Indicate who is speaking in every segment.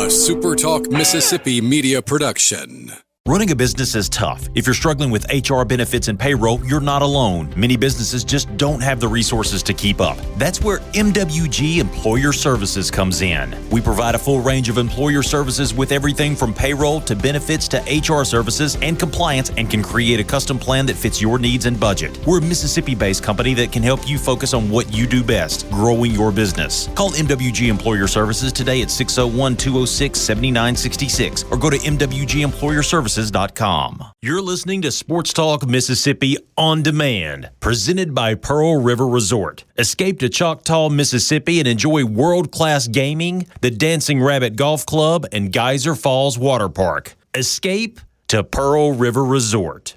Speaker 1: SuperTalk Mississippi media production.
Speaker 2: Running a business is tough. If you're struggling with HR, benefits, and payroll, you're not alone. Many businesses just don't have the resources to keep up. That's where MWG Employer Services comes in. We provide a full range of employer services with everything from payroll to benefits to HR services and compliance, and can create a custom plan that fits your needs and budget. We're a Mississippi-based company that can help you focus on what you do best, growing your business. Call MWG Employer Services today at 601-206-7966 or go to MWGEmployerServices.com. You're listening to Sports Talk Mississippi On Demand, presented by Pearl River Resort. Escape to Choctaw, Mississippi and enjoy world-class gaming, the Dancing Rabbit Golf Club, and Geyser Falls Water Park. Escape to Pearl River Resort.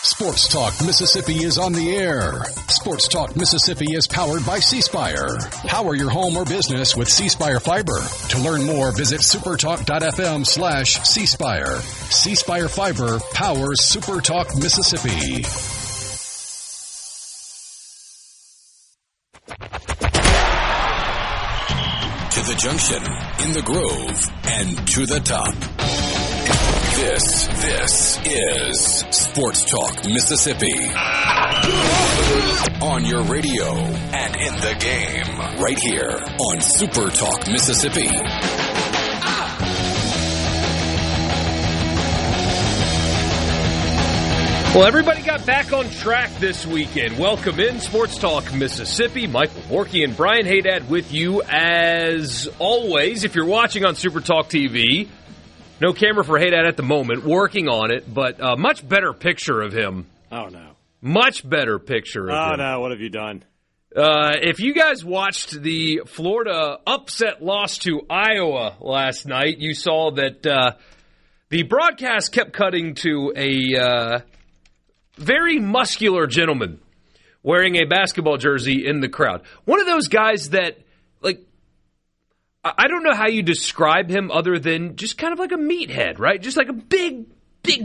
Speaker 1: Sports Talk Mississippi is on the air. Sports Talk Mississippi is powered by C Spire. Power your home or business with C Spire Fiber. To learn more, visit supertalk.fm/C Spire. C Spire Fiber powers Super Talk Mississippi. To the junction, in the Grove, and to the top. This is Sports Talk Mississippi. On your radio and in the game, right here on Super Talk Mississippi.
Speaker 3: Well, everybody got back on track this weekend. Welcome in Sports Talk Mississippi. Michael Borkey and Brian Hadad with you as always. If you're watching on Super Talk TV, no camera for Hadad at the moment, working on it, but a much better picture of him.
Speaker 4: Oh, no.
Speaker 3: Much better picture of him.
Speaker 4: Oh, no, what have you done?
Speaker 3: If you guys watched the Florida upset loss to Iowa last night, you saw that the broadcast kept cutting to a very muscular gentleman wearing a basketball jersey in the crowd. One of those guys that, like, I don't know how you describe him other than just kind of like a meathead, right? Just like a big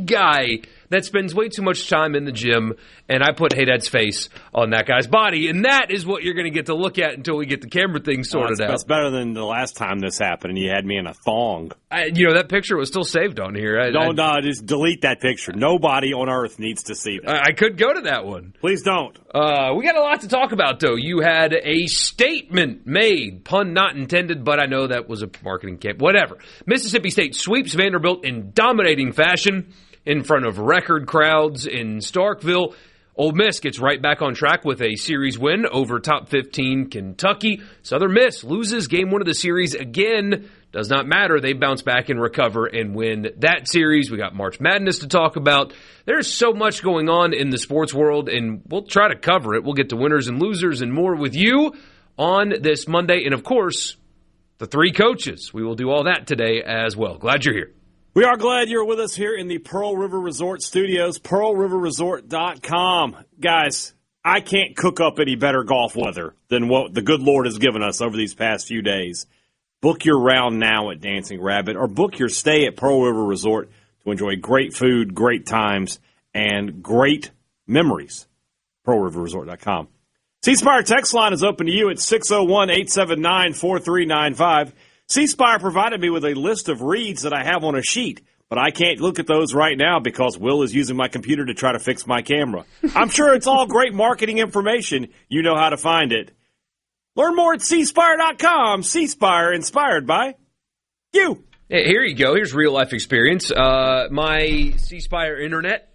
Speaker 3: guy that spends way too much time in the gym, and I put Hadad's face on that guy's body, and that is what you're going to get to look at until we get the camera thing sorted out.
Speaker 4: That's better than the last time this happened, and you had me in a thong.
Speaker 3: That picture was still saved on here.
Speaker 4: No, just delete that picture. Nobody on earth needs to see that.
Speaker 3: I could go to that one.
Speaker 4: Please don't.
Speaker 3: We got a lot to talk about, though. You had a statement made, pun not intended, but I know that was a marketing camp. Whatever. Mississippi State sweeps Vanderbilt in dominating fashion in front of record crowds in Starkville. Ole Miss gets right back on track with a series win over top 15 Kentucky. Southern Miss loses game one of the series again. Does not matter. They bounce back and recover and win that series. We got March Madness to talk about. There's so much going on in the sports world, and we'll try to cover it. We'll get to winners and losers and more with you on this Monday. And, of course, the three coaches. We will do all that today as well. Glad you're here.
Speaker 4: We are glad you're with us here in the Pearl River Resort studios, pearlriverresort.com. Guys, I can't cook up any better golf weather than what the good Lord has given us over these past few days. Book your round now at Dancing Rabbit or book your stay at Pearl River Resort to enjoy great food, great times, and great memories. pearlriverresort.com. C-Spire text line is open to you at 601-879-4395. C-Spire provided me with a list of reads that I have on a sheet, but I can't look at those right now because Will is using my computer to try to fix my camera. I'm sure it's all great marketing information. You know how to find it. Learn more at cspire.com. C-Spire, inspired by you.
Speaker 3: Hey, here you go. Here's real-life experience. My C-Spire internet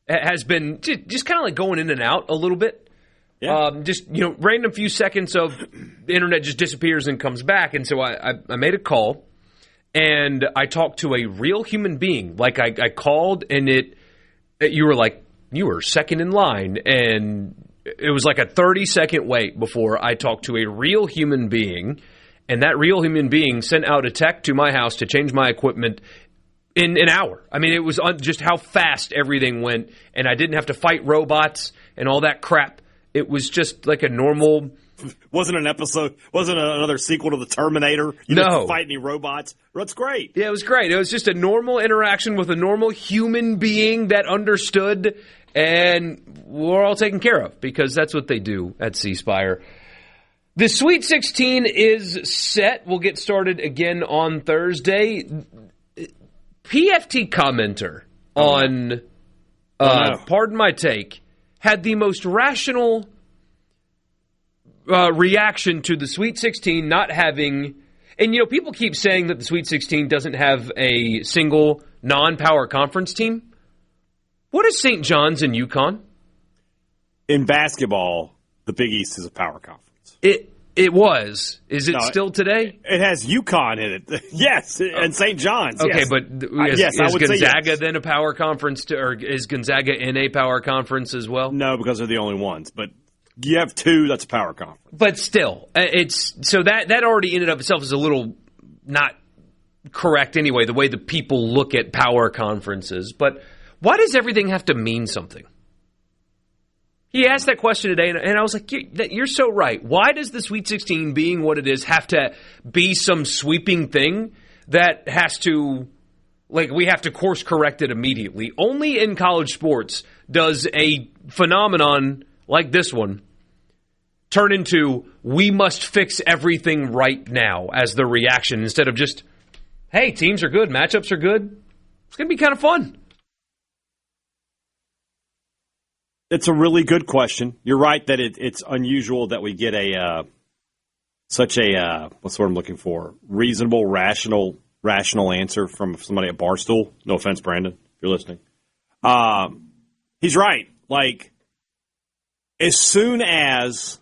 Speaker 3: has been just kind of like going in and out a little bit. Yeah. Random few seconds of the internet just disappears and comes back. And so I made a call, and I talked to a real human being. Like, I called, and you were second in line, and it was like a 30-second wait before I talked to a real human being, and that real human being sent out a tech to my house to change my equipment in an hour. I mean, it was just how fast everything went, and I didn't have to fight robots and all that crap. It was just like a normal...
Speaker 4: Wasn't another sequel to The Terminator? You didn't have to fight any robots? That's great.
Speaker 3: Yeah, it was great. It was just a normal interaction with a normal human being that understood, and we're all taken care of because that's what they do at C-Spire. The Sweet 16 is set. We'll get started again on Thursday. PFT commenter on Pardon My Take had the most rational reaction to the Sweet 16 not having... And, people keep saying that the Sweet 16 doesn't have a single non-power conference team. What is St. John's and UConn?
Speaker 4: In basketball, the Big East is a power conference.
Speaker 3: It was. Is it still today?
Speaker 4: It has UConn in it. Yes, and St. John's.
Speaker 3: Okay,
Speaker 4: yes.
Speaker 3: but is Gonzaga then a power conference, or is Gonzaga in a power conference as well?
Speaker 4: No, because they're the only ones. But you have two, that's a power conference.
Speaker 3: But still, that already in and of itself is a little not correct anyway, the way the people look at power conferences. But why does everything have to mean something? He asked that question today, and I was like, you're so right. Why does the Sweet 16, being what it is, have to be some sweeping thing that has to, we have to course correct it immediately? Only in college sports does a phenomenon like this one turn into, we must fix everything right now as the reaction, instead of just, hey, teams are good, matchups are good. It's going to be kind of fun.
Speaker 4: It's a really good question. You're right that it's unusual that we get such a what's the word I'm looking for? Reasonable, rational answer from somebody at Barstool. No offense, Brandon, if you're listening. He's right. As soon as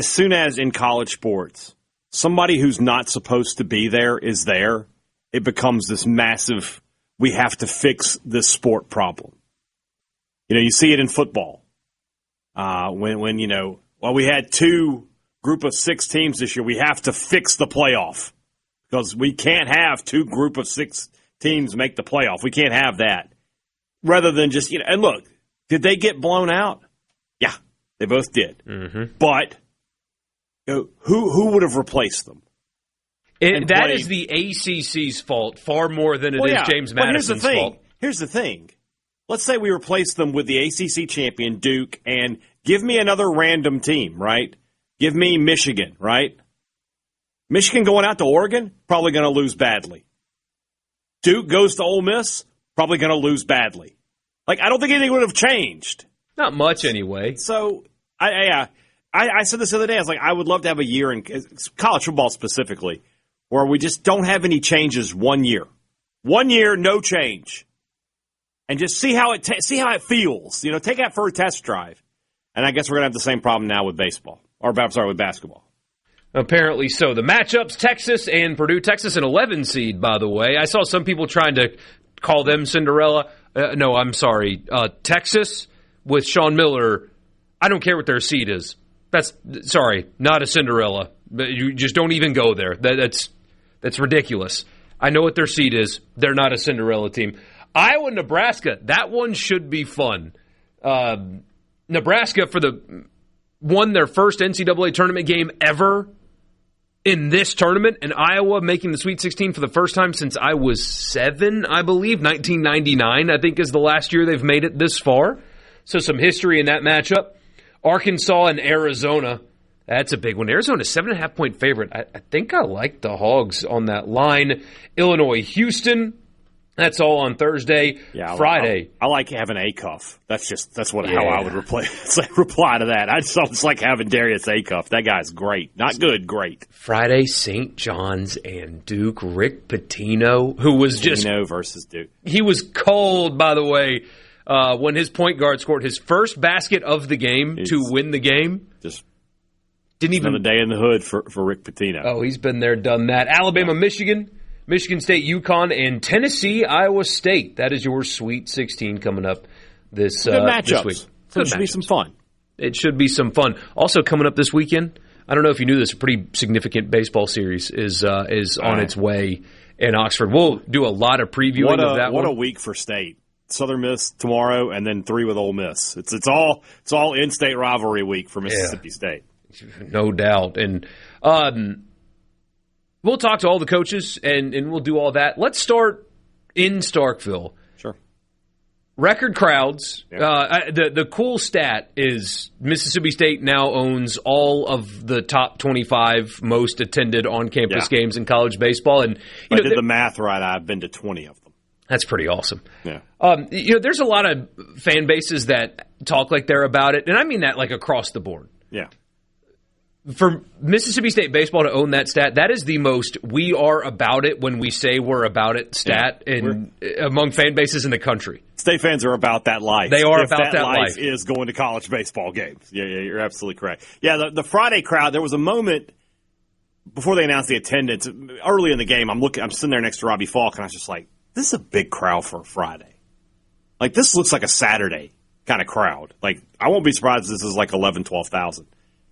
Speaker 4: in college sports, somebody who's not supposed to be there is there, it becomes this massive, we have to fix this sport problem. You see it in football. When we had two group of 6 teams this year, we have to fix the playoff because we can't have 2 group of 6 teams make the playoff. We can't have that. Rather than just, and look, did they get blown out? Yeah, they both did. Mm-hmm. But who would have replaced them?
Speaker 3: That is the ACC's fault far more than it is James Madison's fault.
Speaker 4: Here's the thing. Let's say we replace them with the ACC champion, Duke, and give me another random team, right? Give me Michigan, right? Michigan going out to Oregon, probably going to lose badly. Duke goes to Ole Miss, probably going to lose badly. I don't think anything would have changed.
Speaker 3: Not much, anyway.
Speaker 4: So, I said this the other day. I was like, I would love to have a year in college football specifically where we just don't have any changes 1 year. 1 year, no change. And just see how it feels. Take that for a test drive. And I guess we're going to have the same problem now with baseball. With basketball.
Speaker 3: Apparently so. The matchups, Texas and Purdue. Texas an 11 seed, by the way. I saw some people trying to call them Cinderella. No, I'm sorry. Texas with Sean Miller, I don't care what their seed is. Not a Cinderella. You just don't even go there. That's ridiculous. I know what their seed is. They're not a Cinderella team. Iowa, Nebraska, that one should be fun. Nebraska won their first NCAA tournament game ever in this tournament, and Iowa making the Sweet 16 for the first time since I was 7, I believe. 1999, I think, is the last year they've made it this far. So some history in that matchup. Arkansas and Arizona, that's a big one. Arizona's 7.5-point favorite. I think I like the Hogs on that line. Illinois, Houston. That's all on Thursday.
Speaker 4: Yeah,
Speaker 3: Friday.
Speaker 4: I like having Acuff. How I would reply to that. I just like having Darius Acuff. That guy's great. Not good, great.
Speaker 3: Friday, St. John's and Duke. Rick Pitino, who was
Speaker 4: Pitino versus Duke.
Speaker 3: He was cold, by the way, when his point guard scored his first basket of the game to win the game.
Speaker 4: Didn't even another day in the hood for Rick Pitino.
Speaker 3: Oh, he's been there, done that. Alabama, Michigan. Michigan State, UConn, and Tennessee, Iowa State. That is your Sweet 16 coming up this week.
Speaker 4: So it should be some fun.
Speaker 3: It should be some fun. Also coming up this weekend, I don't know if you knew this, a pretty significant baseball series is on its way in Oxford. We'll do a lot of previewing of that one.
Speaker 4: What a week for State. Southern Miss tomorrow, and then 3 with Ole Miss. It's all in-state rivalry week for Mississippi State.
Speaker 3: No doubt. And we'll talk to all the coaches, and we'll do all that. Let's start in Starkville.
Speaker 4: Sure.
Speaker 3: Record crowds.
Speaker 4: Yeah.
Speaker 3: The cool stat is Mississippi State now owns all of the top 25 most attended on-campus games in college baseball. And
Speaker 4: if I did the math right, I've been to 20 of them.
Speaker 3: That's pretty awesome.
Speaker 4: Yeah.
Speaker 3: There's a lot of fan bases that talk like they're about it, and I mean that like across the board.
Speaker 4: Yeah.
Speaker 3: For Mississippi State baseball to own that stat, that is the most we are about it when we say we're about it stat among fan bases in the country.
Speaker 4: State fans are about that life.
Speaker 3: They are
Speaker 4: if
Speaker 3: about that life.
Speaker 4: Is going to college baseball games. Yeah, you're absolutely correct. Yeah, the Friday crowd, there was a moment before they announced the attendance, early in the game, I'm sitting there next to Robbie Falk, and I was just like, this is a big crowd for a Friday. Like, this looks like a Saturday kind of crowd. Like, I won't be surprised if this is like 11, 12,000.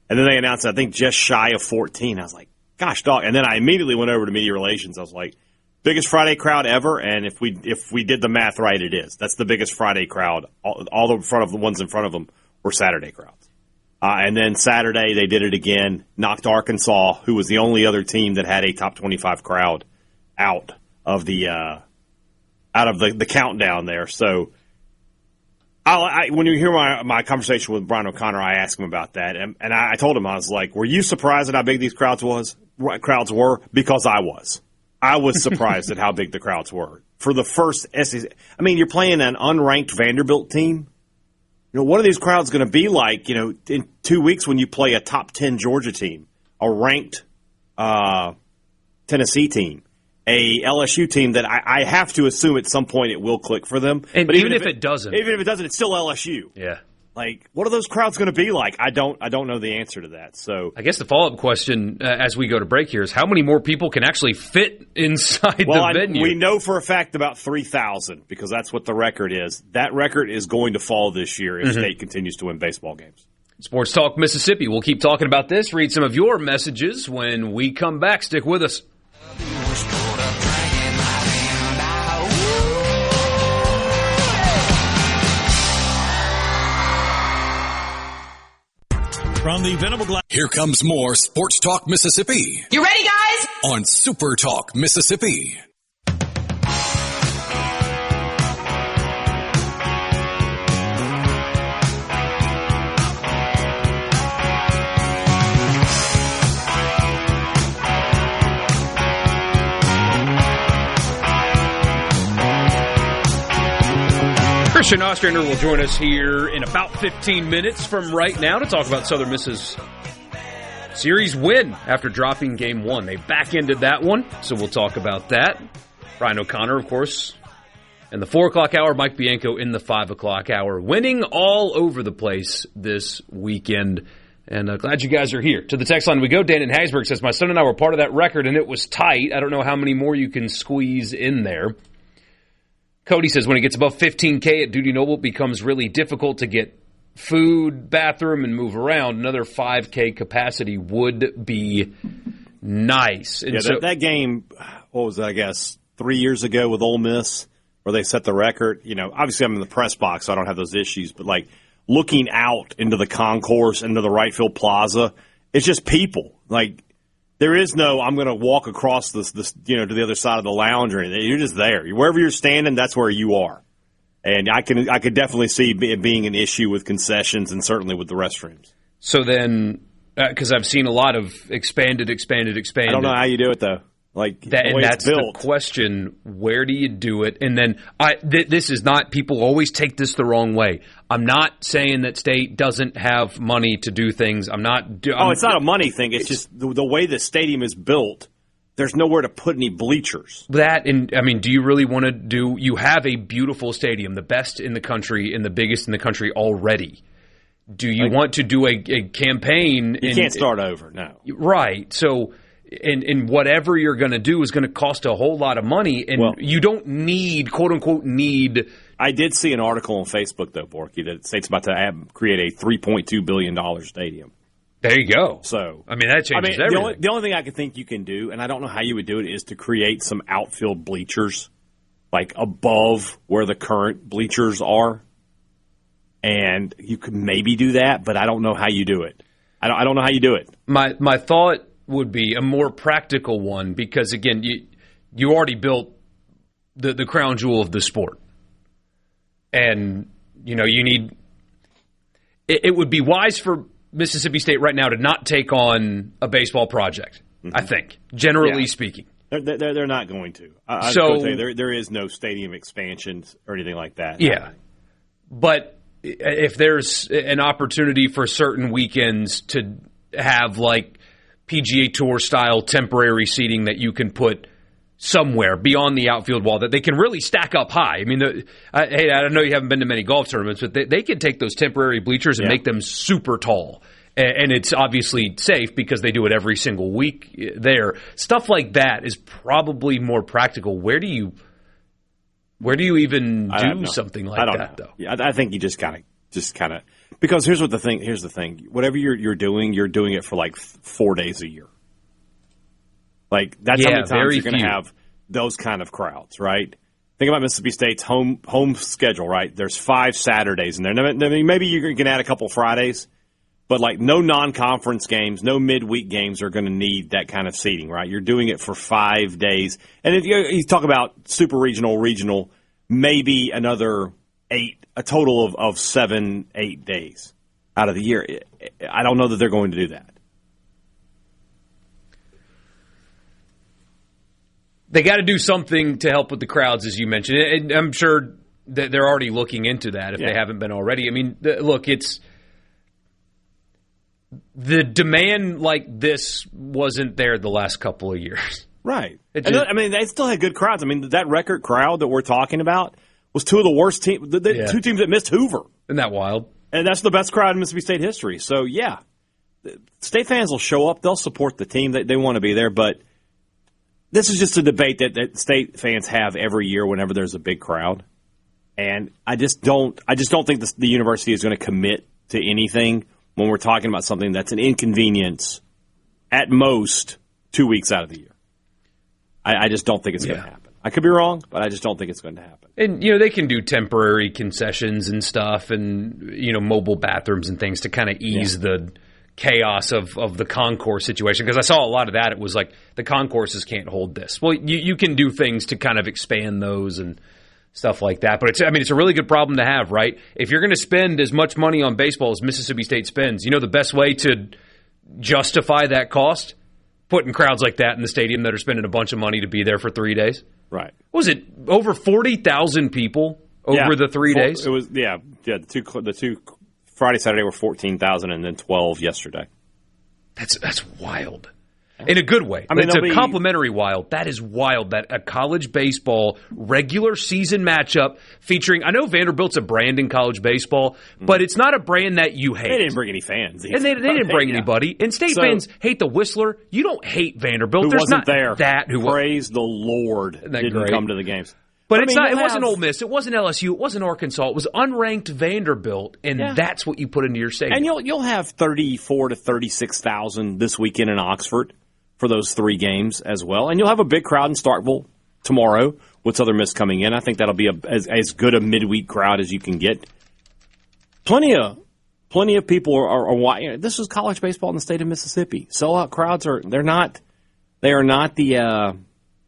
Speaker 4: And then they announced, I think, just shy of 14. I was like, gosh, dog. And then I immediately went over to media relations. I was like, biggest Friday crowd ever. And if we did the math right, it is. That's the biggest Friday crowd. All the ones in front of them were Saturday crowds. And then Saturday they did it again, knocked Arkansas, who was the only other team that had a top 25 crowd, out of the countdown there. So when you hear my conversation with Brian O'Connor, I asked him about that, and I told him, I was like, were you surprised at how big these crowds were? Because I was. I was surprised at how big the crowds were. For the first SEC, I mean, you're playing an unranked Vanderbilt team. You know, what are these crowds going to be like, in 2 weeks when you play a top 10 Georgia team, a ranked Tennessee team, a LSU team that I have to assume at some point it will click for them.
Speaker 3: And but even if it doesn't.
Speaker 4: Even if it doesn't, it's still LSU.
Speaker 3: Yeah.
Speaker 4: Like, what are those crowds going to be like? I don't know the answer to that. So
Speaker 3: I guess the follow-up question as we go to break here is how many more people can actually fit inside the venue?
Speaker 4: We know for a fact about 3,000 because that's what the record is. That record is going to fall this year if State continues to win baseball games.
Speaker 3: Sports Talk Mississippi. We'll keep talking about this. Read some of your messages when we come back. Stick with us.
Speaker 1: From the Venable Glass. Here comes more Sports Talk Mississippi.
Speaker 5: You ready, guys?
Speaker 1: On Super Talk Mississippi.
Speaker 3: Christian Ostrander will join us here in about 15 minutes from right now to talk about Southern Miss's series win after dropping Game 1. They back-ended that one, so we'll talk about that. Brian O'Connor, of course, in the 4 o'clock hour. Mike Bianco in the 5 o'clock hour. Winning all over the place this weekend. And glad you guys are here. To the text line we go. Dan in Hagsburg says, my son and I were part of that record, and it was tight. I don't know how many more you can squeeze in there. Cody says when it gets above 15K at Dudy Noble, it becomes really difficult to get food, bathroom, and move around. Another 5K capacity would be nice. And
Speaker 4: that game, what was that, I guess, 3 years ago with Ole Miss, where they set the record. Obviously I'm in the press box, so I don't have those issues. But, looking out into the concourse, into the right field plaza, it's just people. There is no, I'm going to walk across this, to the other side of the lounge or anything. You're just there. Wherever you're standing, that's where you are. And I could definitely see it being an issue with concessions and certainly with the restrooms.
Speaker 3: So then, because I've seen a lot of expanded.
Speaker 4: I don't know how you do it, though.
Speaker 3: That's the question. Where do you do it? And then this is not, people always take this the wrong way. I'm not saying that State doesn't have money to do things. it's
Speaker 4: not a money thing. It's just the way the stadium is built. There's nowhere to put any bleachers.
Speaker 3: Do you really want to do? You have a beautiful stadium, the best in the country and the biggest in the country already. Do you want to do a campaign?
Speaker 4: You can't start over, no.
Speaker 3: Right. So. And whatever you're going to do is going to cost a whole lot of money, and you don't need, quote-unquote, need.
Speaker 4: I did see an article on Facebook, though, Borkey, that State's about to create a $3.2 billion stadium.
Speaker 3: There you go.
Speaker 4: So
Speaker 3: that changes everything.
Speaker 4: The only thing I could think you can do, and I don't know how you would do it, is to create some outfield bleachers, above where the current bleachers are. And you could maybe do that, but I don't know how you do it. I don't know how you do it.
Speaker 3: My thought would be a more practical one because, again, you already built the crown jewel of the sport. And, you need – it would be wise for Mississippi State right now to not take on a baseball project, I think, generally speaking.
Speaker 4: They're not going to. I was going to say there is no stadium expansion or anything like that.
Speaker 3: Yeah. But if there's an opportunity for certain weekends to have like PGA Tour style temporary seating that you can put somewhere beyond the outfield wall that they can really stack up high. I mean, hey, I know you haven't been to many golf tournaments, but they can take those temporary bleachers and make them super tall. And it's obviously safe because they do it every single week there. Stuff like that is probably more practical. Where do you even do something like that, though?
Speaker 4: Yeah, I think you just kind of because here's the thing. Whatever you're doing it for like 4 days a year. Like that's how many times you're going to have those kind of crowds, right? Think about Mississippi State's home schedule, right? There's 5 Saturdays in there. Maybe you can add a couple Fridays. But, like, no non-conference games, no midweek games are going to need that kind of seating, right? You're doing it for 5 days. And if you talk about super regional, maybe another 8, a total of 7-8 days out of the year. I don't know that they're going to do that.
Speaker 3: They got to do something to help with the crowds, as you mentioned. And I'm sure that they're already looking into that if they haven't been already. I mean, look, it's... The demand like this wasn't there the last couple of years.
Speaker 4: Right. They still had good crowds. I mean, that record crowd that we're talking about was 2 of the worst teams, 2 teams that missed Hoover.
Speaker 3: Isn't that wild?
Speaker 4: And that's the best crowd in Mississippi State history. So, yeah, State fans will show up. They'll support the team. They want to be there. But this is just a debate that State fans have every year whenever there's a big crowd. And I just don't think the university is going to commit to anything when we're talking about something that's an inconvenience at most 2 weeks out of the year. I just don't think it's going to happen. I could be wrong, but I just don't think it's going to happen.
Speaker 3: And, they can do temporary concessions and stuff and, mobile bathrooms and things to kind of ease the chaos of the concourse situation. Because I saw a lot of that. It was like the concourses can't hold this. Well, you can do things to kind of expand those and stuff like that. But it's a really good problem to have, right? If you're going to spend as much money on baseball as Mississippi State spends, the best way to justify that cost? Putting crowds like that in the stadium that are spending a bunch of money to be there for 3 days.
Speaker 4: Right.
Speaker 3: What was it over 40,000 people over the 3 days?
Speaker 4: It was the two Friday, Saturday were 14,000 and then 12 yesterday.
Speaker 3: That's wild. In a good way. It's a complimentary wild. That is wild. That a college baseball regular season matchup featuring, I know Vanderbilt's a brand in college baseball, but it's not a brand that you hate.
Speaker 4: They didn't bring any fans.
Speaker 3: And they didn't bring anybody. And State fans hate the Whistler. You don't hate Vanderbilt.
Speaker 4: Who
Speaker 3: There's
Speaker 4: wasn't
Speaker 3: not
Speaker 4: there.
Speaker 3: That who
Speaker 4: Praise the Lord didn't come to the games.
Speaker 3: But it wasn't Ole Miss. It wasn't LSU. It wasn't Arkansas. It was unranked Vanderbilt, and that's what you put into your stadium.
Speaker 4: And you'll have 34 to 36,000 this weekend in Oxford for those 3 games as well. And you'll have a big crowd in Starkville tomorrow with Southern Miss coming in. I think that'll be as good a midweek crowd as you can get. Plenty of people are this is college baseball in the state of Mississippi. Sellout crowds are not the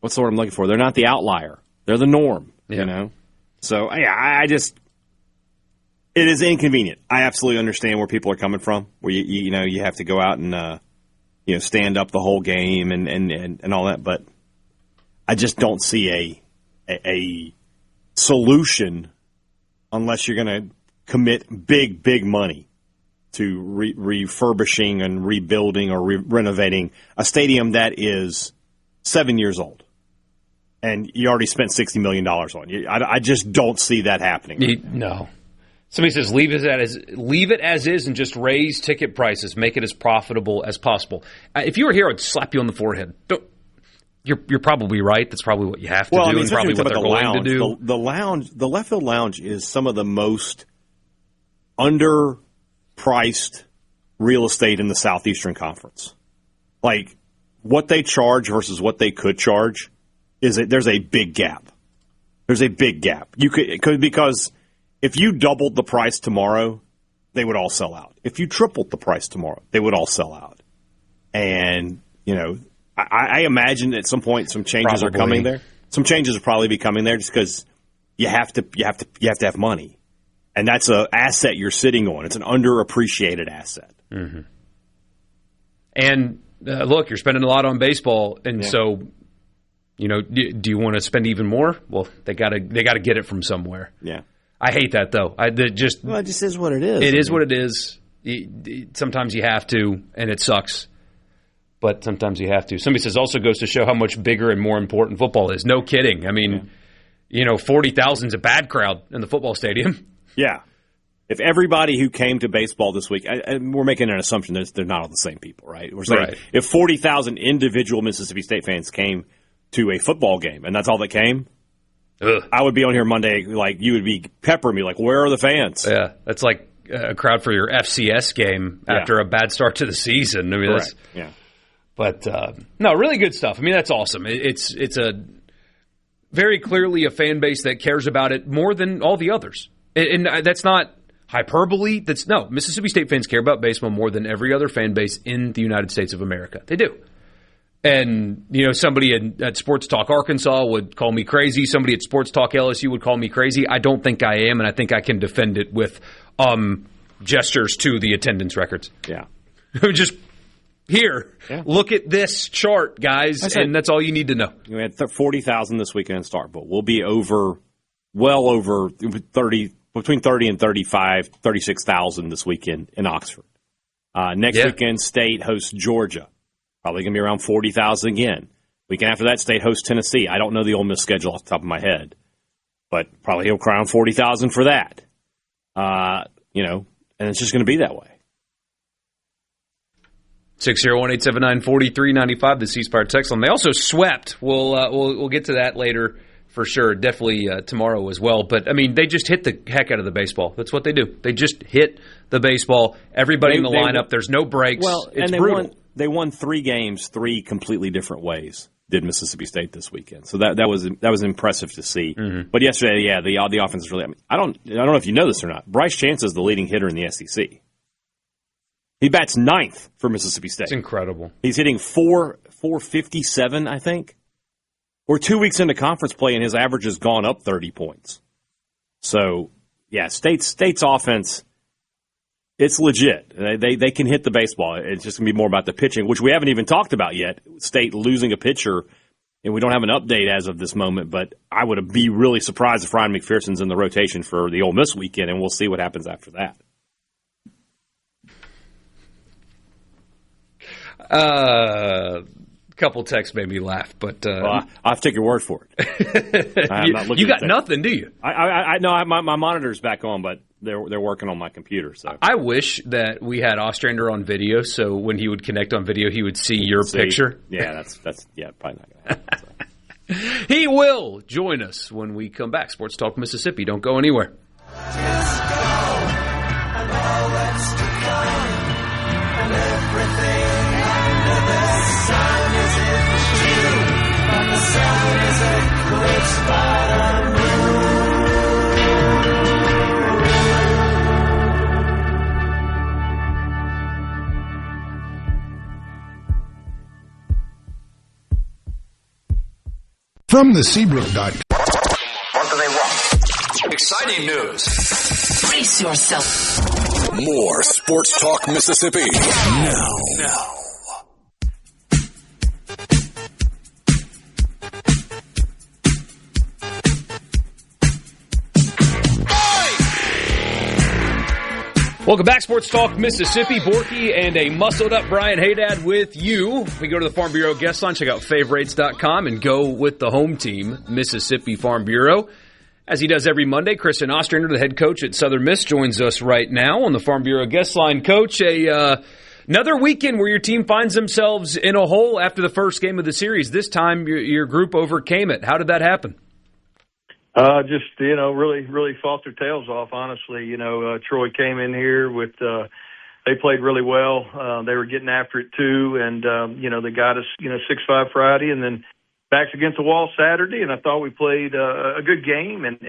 Speaker 4: what's the word I'm looking for? They're not the outlier. They're the norm, So, it is inconvenient. I absolutely understand where people are coming from, where you have to go out and stand up the whole game and all that, but I just don't see a solution unless you're going to commit big money to refurbishing and rebuilding or renovating a stadium that is 7 years old. And you already spent $60 million on it. I just don't see that happening.
Speaker 3: No. Somebody says leave it as is and just raise ticket prices, make it as profitable as possible. If you were here, I'd slap you on the forehead. You're probably right. That's probably what you have to do, and probably what they're going to do.
Speaker 4: The left field lounge is some of the most underpriced real estate in the Southeastern Conference. Like what they charge versus what they could charge. There's a big gap. There's a big gap. Because if you doubled the price tomorrow, they would all sell out. If you tripled the price tomorrow, they would all sell out. And I imagine at some point some changes are coming there. Some changes will probably be coming there just because you have to have money. And that's an asset you're sitting on. It's an underappreciated asset.
Speaker 3: Mm-hmm. And look, you're spending a lot on baseball, and so do you want to spend even more? Well, they gotta get it from somewhere.
Speaker 4: Yeah,
Speaker 3: I hate that though.
Speaker 5: It just is what it is.
Speaker 3: It is what it is. Sometimes you have to, and it sucks. But sometimes you have to. Somebody says also goes to show how much bigger and more important football is. No kidding. I mean, 40,000 is a bad crowd in the football stadium.
Speaker 4: Yeah. If everybody who came to baseball this week, we're making an assumption that they're not all the same people, right? We're saying if 40,000 individual Mississippi State fans came to a football game and that's all that came, I would be on here Monday, like you would be peppering me, like, where are the fans?
Speaker 3: Yeah, that's like a crowd for your FCS game after a bad start to the season. I mean, that's, but no, really good stuff. I mean, that's awesome. It's a very clearly a fan base that cares about it more than all the others, and that's not hyperbole. Mississippi State fans care about baseball more than every other fan base in the United States of America. They do. And, somebody at Sports Talk Arkansas would call me crazy. Somebody at Sports Talk LSU would call me crazy. I don't think I am, and I think I can defend it with gestures to the attendance records.
Speaker 4: Yeah.
Speaker 3: Just here, look at this chart, guys, and that's all you need to know.
Speaker 4: We had 40,000 this weekend in Starkville. We'll be well over 30, between 30 and 35, 36,000 this weekend in Oxford. Next weekend, State hosts Georgia. Probably going to be around 40,000 again. Weekend after that, State hosts Tennessee. I don't know the Ole Miss schedule off the top of my head, but probably he'll crown 40,000 for that. And it's just going to be that way.
Speaker 3: 601-879-4395, the C-Spire text line. They also swept. We'll get to that later for sure. Definitely tomorrow as well. But, I mean, they just hit the heck out of the baseball. That's what they do. They just hit the baseball. Everybody in the lineup. There's no breaks.
Speaker 4: Well, it's brutal. They won 3 games 3 completely different ways, did Mississippi State this weekend. So that was impressive to see. Mm-hmm. But yesterday, the offense is really. I don't know if you know this or not. Bryce Chance is the leading hitter in the SEC. He bats 9th for Mississippi State.
Speaker 3: It's incredible.
Speaker 4: He's hitting 457, I think. We're 2 weeks into conference play, and his average has gone up 30 points. So, State's offense. It's legit. They can hit the baseball. It's just going to be more about the pitching, which we haven't even talked about yet. State losing a pitcher, and we don't have an update as of this moment, but I would be really surprised if Ryan McPherson's in the rotation for the Ole Miss weekend, and we'll see what happens after that.
Speaker 3: Couple texts made me laugh, but
Speaker 4: I'll have to take your word for it.
Speaker 3: You got nothing, do you?
Speaker 4: I know my monitor's back on, but they're working on my computer. So
Speaker 3: I wish that we had Ostrander on video, so when he would connect on video, he would see your picture.
Speaker 4: Yeah, that's probably not going to happen. So.
Speaker 3: He will join us when we come back. Sports Talk Mississippi. Don't go anywhere.
Speaker 6: From the Seabrook.com.
Speaker 7: What do they want? Exciting news.
Speaker 8: Brace yourself.
Speaker 1: More Sports Talk Mississippi. Now.
Speaker 3: Welcome back, Sports Talk Mississippi. Borkey and a muscled-up Brian Hadad with you. We go to the Farm Bureau guest line, check out favorites.com, and go with the home team, Mississippi Farm Bureau. As he does every Monday, Kristen Ostrander, the head coach at Southern Miss, joins us right now on the Farm Bureau guest line. Coach, another weekend where your team finds themselves in a hole after the first game of the series. This time, your group overcame it. How did that happen?
Speaker 9: Really fought their tails off, honestly. Troy came in here with, they played really well. They were getting after it too. And, they got us, 6-5 Friday and then backs against the wall Saturday. And I thought we played a good game and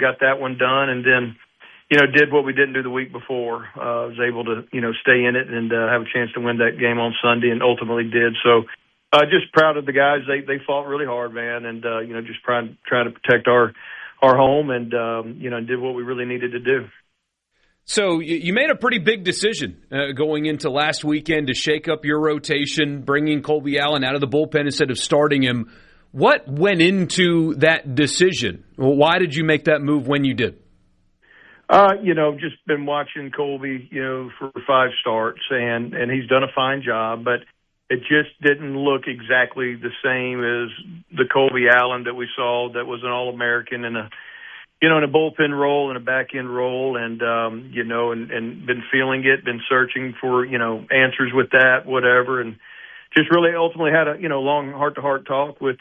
Speaker 9: got that one done. And then, did what we didn't do the week before. Was able to, stay in it and have a chance to win that game on Sunday and ultimately did. So, just proud of the guys. They fought really hard, man, and just trying to protect our our home and did what we really needed to do.
Speaker 3: So you made a pretty big decision going into last weekend to shake up your rotation, bringing Colby Allen out of the bullpen instead of starting him. What went into that decision? Why did you make that move when you did?
Speaker 9: Just been watching Colby, for 5 starts, and he's done a fine job, but it just didn't look exactly the same as the Colby Allen that we saw that was an All-American in a bullpen role and a back-end role, and been feeling it, been searching for, answers with that, whatever, and just really ultimately had a, long heart-to-heart talk with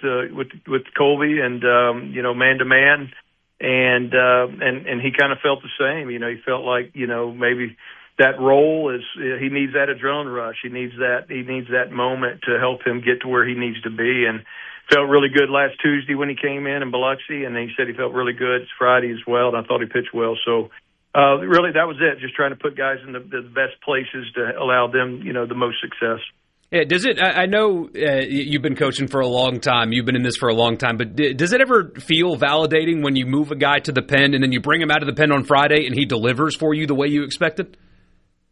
Speaker 9: Colby and, man-to-man, and he kind of felt the same. He felt like, maybe that role is, he needs that adrenaline rush. He needs that moment to help him get to where he needs to be, and felt really good last Tuesday when he came in Biloxi, and then he said he felt really good Friday as well, and I thought he pitched well. So really that was it, just trying to put guys in the best places to allow them, the most success.
Speaker 3: Yeah, does it? I know you've been coaching for a long time. You've been in this for a long time. But does it ever feel validating when you move a guy to the pen and then you bring him out of the pen on Friday and he delivers for you the way you expected?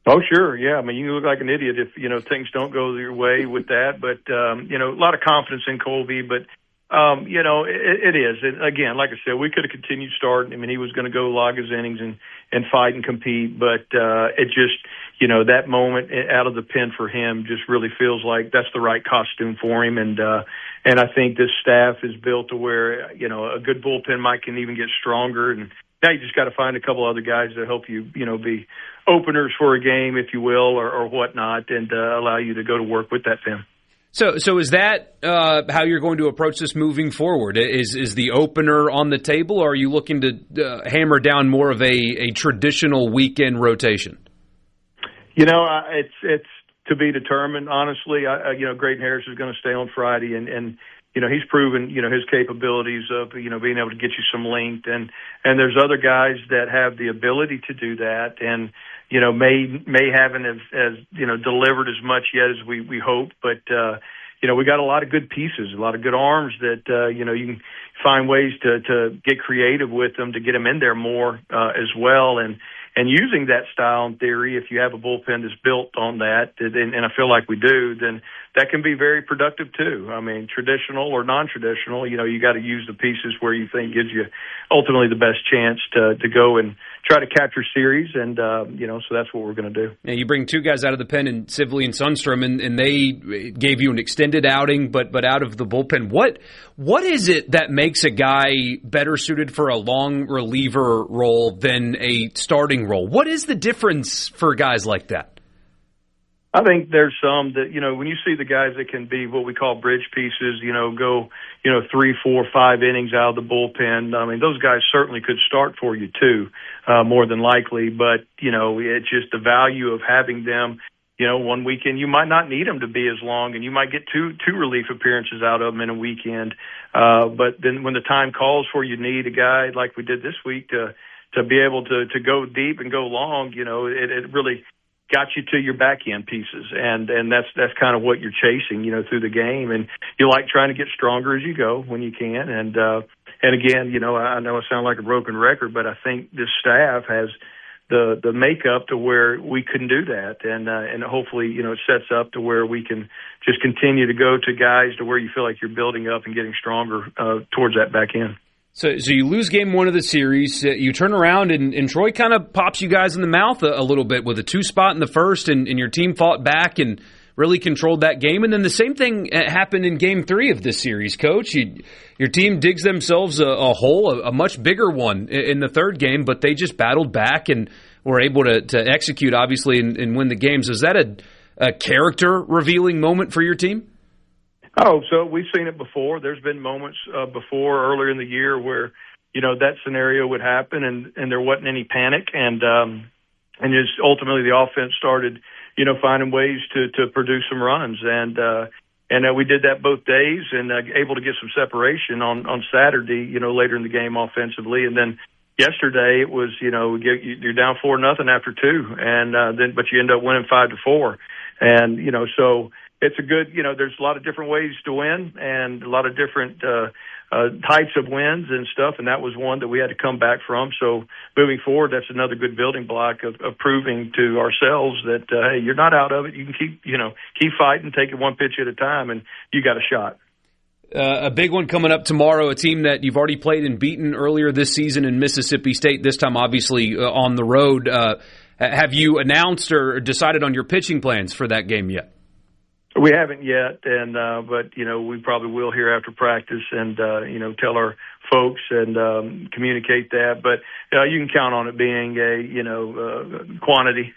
Speaker 9: Oh, sure. Yeah. I mean, you look like an idiot if, things don't go your way with that. But, a lot of confidence in Colby. But, it is. And again, like I said, we could have continued starting. I mean, he was going to go log his innings and fight and compete. But it just, that moment out of the pen for him just really feels like that's the right costume for him. And I think this staff is built to where, a good bullpen might can even get stronger. And now you just got to find a couple other guys to help you, be openers for a game, if you will, or whatnot, and allow you to go to work with that pen.
Speaker 3: So is that how you're going to approach this moving forward? Is the opener on the table, or are you looking to hammer down more of a traditional weekend rotation?
Speaker 9: It's to be determined. Honestly, Grayton Harris is going to stay on Friday, and he's proven his capabilities of being able to get you some length, and there's other guys that have the ability to do that, and may haven't as delivered as much yet as we hope, but we got a lot of good pieces, a lot of good arms that you can find ways to get creative with them to get them in there more as well, and using that style in theory, if you have a bullpen that's built on that, and I feel like we do, then that can be very productive too. I mean, traditional or non-traditional, you got to use the pieces where you think gives you ultimately the best chance to go and try to capture series, and so that's what we're going to do.
Speaker 3: Now, you bring 2 guys out of the pen, in Sibley and Sundstrom, and they gave you an extended outing, but out of the bullpen. What is it that makes a guy better suited for a long reliever role than a starting role? What is the difference for guys like that?
Speaker 9: I think there's some that, when you see the guys that can be what we call bridge pieces, go, 3, 4, 5 innings out of the bullpen. I mean, those guys certainly could start for you too, more than likely. But, it's just the value of having them, one weekend. You might not need them to be as long, and you might get two relief appearances out of them in a weekend. But then when the time calls for you need a guy like we did this week to be able to go deep and go long, it really got you to your back end pieces, and that's kind of what you're chasing, through the game, and you like trying to get stronger as you go when you can, and again, I know I sound like a broken record, but I think this staff has the makeup to where we can do that, and hopefully, it sets up to where we can just continue to go to guys to where you feel like you're building up and getting stronger towards that back end.
Speaker 3: So you lose game 1 of the series. You turn around, and Troy kind of pops you guys in the mouth a little bit with a 2 spot in the first, and your team fought back and really controlled that game. And then the same thing happened in game 3 of this series, Coach. Your team digs themselves a hole, a much bigger one in the third game, but they just battled back and were able to execute, obviously, and win the games. Is that a character-revealing moment for your team?
Speaker 9: Oh, so we've seen it before. There's been moments before earlier in the year where, that scenario would happen and there wasn't any panic. And just ultimately the offense started, finding ways to produce some runs. And we did that both days and able to get some separation on Saturday, later in the game offensively. And then yesterday it was, you're down 4-0 after 2. And but you end up winning 5-4. And, so it's a good, there's a lot of different ways to win and a lot of different types of wins and stuff, and that was one that we had to come back from. So moving forward, that's another good building block of proving to ourselves that, hey, you're not out of it. You can keep fighting, take it one pitch at a time, and you got a shot.
Speaker 3: A big one coming up tomorrow, a team that you've already played and beaten earlier this season in Mississippi State, this time obviously on the road. Have you announced or decided on your pitching plans for that game yet?
Speaker 9: We haven't yet, but we probably will here after practice, and tell our folks and communicate that. But you can count on it being a quantity,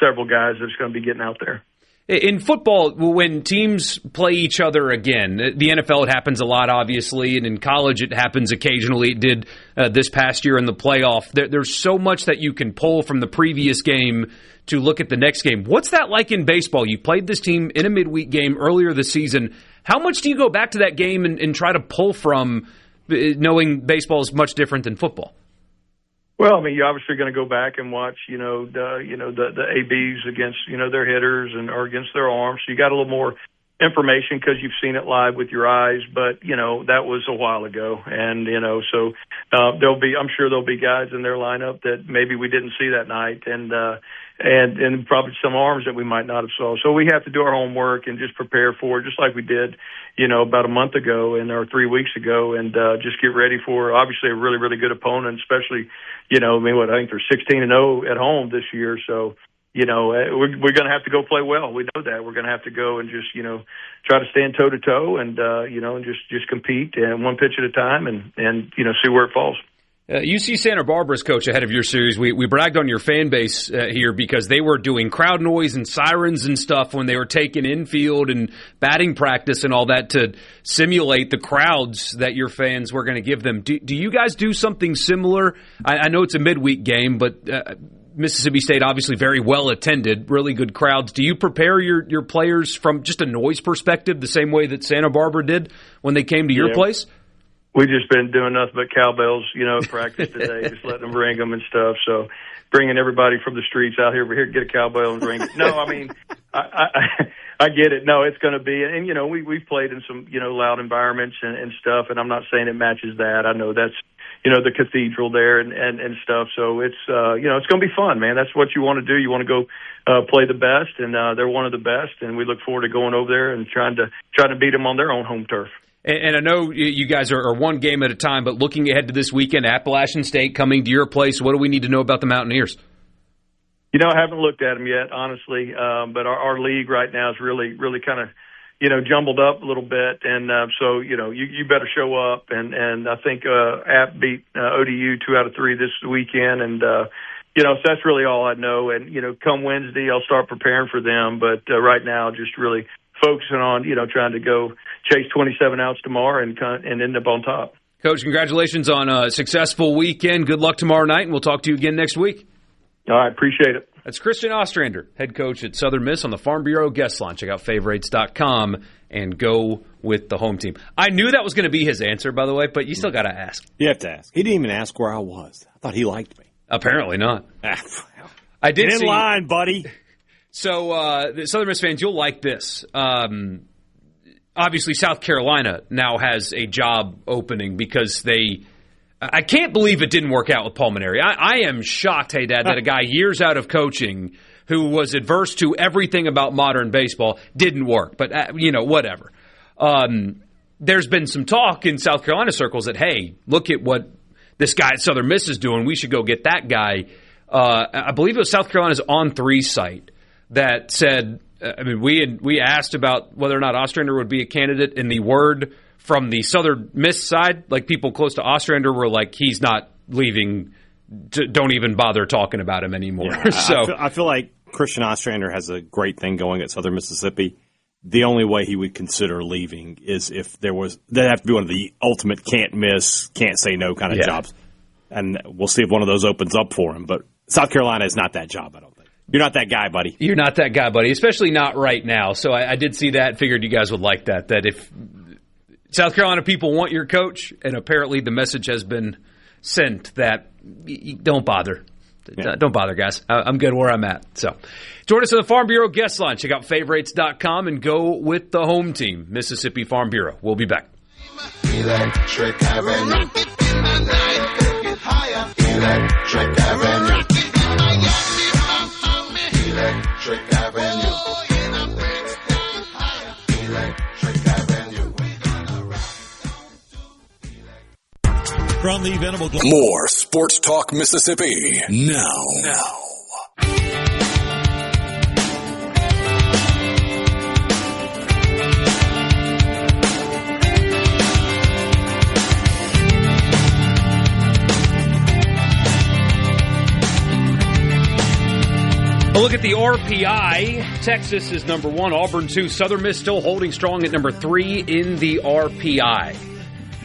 Speaker 9: several guys that's going to be getting out there.
Speaker 3: In football, when teams play each other again, the NFL, it happens a lot, obviously, and in college it happens occasionally. It did this past year in the playoff. There's so much that you can pull from the previous game to look at the next game. What's that like in baseball? You played this team in a midweek game earlier this season. How much do you go back to that game and try to pull from, knowing baseball is much different than football?
Speaker 9: Well, I mean, you're obviously going to go back and watch, the ABs against, their hitters or against their arms. So you got a little more information because you've seen it live with your eyes. But, that was a while ago. And, so I'm sure there'll be guys in their lineup that maybe we didn't see that night. And probably some arms that we might not have saw. So we have to do our homework and just prepare for it, just like we did, about a month ago or 3 weeks ago, and just get ready for obviously a really, really good opponent, especially, I think they're 16-0 at home this year. So, we're going to have to go play well. We know that. We're going to have to go and just, try to stand toe to toe and, and just compete and one pitch at a time and see where it falls.
Speaker 3: UC Santa Barbara's coach ahead of your series. We bragged on your fan base here because they were doing crowd noise and sirens and stuff when they were taking infield and batting practice and all that to simulate the crowds that your fans were going to give them. Do you guys do something similar? I know it's a midweek game, but Mississippi State obviously very well attended, really good crowds. Do you prepare your players from just a noise perspective the same way that Santa Barbara did when they came to your place?
Speaker 9: We've just been doing nothing but cowbells, practice today, just letting them ring them and stuff. So bringing everybody from the streets out here, we're here to get a cowbell and ring it. No, I mean, I get it. No, it's going to be, and we've played in some, loud environments and stuff, and I'm not saying it matches that. I know that's, the cathedral there and stuff. So it's, it's going to be fun, man. That's what you want to do. You want to go play the best, and they're one of the best, and we look forward to going over there and trying to beat them on their own home turf.
Speaker 3: And I know you guys are one game at a time, but looking ahead to this weekend, Appalachian State coming to your place, what do we need to know about the Mountaineers?
Speaker 9: I haven't looked at them yet, honestly, but our league right now is really, really kind of, jumbled up a little bit. And so, you better show up. And I think App beat ODU 2 out of 3 this weekend. And, so that's really all I know. And, come Wednesday, I'll start preparing for them. But right now, just really focusing on, trying to go chase 27 outs tomorrow and end up on top.
Speaker 3: Coach, congratulations on a successful weekend. Good luck tomorrow night, and we'll talk to you again next week.
Speaker 9: All right, appreciate it.
Speaker 3: That's Christian Ostrander, head coach at Southern Miss on the Farm Bureau guest line. Check out favorites.com and go with the home team. I knew that was going to be his answer, by the way, but you still got to ask.
Speaker 4: You have to ask. He didn't even ask where I was. I thought he liked me.
Speaker 3: Apparently not.
Speaker 4: I did in line, buddy.
Speaker 3: So, the Southern Miss fans, you'll like this. Obviously, South Carolina now has a job opening because I can't believe it didn't work out with Paul Maneri. I am shocked, Hadad, that a guy years out of coaching who was adverse to everything about modern baseball didn't work. But, whatever. There's been some talk in South Carolina circles that, hey, look at what this guy at Southern Miss is doing. We should go get that guy. I believe it was South Carolina's On3 site that said, we asked about whether or not Ostrander would be a candidate, and the word from the Southern Miss side, like people close to Ostrander, were like, he's not leaving. Don't even bother talking about him anymore.
Speaker 4: Yeah,
Speaker 3: so
Speaker 4: I feel like Christian Ostrander has a great thing going at Southern Mississippi. The only way he would consider leaving is if that'd have to be one of the ultimate can't miss, can't say no kind of jobs. And we'll see if one of those opens up for him. But South Carolina is not that job, I don't think. You're not that guy, buddy.
Speaker 3: You're not that guy, buddy, especially not right now. So I did see that, figured you guys would like that if South Carolina people want your coach, and apparently the message has been sent that don't bother. Don't bother, guys. I'm good where I'm at. So, join us on the Farm Bureau guest line. Check out favorites.com and go with the home team, Mississippi Farm Bureau. We'll be back.
Speaker 6: Electric Avenue. Electric Avenue. Electric Avenue. Electric Avenue.
Speaker 1: From the Venable More Sports Talk Mississippi now.
Speaker 3: A look at the RPI. Texas is number 1, Auburn 2, Southern Miss still holding strong at number 3 in the RPI.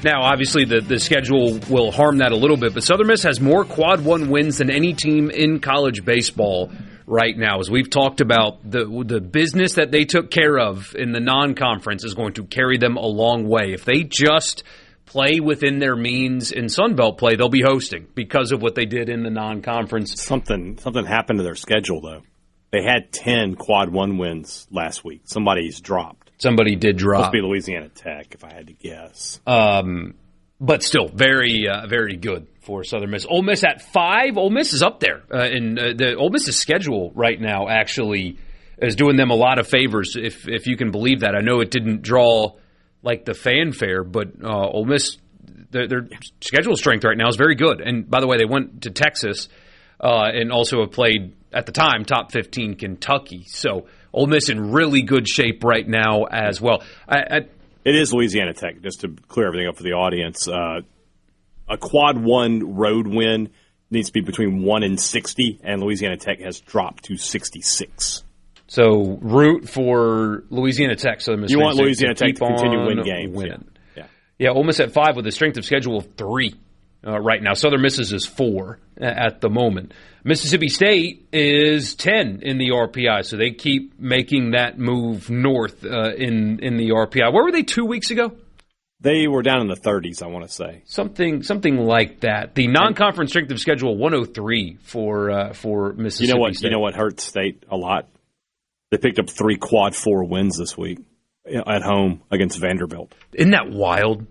Speaker 3: Now, obviously, the schedule will harm that a little bit, but Southern Miss has more Quad 1 wins than any team in college baseball right now. As we've talked about, the business that they took care of in the non-conference is going to carry them a long way. If they just play within their means in Sunbelt play, they'll be hosting because of what they did in the non-conference.
Speaker 4: Something happened to their schedule, though. They had 10 Quad 1 wins last week. Somebody's dropped.
Speaker 3: Somebody did drop.
Speaker 4: Must be Louisiana Tech, if I had to guess.
Speaker 3: But still, very, very good for Southern Miss. Ole Miss at 5. Ole Miss is up there. The Ole Miss's schedule right now actually is doing them a lot of favors, if you can believe that. I know it didn't draw like the fanfare, but Ole Miss, their schedule strength right now is very good. And by the way, they went to Texas and also have played, at the time, top 15 Kentucky. So Ole Miss in really good shape right now as well.
Speaker 4: It is Louisiana Tech, just to clear everything up for the audience. A Quad 1 road win needs to be between 1 and 60, and Louisiana Tech has dropped to 66.
Speaker 3: So root for Louisiana Tech. So
Speaker 4: you want Louisiana Tech to continue to win games.
Speaker 3: Yeah, Ole Miss at 5 with a strength of schedule of 3 right now. Southern Miss's is 4 at the moment. Mississippi State is 10 in the RPI, so they keep making that move north in the RPI. Where were they 2 weeks ago?
Speaker 4: They were down in the 30s, I want to say.
Speaker 3: Something like that. The non-conference strength of schedule 103 for Mississippi State.
Speaker 4: You know what hurts State a lot? They picked up 3 Quad 4 wins this week at home against Vanderbilt.
Speaker 3: Isn't that wild?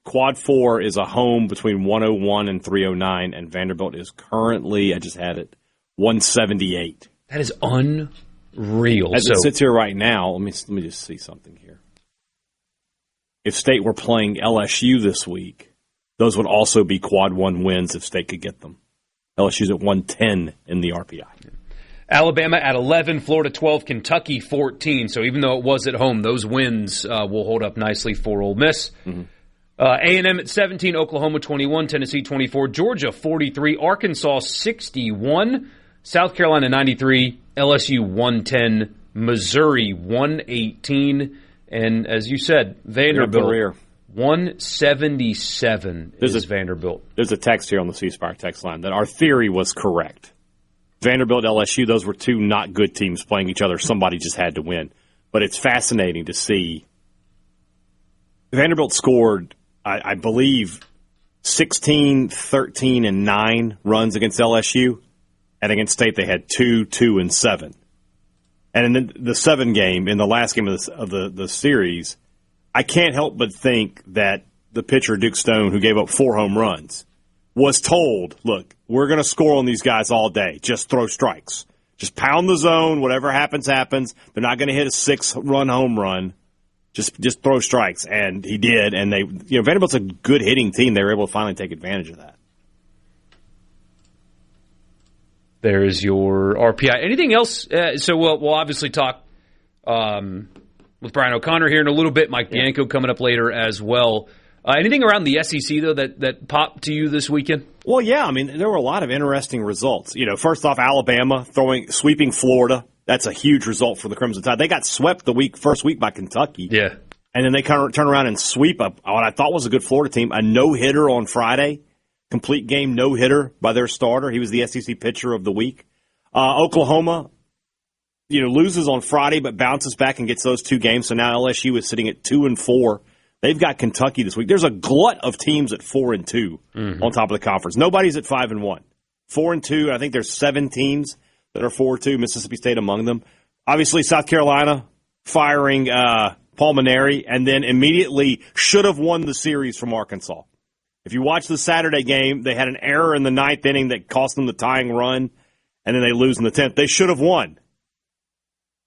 Speaker 4: Quad 4 is a home between 101 and 309, and Vanderbilt is currently, I just had it, 178.
Speaker 3: That is unreal.
Speaker 4: As it sits here right now, let me just see something here. If State were playing LSU this week, those would also be Quad 1 wins if State could get them. LSU's at 110 in the RPI.
Speaker 3: Alabama at 11, Florida 12, Kentucky 14. So even though it was at home, those wins will hold up nicely for Ole Miss. Mm-hmm. A&M at 17, Oklahoma 21, Tennessee 24, Georgia 43, Arkansas 61, South Carolina 93, LSU 110, Missouri 118, and as you said, Vanderbilt 177 is Vanderbilt.
Speaker 4: There's a text here on the C Spire text line that our theory was correct. Vanderbilt, LSU, those were 2 not good teams playing each other. Somebody just had to win. But it's fascinating to see. Vanderbilt scored, I believe, 16, 13, and 9 runs against LSU. And against State, they had 2, 2, and 7. And in the 7 game, in the last game of the series, I can't help but think that the pitcher, Duke Stone, who gave up 4 home runs, was told, look, we're going to score on these guys all day. Just throw strikes. Just pound the zone. Whatever happens, happens. They're not going to hit a 6-run home run. Just throw strikes. And he did. And Vanderbilt's a good hitting team. They were able to finally take advantage of that.
Speaker 3: There's your RPI. Anything else? So we'll obviously talk with Brian O'Connor here in a little bit. Mike Bianco coming up later as well. Anything around the SEC, though, that popped to you this weekend?
Speaker 4: Well, yeah. I mean, there were a lot of interesting results. First off, Alabama sweeping Florida. That's a huge result for the Crimson Tide. They got swept first week by Kentucky.
Speaker 3: Yeah.
Speaker 4: And then they kind of turn around and sweep what I thought was a good Florida team. A no-hitter on Friday. Complete game no-hitter by their starter. He was the SEC pitcher of the week. Oklahoma, loses on Friday but bounces back and gets those 2 games. So now LSU is sitting at 2-4. They've got Kentucky this week. There's a glut of teams at 4-2 on top of the conference. Nobody's at 5-1. 4-2. I think there's 7 teams that are 4-2, Mississippi State among them. Obviously, South Carolina firing Paul Maneri, and then immediately should have won the series from Arkansas. If you watch the Saturday game, they had an error in the 9th inning that cost them the tying run, and then they lose in the 10th. They should have won.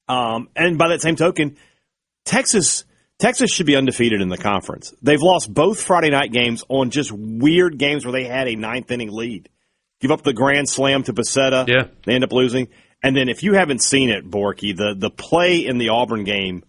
Speaker 4: And by that same token, Texas should be undefeated in the conference. They've lost both Friday night games on just weird games where they had a 9th inning lead. Give up the grand slam to Becerra.
Speaker 3: Yeah.
Speaker 4: They end up losing. And then if you haven't seen it, Borky, the play in the Auburn game,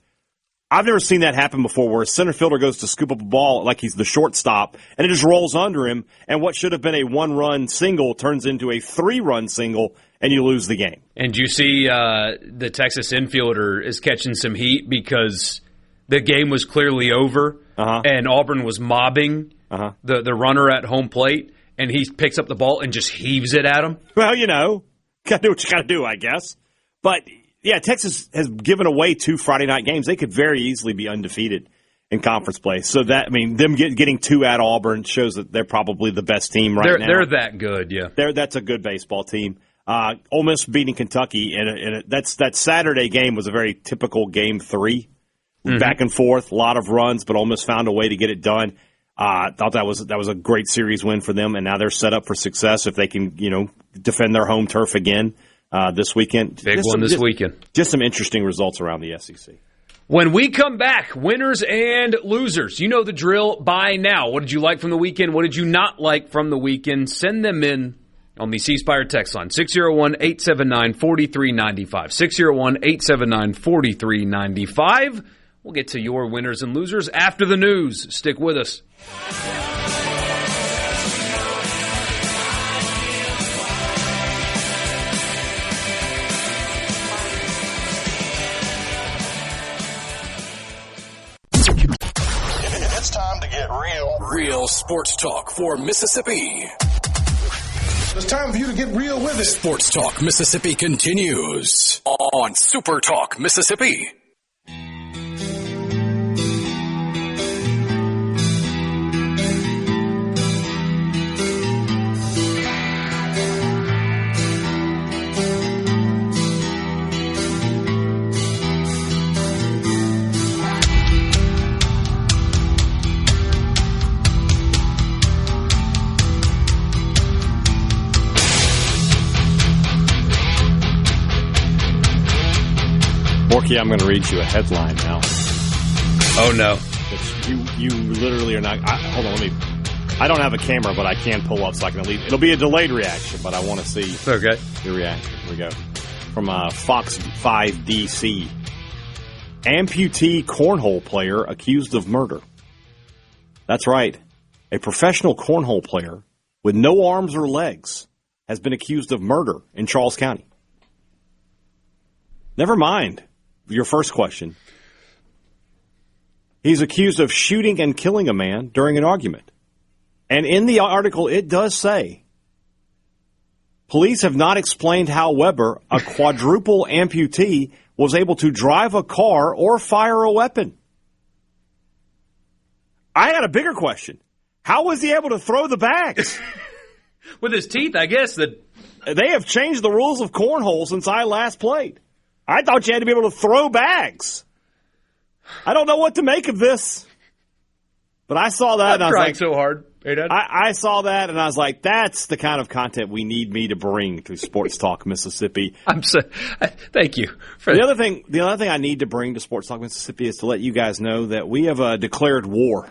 Speaker 4: I've never seen that happen before where a center fielder goes to scoop up a ball like he's the shortstop, and it just rolls under him, and what should have been a 1-run single turns into a 3-run single, and you lose the game.
Speaker 3: And you see the Texas infielder is catching some heat because the game was clearly over, and Auburn was mobbing the runner at home plate, and he picks up the ball and just heaves it at him.
Speaker 4: Well, got to do what you got to do, I guess. But yeah, Texas has given away 2 Friday night games. They could very easily be undefeated in conference play. So that, them getting 2 at Auburn shows that they're probably the best team right now.
Speaker 3: They're that good, yeah.
Speaker 4: That's a good baseball team. Ole Miss beating Kentucky, and that Saturday game was a very typical game 3. Back and forth, a lot of runs, but Ole Miss found a way to get it done. I thought that was a great series win for them, and now they're set up for success if they can, defend their home turf again this weekend.
Speaker 3: Big one this weekend.
Speaker 4: Just some interesting results around the SEC.
Speaker 3: When we come back, winners and losers. You know the drill by now. What did you like from the weekend? What did you not like from the weekend? Send them in on the C Spire text line, 601-879-4395. 601-879-4395. We'll get to your winners and losers after the news. Stick with us.
Speaker 1: It's time to get real. Real sports talk for Mississippi.
Speaker 10: It's time for you to get real with it.
Speaker 1: Sports Talk Mississippi continues on Super Talk Mississippi.
Speaker 4: Borky, I'm going to read you a headline now.
Speaker 3: Oh, no.
Speaker 4: You literally are not... hold on, I don't have a camera, but I can pull up so I can leave. It'll be a delayed reaction, but I want to see your reaction. Here we go. From Fox 5 DC. Amputee cornhole player accused of murder. That's right. A professional cornhole player with no arms or legs has been accused of murder in Charles County. Never mind your first question. He's accused of shooting and killing a man during an argument. And in the article, it does say, police have not explained how Weber, a quadruple amputee, was able to drive a car or fire a weapon. I got a bigger question. How was he able to throw the bags?
Speaker 3: With his teeth, I guess. They
Speaker 4: have changed the rules of cornhole since I last played. I thought you had to be able to throw bags. I don't know what to make of this. But I saw that and I was like,
Speaker 3: so hard.
Speaker 4: I saw that and I was like, that's the kind of content we need me to bring to Sports Talk Mississippi.
Speaker 3: Thank you.
Speaker 4: The other thing I need to bring to Sports Talk Mississippi is to let you guys know that we have declared war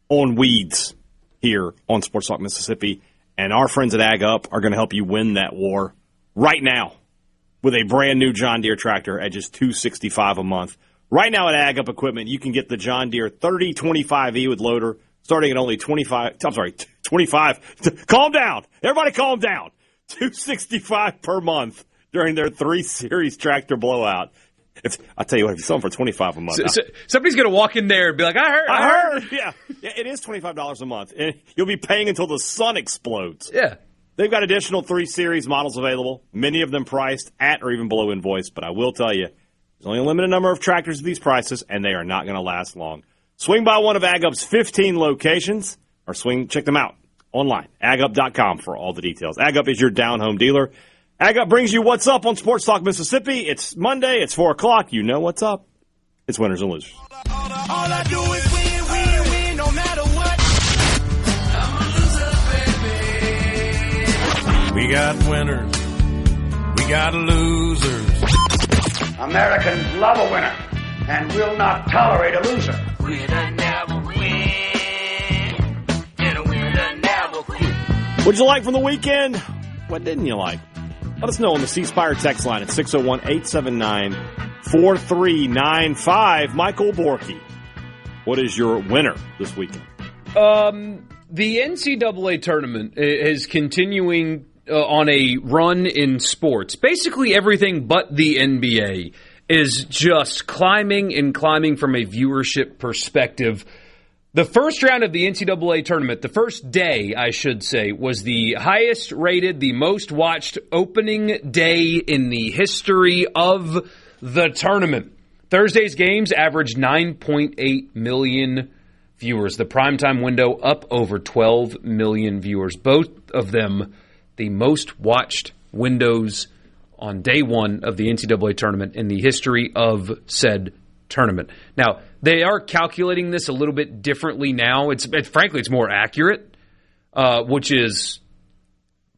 Speaker 4: on weeds here on Sports Talk Mississippi, and our friends at Ag Up are going to help you win that war right now with a brand new John Deere tractor at just $265 a month. Right now at Ag Up Equipment, you can get the John Deere 3025E with loader starting at only $25. Calm down. Everybody calm down. $265 per month during their 3 Series tractor blowout. I'll tell you what, if you sell them for $25 a month.
Speaker 3: Somebody's going to walk in there and be like, I heard.
Speaker 4: Yeah, it is $25 a month. And you'll be paying until the sun explodes.
Speaker 3: Yeah.
Speaker 4: They've got additional 3 Series models available, many of them priced at or even below invoice. But I will tell you, there's only a limited number of tractors at these prices, and they are not going to last long. Swing by one of Ag Up's 15 locations, or check them out online, agup.com for all the details. AgUp is your down-home dealer. AgUp brings you What's Up on Sports Talk Mississippi. It's Monday. It's 4 o'clock. You know what's up. It's winners and losers.
Speaker 11: All I do is win, no matter what. I'm a loser, baby.
Speaker 12: We got winners. We got losers.
Speaker 13: Americans love a winner and will not tolerate a loser.
Speaker 11: Winner never win, and a winner never quit.
Speaker 4: What'd you like from the weekend? What didn't you like? Let us know on the C Spire text line at 601-879-4395. Michael Borkey, what is your winner this weekend?
Speaker 3: The NCAA tournament is continuing on a run in sports. Basically everything but the NBA is just climbing and climbing from a viewership perspective. The first round of the NCAA tournament, the first day, I should say, was the highest rated, the most watched opening day in the history of the tournament. Thursday's games averaged 9.8 million viewers. The primetime window up over 12 million viewers. Both of them the most watched windows on day one of the NCAA tournament in the history of said tournament. Now, they are calculating this a little bit differently now. Frankly, it's more accurate, which is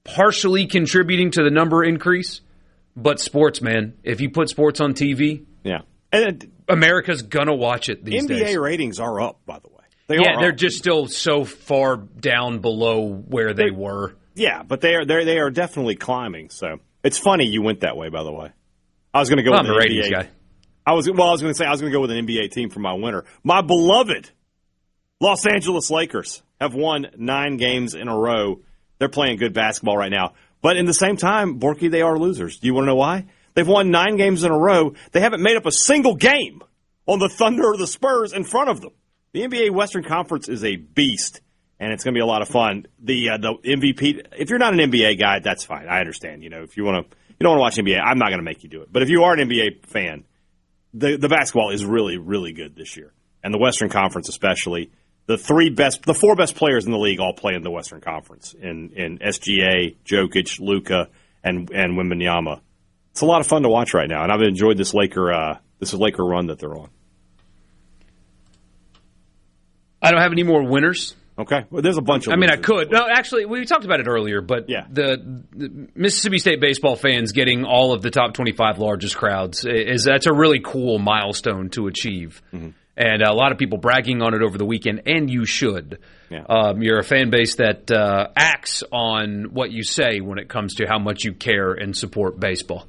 Speaker 3: partially contributing to the number increase. But sports, man, if you put sports on TV,
Speaker 4: and
Speaker 3: America's gonna watch it these days.
Speaker 4: NBA ratings are up, by the way.
Speaker 3: They're just still so far down below where they were.
Speaker 4: Yeah, but they are definitely climbing. So it's funny you went that way. By the way, I was going to go with an
Speaker 3: ratings
Speaker 4: NBA
Speaker 3: guy.
Speaker 4: I was going to say I was going to go with an NBA team for my winner. My beloved Los Angeles Lakers have won 9 games in a row. They're playing good basketball right now. But in the same time, Borky, they are losers. Do you want to know why? They've won 9 games in a row. They haven't made up a single game on the Thunder or the Spurs in front of them. The NBA Western Conference is a beast, and it's going to be a lot of fun. The MVP, if you're not an NBA guy, that's fine. I understand. If you don't want to watch NBA, I'm not going to make you do it. But if you are an NBA fan, the basketball is really, really good this year. And the Western Conference especially. The 4 best players in the league all play in the Western Conference in SGA, Jokic, Luka, and Wembanyama. It's a lot of fun to watch right now, and I've enjoyed this Laker run that they're on.
Speaker 3: I don't have any more winners.
Speaker 4: Okay. Well, there's a bunch of
Speaker 3: I could. No, actually, we talked about it earlier, but
Speaker 4: yeah.
Speaker 3: the Mississippi State baseball fans getting all of the top 25 largest crowds, that's a really cool milestone to achieve. Mm-hmm. And a lot of people bragging on it over the weekend, and you should. Yeah. You're a fan base that acts on what you say when it comes to how much you care and support baseball.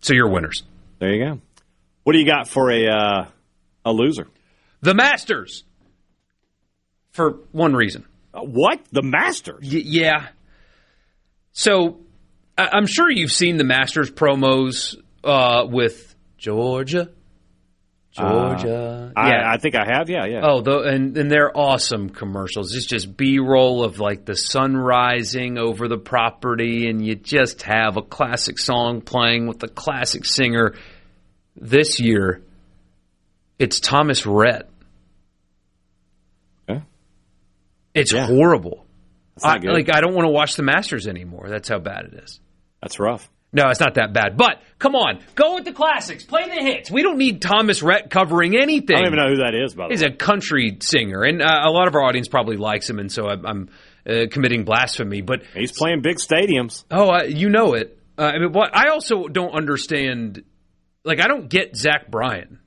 Speaker 3: So you're winners.
Speaker 4: There you go. What do you got for a loser?
Speaker 3: The Masters. For one reason.
Speaker 4: What? The Masters?
Speaker 3: Yeah. So I'm sure you've seen the Masters promos with Georgia.
Speaker 4: I think I have, yeah.
Speaker 3: Oh, and they're awesome commercials. It's just B-roll of like the sun rising over the property, and you just have a classic song playing with a classic singer. This year, it's Thomas Rhett.
Speaker 4: Okay.
Speaker 3: It's horrible.
Speaker 4: I
Speaker 3: don't want to watch the Masters anymore. That's how bad it is.
Speaker 4: That's rough.
Speaker 3: No, it's not that bad. But, come on, go with the classics. Play the hits. We don't need Thomas Rhett covering anything.
Speaker 4: I don't even know who that is, by the way.
Speaker 3: He's a country singer, and a lot of our audience probably likes him, and so I'm committing blasphemy. But
Speaker 4: he's playing big stadiums.
Speaker 3: Oh, you know it. I also don't understand. I don't get Zach Bryan.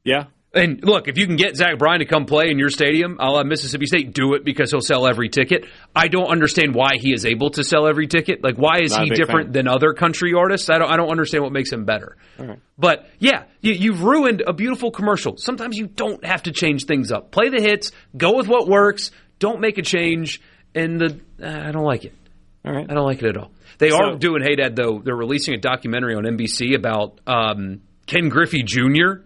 Speaker 4: Yeah.
Speaker 3: And look, if you can get Zach Bryan to come play in your stadium, I'll have Mississippi State do it because he'll sell every ticket. I don't understand why he is able to sell every ticket. Why is he different than other country artists? I don't understand what makes him better.
Speaker 4: All right.
Speaker 3: But yeah, you've ruined a beautiful commercial. Sometimes you don't have to change things up. Play the hits, go with what works, don't make a change, and I don't like it.
Speaker 4: All right.
Speaker 3: I don't like it at all. They are doing Hadad, though. They're releasing a documentary on NBC about Ken Griffey Jr.,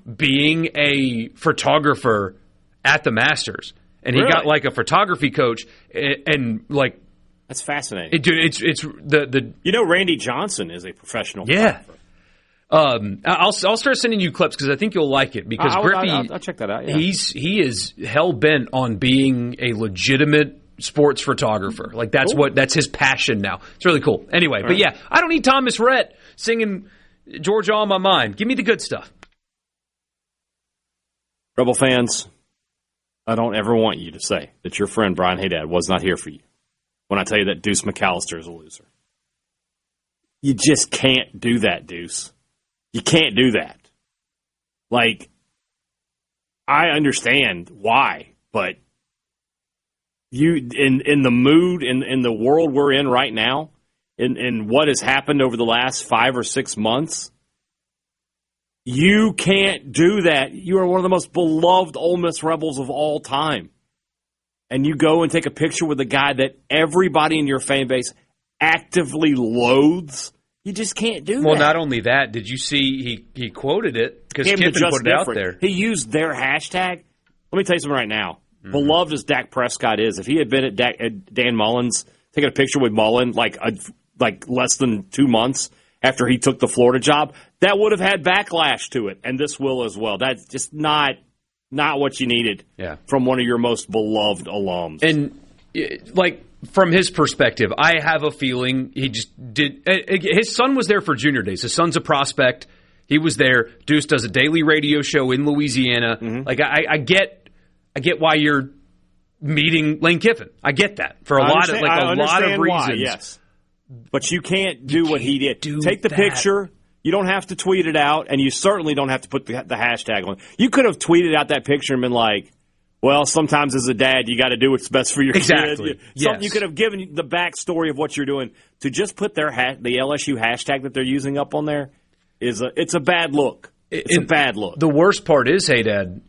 Speaker 3: being a photographer at the Masters. And he got a photography coach and
Speaker 4: That's fascinating.
Speaker 3: Dude, it's the
Speaker 4: Randy Johnson is a professional photographer.
Speaker 3: I'll start sending you clips because I think you'll like it. Because Griffey,
Speaker 4: I'll check that out. Yeah.
Speaker 3: He is hell bent on being a legitimate sports photographer. Like that's his passion now. It's really cool. Anyway, but yeah, I don't need Thomas Rhett singing Georgia on my mind. Give me the good stuff.
Speaker 4: Rebel fans, I don't ever want you to say that your friend Brian Hadad was not here for you when I tell you that Deuce McAllister is a loser. You just can't do that, Deuce. You can't do that. Like, I understand why, but you in the mood, in the world we're in right now, in what has happened over the last 5 or 6 months, you can't do that. You are one of the most beloved Ole Miss Rebels of all time. And you go and take a picture with a guy that everybody in your fan base actively loathes. You just can't do that.
Speaker 3: Well, not only that, did you see he quoted it because Kiffin put it out there.
Speaker 4: He used their hashtag. Let me tell you something right now. Mm-hmm. Beloved as Dak Prescott is, if he had been at Dan Mullen's, taking a picture with Mullen like less than 2 months after he took the Florida job, that would have had backlash to it, and this will as well. That's just not what you needed from one of your most beloved alums.
Speaker 3: And, from his perspective, I have a feeling he just did – his son was there for junior days. His son's a prospect. He was there. Deuce does a daily radio show in Louisiana. Mm-hmm. I get why you're meeting Lane Kiffin. I get that for a lot of reasons.
Speaker 4: Why, yes. But you can't do what he did. Take the picture. You don't have to tweet it out, and you certainly don't have to put the hashtag on. You could have tweeted out that picture and been like, well, sometimes as a dad, you got to do what's best for your kid.
Speaker 3: Yes.
Speaker 4: You could have given the backstory of what you're doing. To just put the LSU hashtag that they're using up on there, it's a bad look. It's a bad look.
Speaker 3: The worst part is, hey, Dad,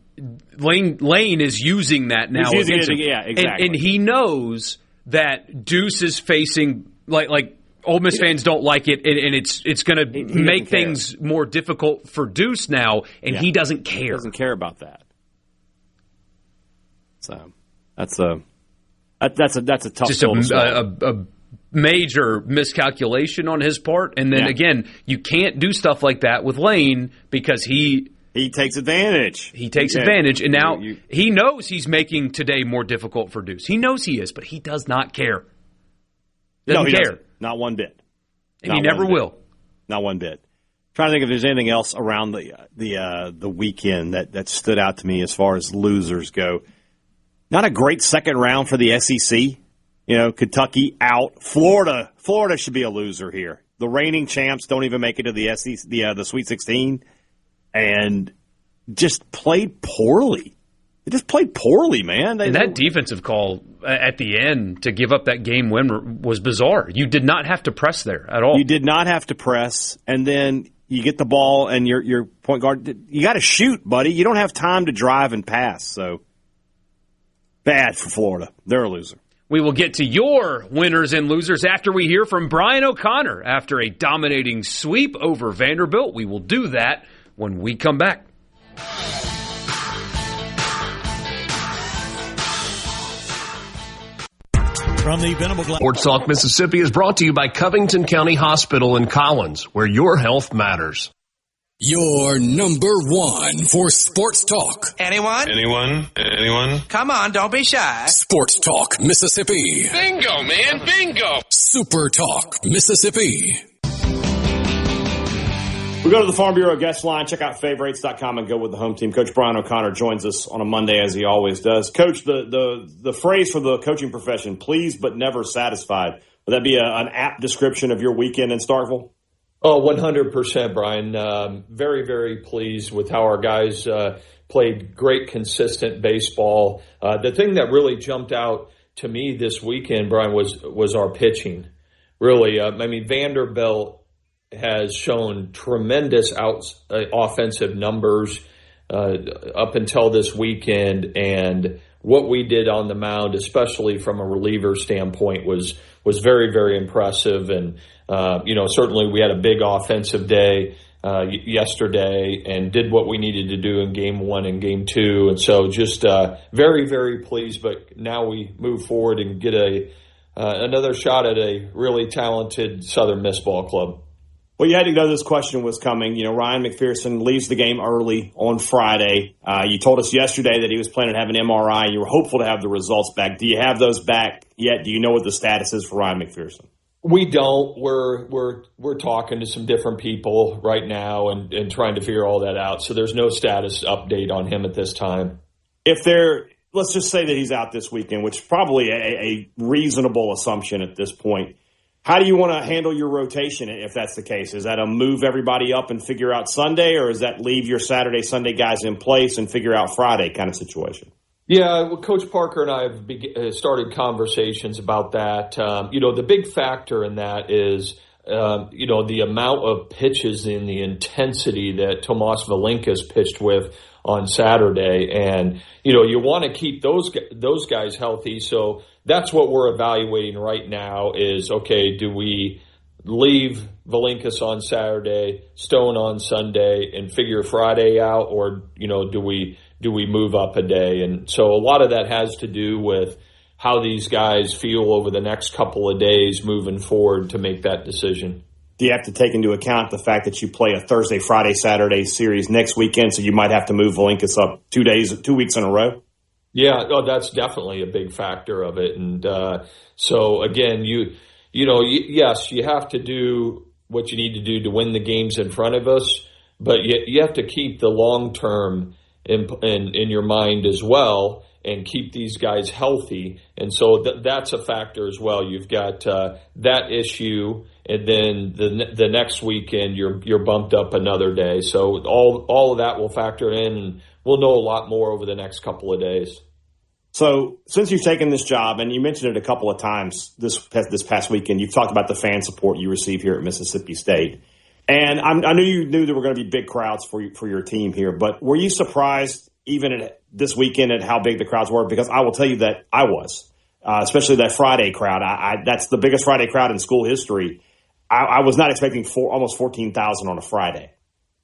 Speaker 3: Lane is using that now.
Speaker 4: He's using it, yeah, exactly.
Speaker 3: And he knows that Deuce is facing, like Ole Miss fans don't like it, and it's going to make things more difficult for Deuce now, and he doesn't care. He
Speaker 4: doesn't care about that. So that's a tough
Speaker 3: just
Speaker 4: pill to swallow.
Speaker 3: a major miscalculation on his part, and then again, you can't do stuff like that with Lane because he
Speaker 4: takes advantage.
Speaker 3: He takes advantage, and now he knows he's making today more difficult for Deuce. He knows he is, but he does not care. Doesn't care.
Speaker 4: Doesn't. Not one bit.
Speaker 3: And he never will.
Speaker 4: Not one bit. Trying to think if there's anything else around the weekend that stood out to me as far as losers go. Not a great second round for the SEC. You know, Kentucky out. Florida should be a loser here. The reigning champs don't even make it to the SEC, the Sweet 16, and just played poorly. They just played poorly, man.
Speaker 3: That defensive call at the end to give up that game win was bizarre. You did not have to press there at all.
Speaker 4: You did not have to press, and then you get the ball, and your point guard, you got to shoot, buddy. You don't have time to drive and pass, so bad for Florida. They're a loser.
Speaker 3: We will get to your winners and losers after we hear from Brian O'Connor after a dominating sweep over Vanderbilt. We will do that when we come back.
Speaker 14: From the Venable Sports Talk Mississippi is brought to you by Covington County Hospital in Collins, where your health matters.
Speaker 1: Your number one for Sports Talk.
Speaker 15: Anyone?
Speaker 16: Come on, don't be shy.
Speaker 1: Sports Talk Mississippi.
Speaker 17: Bingo, man, bingo.
Speaker 1: Super Talk Mississippi.
Speaker 4: We go to the Farm Bureau guest line. Check out favorites.com and go with the home team. Coach Brian O'Connor joins us on a Monday, as he always does. Coach, the phrase for the coaching profession, pleased but never satisfied. Would that be an apt description of your weekend in Starkville?
Speaker 18: Oh, 100%, Brian. Very, very pleased with how our guys played great, consistent baseball. The thing that really jumped out to me this weekend, Brian, was our pitching. Really, Vanderbilt has shown tremendous offensive numbers up until this weekend, and what we did on the mound, especially from a reliever standpoint, was very, very impressive. And certainly we had a big offensive day yesterday and did what we needed to do in Game 1 and Game 2. And so just very, very pleased. But now we move forward and get another shot at a really talented Southern Miss ball club.
Speaker 4: Well, you had to know this question was coming. Ryan McPherson leaves the game early on Friday. You told us yesterday that he was planning to have an MRI, and you were hopeful to have the results back. Do you have those back yet? Do you know what the status is for Ryan McPherson?
Speaker 18: We don't. We're talking to some different people right now and trying to figure all that out. So there's no status update on him at this time.
Speaker 4: Let's just say that he's out this weekend, which is probably a reasonable assumption at this point. How do you want to handle your rotation if that's the case? Is that a move everybody up and figure out Sunday, or is that leave your Saturday, Sunday guys in place and figure out Friday kind of situation?
Speaker 18: Yeah, well, Coach Parker and I have started conversations about that. The big factor in that is, the amount of pitches and the intensity that Tomas Valinkas pitched with on Saturday. And, you want to keep those guys healthy. So that's what we're evaluating right now is, okay, do we leave Valinkas on Saturday, Stone on Sunday, and figure Friday out, or, do we move up a day? And so a lot of that has to do with how these guys feel over the next couple of days moving forward to make that decision.
Speaker 4: Do you have to take into account the fact that you play a Thursday, Friday, Saturday series next weekend, so you might have to move Valinkas up 2 weeks in a row?
Speaker 18: Yeah, that's definitely a big factor of it. And so, again, yes, you have to do what you need to do to win the games in front of us, but you have to keep the long term in your mind as well and keep these guys healthy. And so that's a factor as well. You've got that issue, and then the next weekend you're bumped up another day. So all of that will factor in, and we'll know a lot more over the next couple of days.
Speaker 4: So since you've taken this job, and you mentioned it a couple of times this past weekend, you've talked about the fan support you receive here at Mississippi State. And I knew you knew there were going to be big crowds for your team here, but were you surprised even this weekend at how big the crowds were? Because I will tell you that I was, especially that Friday crowd. That's the biggest Friday crowd in school history. I was not expecting almost 14,000 on a Friday.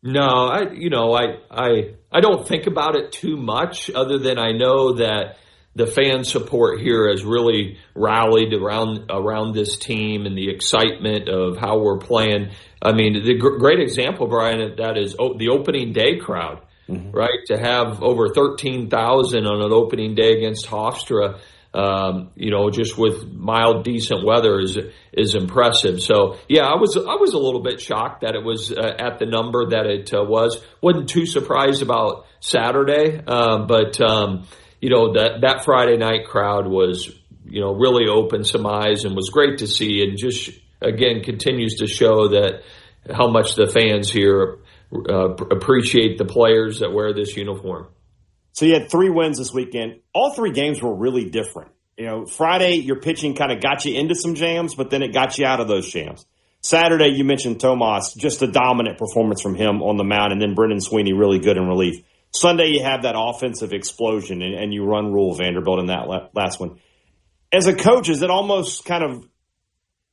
Speaker 18: No, I don't think about it too much, other than I know that the fan support here has really rallied around this team and the excitement of how we're playing. I mean, the great example, Brian, that is the opening day crowd, right? To have over 13,000 on an opening day against Hofstra, just with mild, decent weather is impressive. So, yeah, I was a little bit shocked that it was at the number that it was. Wasn't too surprised about Saturday, but that Friday night crowd was, really opened some eyes and was great to see, and just, again, continues to show that how much the fans here appreciate the players that wear this uniform.
Speaker 4: So you had 3 wins this weekend. All 3 games were really different. Friday, your pitching kind of got you into some jams, but then it got you out of those jams. Saturday, you mentioned Tomas, just a dominant performance from him on the mound, and then Brendan Sweeney really good in relief. Sunday, you have that offensive explosion, and you run Rule Vanderbilt in that last one. As a coach, is it almost kind of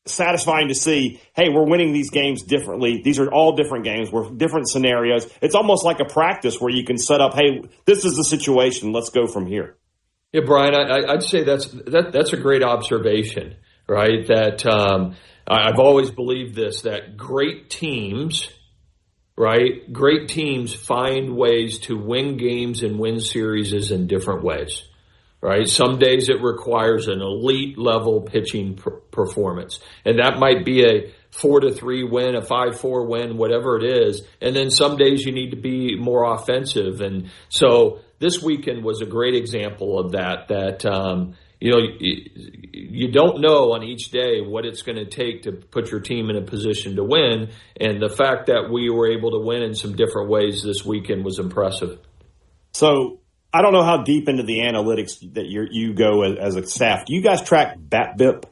Speaker 4: satisfying to see, hey, we're winning these games differently. These are all different games. We're different scenarios. It's almost like a practice where you can set up, hey, this is the situation. Let's go from here.
Speaker 18: Yeah, Brian, I'd say that's a great observation, right? That I've always believed this, that great teams – right? Great teams find ways to win games and win series in different ways, right? Some days it requires an elite level pitching performance, and that might be a 4-3 win, a 5-4 win, whatever it is. And then some days you need to be more offensive. And so this weekend was a great example of that, you don't know on each day what it's going to take to put your team in a position to win. And the fact that we were able to win in some different ways this weekend was impressive.
Speaker 4: So I don't know how deep into the analytics that you go as a staff. Do you guys track BAT-BIP?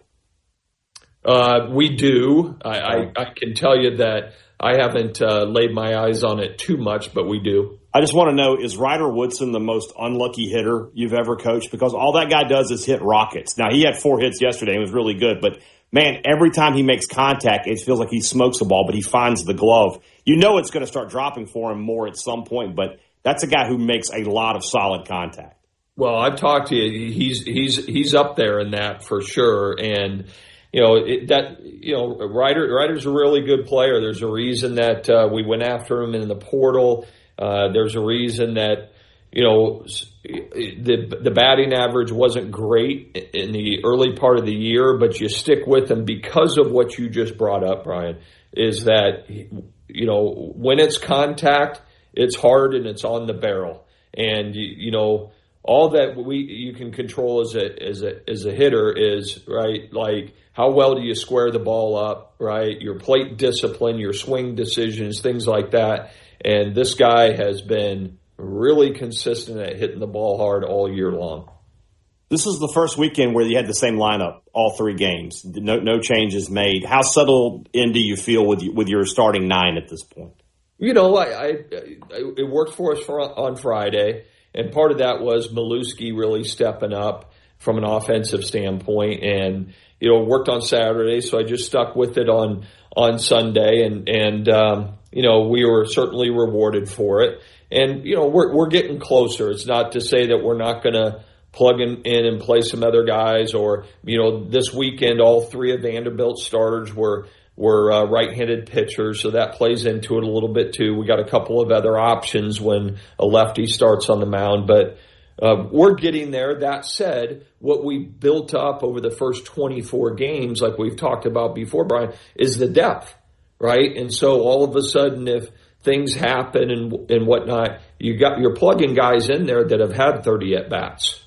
Speaker 18: We do. I can tell you that I haven't laid my eyes on it too much, but we do.
Speaker 4: I just want to know, is Ryder Woodson the most unlucky hitter you've ever coached? Because all that guy does is hit rockets. Now, he had 4 hits yesterday and was really good, but, man, every time he makes contact, it feels like he smokes the ball, but he finds the glove. You know it's going to start dropping for him more at some point, but that's a guy who makes a lot of solid contact.
Speaker 18: Well, I've talked to you. He's up there in that for sure, and Ryder's a really good player. There's a reason that we went after him in the portal. There's a reason that, the batting average wasn't great in the early part of the year, but you stick with him because of what you just brought up, Brian, is that, when it's contact, it's hard and it's on the barrel. And, all that you can control as a hitter is, right, like how well do you square the ball up, right, your plate discipline, your swing decisions, things like that. And this guy has been really consistent at hitting the ball hard all year long.
Speaker 4: This is the first weekend where you had the same lineup all 3 games. No changes made. How settled in do you feel with your starting 9 at this point?
Speaker 18: It worked for us on Friday. And part of that was Maluski really stepping up from an offensive standpoint, and worked on Saturday. So I just stuck with it on Sunday, and we were certainly rewarded for it. And we're getting closer. It's not to say that we're not going to plug in and play some other guys, or this weekend all 3 of Vanderbilt's starters were right-handed pitchers, so that plays into it a little bit too. We got a couple of other options when a lefty starts on the mound, but we're getting there. That said, what we built up over the first 24 games, like we've talked about before, Brian, is the depth, right? And so all of a sudden, if things happen and whatnot, you're plugging guys in there that have had 30 at-bats.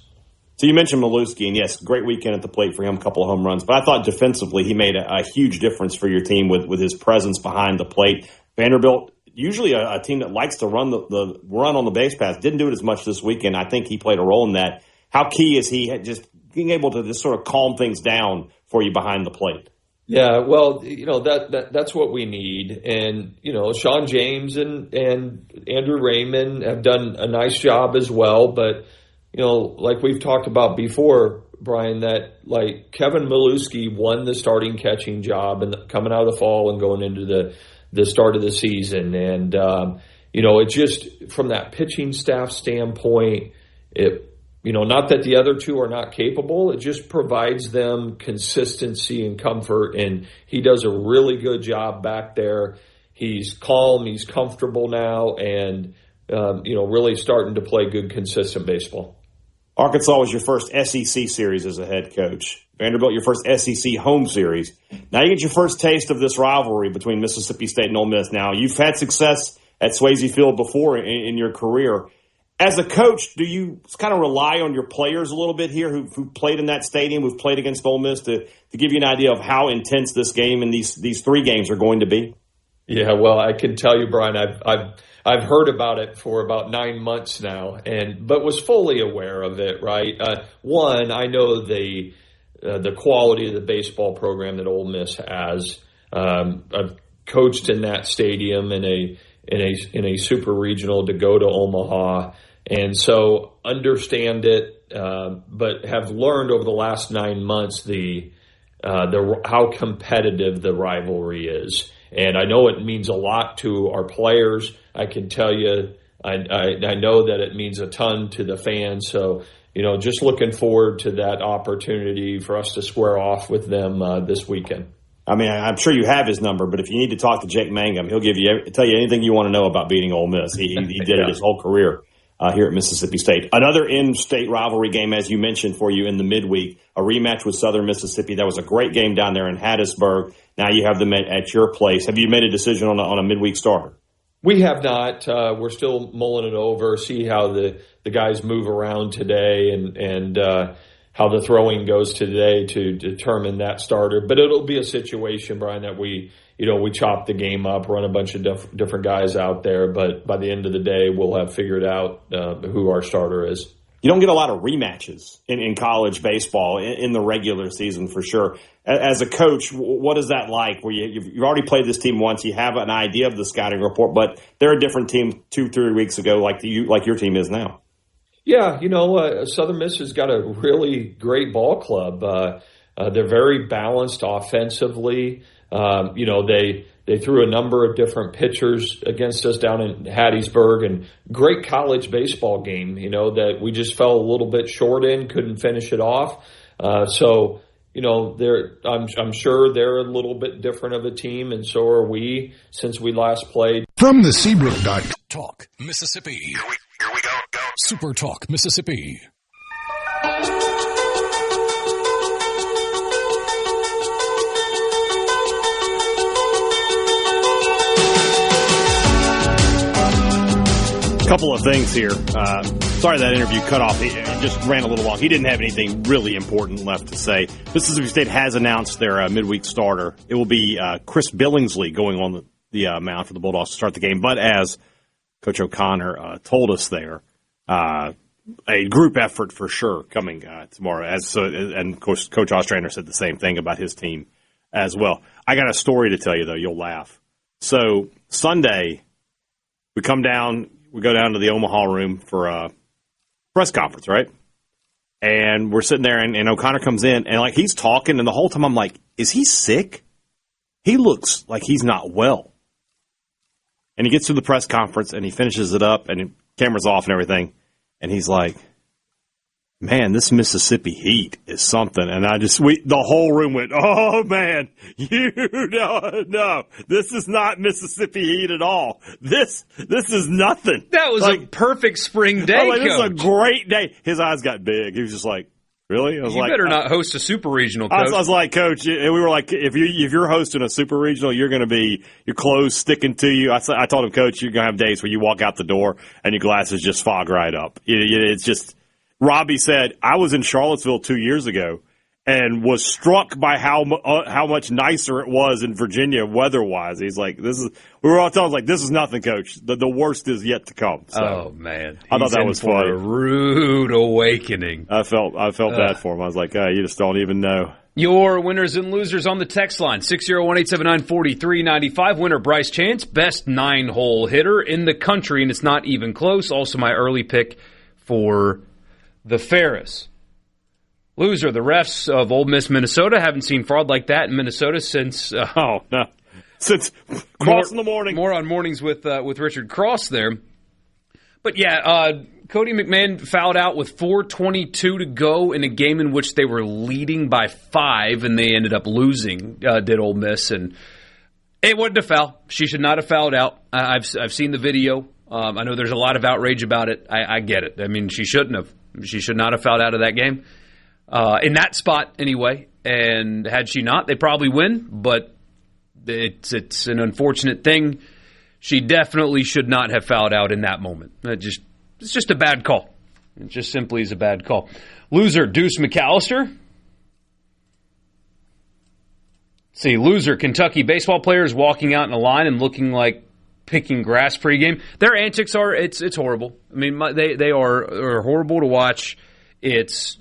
Speaker 4: So you mentioned Maluski, and yes, great weekend at the plate for him, a couple of home runs. But I thought defensively he made a huge difference for your team with his presence behind the plate. Vanderbilt, usually a team that likes to run the run on the base paths, didn't do it as much this weekend. I think he played a role in that. How key is he just being able to just sort of calm things down for you behind the plate?
Speaker 18: Yeah, well, that's what we need. And, Sean James and Andrew Raymond have done a nice job as well, but like we've talked about before, Brian, that like Kevin Maluski won the starting catching job and coming out of the fall and going into the start of the season. And, it just, from that pitching staff standpoint, not that the other 2 are not capable, it just provides them consistency and comfort. And he does a really good job back there. He's calm, he's comfortable now, and, really starting to play good, consistent baseball.
Speaker 4: Arkansas was your first SEC series as a head coach. Vanderbilt, your first SEC home series. Now you get your first taste of this rivalry between Mississippi State and Ole Miss. Now, you've had success at Swayze Field before in your career. As a coach, do you kind of rely on your players a little bit here who played in that stadium, who've played against Ole Miss, to give you an idea of how intense this game and these 3 games are going to be?
Speaker 18: Yeah, well, I can tell you, Brian, I've heard about it for about 9 months now, but was fully aware of it. Right, one, I know the quality of the baseball program that Ole Miss has. I've coached in that stadium in a super regional to go to Omaha, and so understand it. But have learned over the last 9 months how competitive the rivalry is. And I know it means a lot to our players. I can tell you, I know that it means a ton to the fans. So, just looking forward to that opportunity for us to square off with them this weekend.
Speaker 4: I mean, I'm sure you have his number, but if you need to talk to Jake Mangum, he'll tell you anything you want to know about beating Ole Miss. He did it his whole career here at Mississippi State. Another in-state rivalry game, as you mentioned, for you in the midweek, a rematch with Southern Mississippi. That was a great game down there in Hattiesburg. Now you have them at your place. Have you made a decision on a midweek starter?
Speaker 18: We have not. We're still mulling it over, see how the guys move around today and how the throwing goes today to determine that starter. But it'll be a situation, Brian, that we chop the game up, run a bunch of different guys out there. But by the end of the day, we'll have figured out who our starter is.
Speaker 4: You don't get a lot of rematches in college baseball in the regular season, for sure. As a coach, what is that like? Where you've already played this team once, you have an idea of the scouting report, but they're a different team 2-3 weeks ago, like your team is now.
Speaker 18: Yeah, Southern Miss has got a really great ball club. They're very balanced offensively. They threw a number of different pitchers against us down in Hattiesburg, and great college baseball game, that we just fell a little bit short in, couldn't finish it off. So, I'm sure they're a little bit different of a team, and so are we since we last played.
Speaker 1: From the Seabrook Talk, Mississippi. Here we go. Super Talk, Mississippi.
Speaker 4: Couple of things here. Sorry that interview cut off. It just ran a little long. He didn't have anything really important left to say. Mississippi State has announced their midweek starter. It will be Chris Billingsley going on the mound for the Bulldogs to start the game. But as Coach O'Connor told us there, a group effort for sure coming tomorrow. And of course, Coach Ostrander said the same thing about his team as well. I got a story to tell you, though. You'll laugh. So Sunday, we go down to the Omaha room for a press conference, right? And we're sitting there, and O'Connor comes in, and like he's talking, and the whole time I'm like, is he sick? He looks like he's not well. And he gets to the press conference, and he finishes it up, and the camera's off and everything, and he's like, man, this Mississippi heat is something. And the whole room went, oh, man, no, this is not Mississippi heat at all. This is nothing.
Speaker 3: That was a perfect spring day,
Speaker 4: Coach. This is a great day. His eyes got big. He was just like, really?
Speaker 3: You better not host a super regional, Coach.
Speaker 4: I was like, Coach, and we were like, if you're hosting a super regional, you're going to be your clothes sticking to you. I told him, Coach, you're going to have days where you walk out the door and your glasses just fog right up. It's just. Robbie said, I was in Charlottesville 2 years ago and was struck by how much nicer it was in Virginia weather-wise. He's like, we were all telling him, like, this is nothing, Coach. The worst is yet to come. So,
Speaker 3: oh, man.
Speaker 4: I thought that was funny.
Speaker 3: A rude awakening.
Speaker 4: I felt bad for him. I was like, you just don't even know.
Speaker 3: Your winners and losers on the text line, 601-879-4395. Winner Bryce Chance, best 9-hole hitter in the country, and it's not even close. Also my early pick for the Ferris. Loser, the refs of Ole Miss, Minnesota. Haven't seen fraud like that in Minnesota since...
Speaker 4: Since Cross in the Morning.
Speaker 3: More on Mornings with Richard Cross there. But yeah, Cody McMahon fouled out with 4:22 to go in a game in which they were leading by 5, and they ended up losing, did Ole Miss. And it wasn't a foul. She should not have fouled out. I've seen the video. I know there's a lot of outrage about it. I get it. I mean, she shouldn't have. She should not have fouled out of that game. In that spot, anyway. And had she not, they probably win. But it's an unfortunate thing. She definitely should not have fouled out in that moment. It's just a bad call. It just simply is a bad call. Loser, Deuce McAllister. See, loser, Kentucky baseball players walking out in a line and looking like picking grass pregame. Their antics are it's horrible. I mean, they are horrible to watch. It's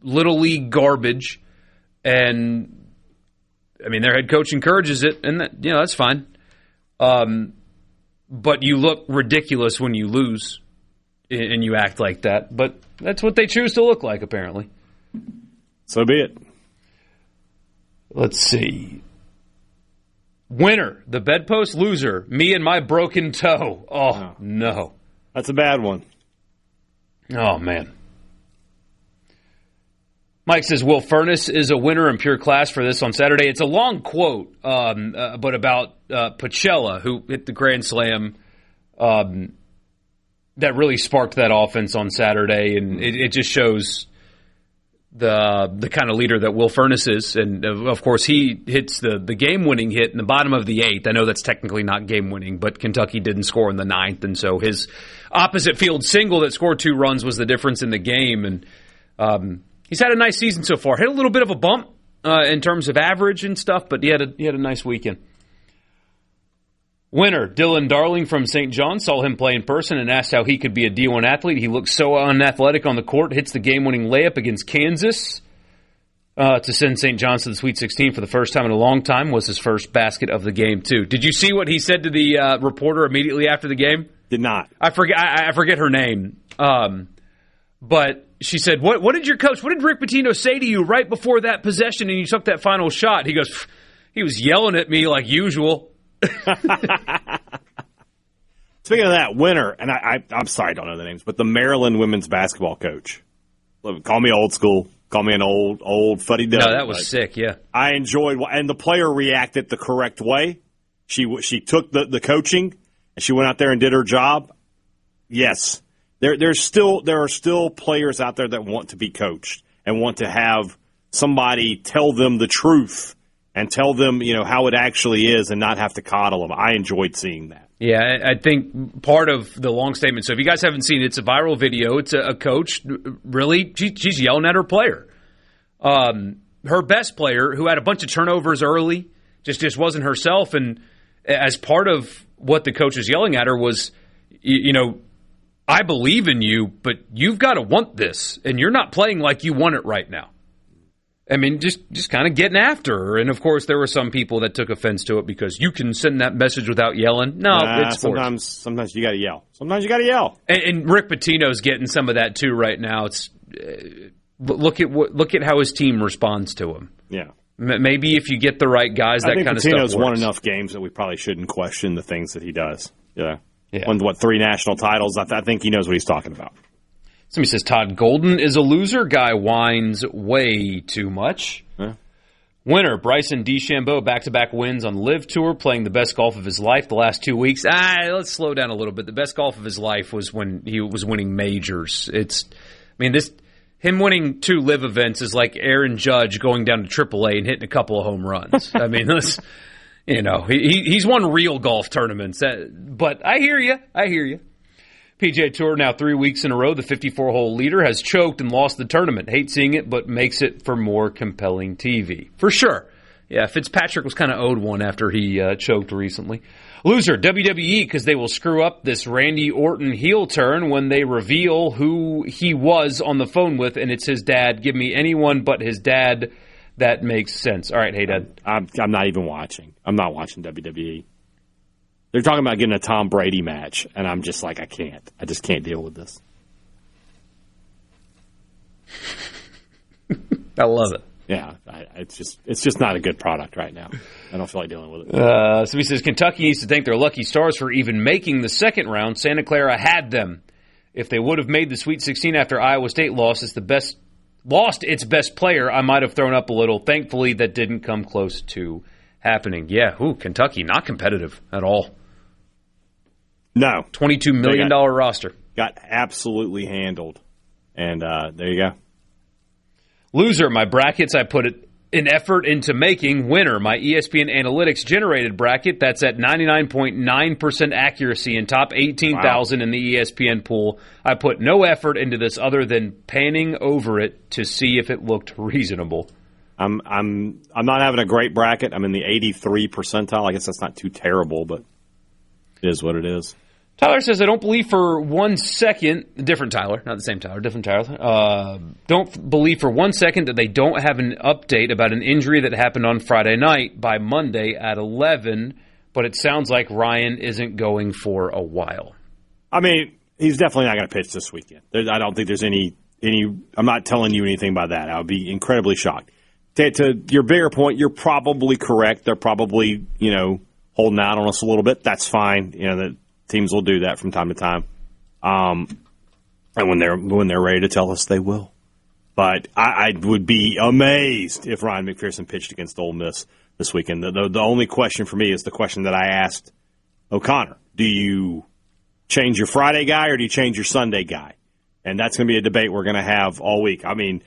Speaker 3: little league garbage, and I mean their head coach encourages it, and that's fine. But you look ridiculous when you lose, and you act like that. But that's what they choose to look like, apparently.
Speaker 4: So be it.
Speaker 3: Let's see. Winner, the bedpost. Loser, me and my broken toe. Oh, no.
Speaker 4: That's a bad one.
Speaker 3: Oh, man. Mike says, Will Furness is a winner in pure class for this on Saturday. It's a long quote, but about Pacella, who hit the grand slam that really sparked that offense on Saturday. And it just shows the kind of leader that Will Furness is. And, of course, he hits the game-winning hit in the bottom of the 8th. I know that's technically not game-winning, but Kentucky didn't score in the 9th. And so his opposite field single that scored 2 runs was the difference in the game. And he's had a nice season so far. Hit a little bit of a bump in terms of average and stuff, but he had a nice weekend. Winner, Dylan Darling from St. John, saw him play in person and asked how he could be a D1 athlete. He looks so unathletic on the court, hits the game-winning layup against Kansas to send St. John's to the Sweet 16 for the first time in a long time. Was his first basket of the game, too. Did you see what he said to the reporter immediately after the game?
Speaker 4: Did not.
Speaker 3: I forget her name. But she said, what did your coach, what did Rick Pitino say to you right before that possession and you took that final shot? He goes, he was yelling at me like usual.
Speaker 4: Speaking of that, winner, and I'm sorry I don't know the names, but the Maryland women's basketball coach. Call me old school. Call me an old fuddy-duddy.
Speaker 3: No, that was sick, yeah.
Speaker 4: I enjoyed, and the player reacted the correct way. She took the coaching, and she went out there and did her job. Yes. There are still players out there that want to be coached and want to have somebody tell them the truth and tell them, how it actually is and not have to coddle them. I enjoyed seeing that.
Speaker 3: Yeah, I think part of the long statement, so if you guys haven't seen it, it's a viral video. It's a coach, really, she's yelling at her player. Her best player, who had a bunch of turnovers early, just wasn't herself. And as part of what the coach was yelling at her was, I believe in you, but you've got to want this, and you're not playing like you want it right now. I mean, just kind of getting after her. And, of course, there were some people that took offense to it because you can send that message without yelling. No, it's sports.
Speaker 4: Sometimes you got to yell. And
Speaker 3: Rick Pitino's getting some of that, too, right now. It's look at how his team responds to him.
Speaker 4: Yeah.
Speaker 3: Maybe if you get the right guys, that kind of stuff works.
Speaker 4: Pitino's won enough games that we probably shouldn't question the things that he does. Yeah. Won, 3 national titles? I think he knows what he's talking about.
Speaker 3: Somebody says Todd Golden is a loser. Guy whines way too much.
Speaker 4: Yeah.
Speaker 3: Winner, Bryson DeChambeau, back-to-back wins on LIV Tour, playing the best golf of his life the last 2 weeks. Let's slow down a little bit. The best golf of his life was when he was winning majors. Him winning 2 LIV events is like Aaron Judge going down to AAA and hitting a couple of home runs. I mean, he's won real golf tournaments. But I hear you. PGA Tour now 3 weeks in a row. The 54-hole leader has choked and lost the tournament. Hate seeing it, but makes it for more compelling TV. For sure. Yeah, Fitzpatrick was kind of owed one after he choked recently. Loser, WWE, because they will screw up this Randy Orton heel turn when they reveal who he was on the phone with, and it's his dad. Give me anyone but his dad. That makes sense. All right, Hadad.
Speaker 4: I'm not even watching. I'm not watching WWE. They're talking about getting a Tom Brady match, and I'm just like, I can't. I just can't deal with this.
Speaker 3: I love it.
Speaker 4: Yeah, it's just not a good product right now. I don't feel like dealing with it.
Speaker 3: So he says, Kentucky needs to thank their lucky stars for even making the second round. Santa Clara had them. If they would have made the Sweet 16 after Iowa State lost its best player, I might have thrown up a little. Thankfully, that didn't come close to happening. Yeah, Kentucky, not competitive at all.
Speaker 4: No.
Speaker 3: $22 million roster.
Speaker 4: Got absolutely handled. And there you go.
Speaker 3: Loser, my brackets I put an effort into making. Winner, my ESPN Analytics generated bracket that's at 99.9% accuracy and top 18,000 in the ESPN pool. I put no effort into this other than panning over it to see if it looked reasonable.
Speaker 4: I'm not having a great bracket. I'm in the 83 percentile. I guess that's not too terrible, but it is what it is.
Speaker 3: Tyler says, I don't believe for 1 second, different Tyler, not the same Tyler, different Tyler, don't believe for 1 second that they don't have an update about an injury that happened on Friday night by Monday at 11, but it sounds like Ryan isn't going for a while.
Speaker 4: I mean, he's definitely not going to pitch this weekend. I don't think there's any. I'm not telling you anything by that. I would be incredibly shocked. To your bigger point, you're probably correct. They're probably, holding out on us a little bit. That's fine. The teams will do that from time to time. And when they're ready to tell us, they will. But I would be amazed if Ryan McPherson pitched against Ole Miss this weekend. The only question for me is the question that I asked O'Connor. Do you change your Friday guy or do you change your Sunday guy? And that's going to be a debate we're going to have all week. I mean,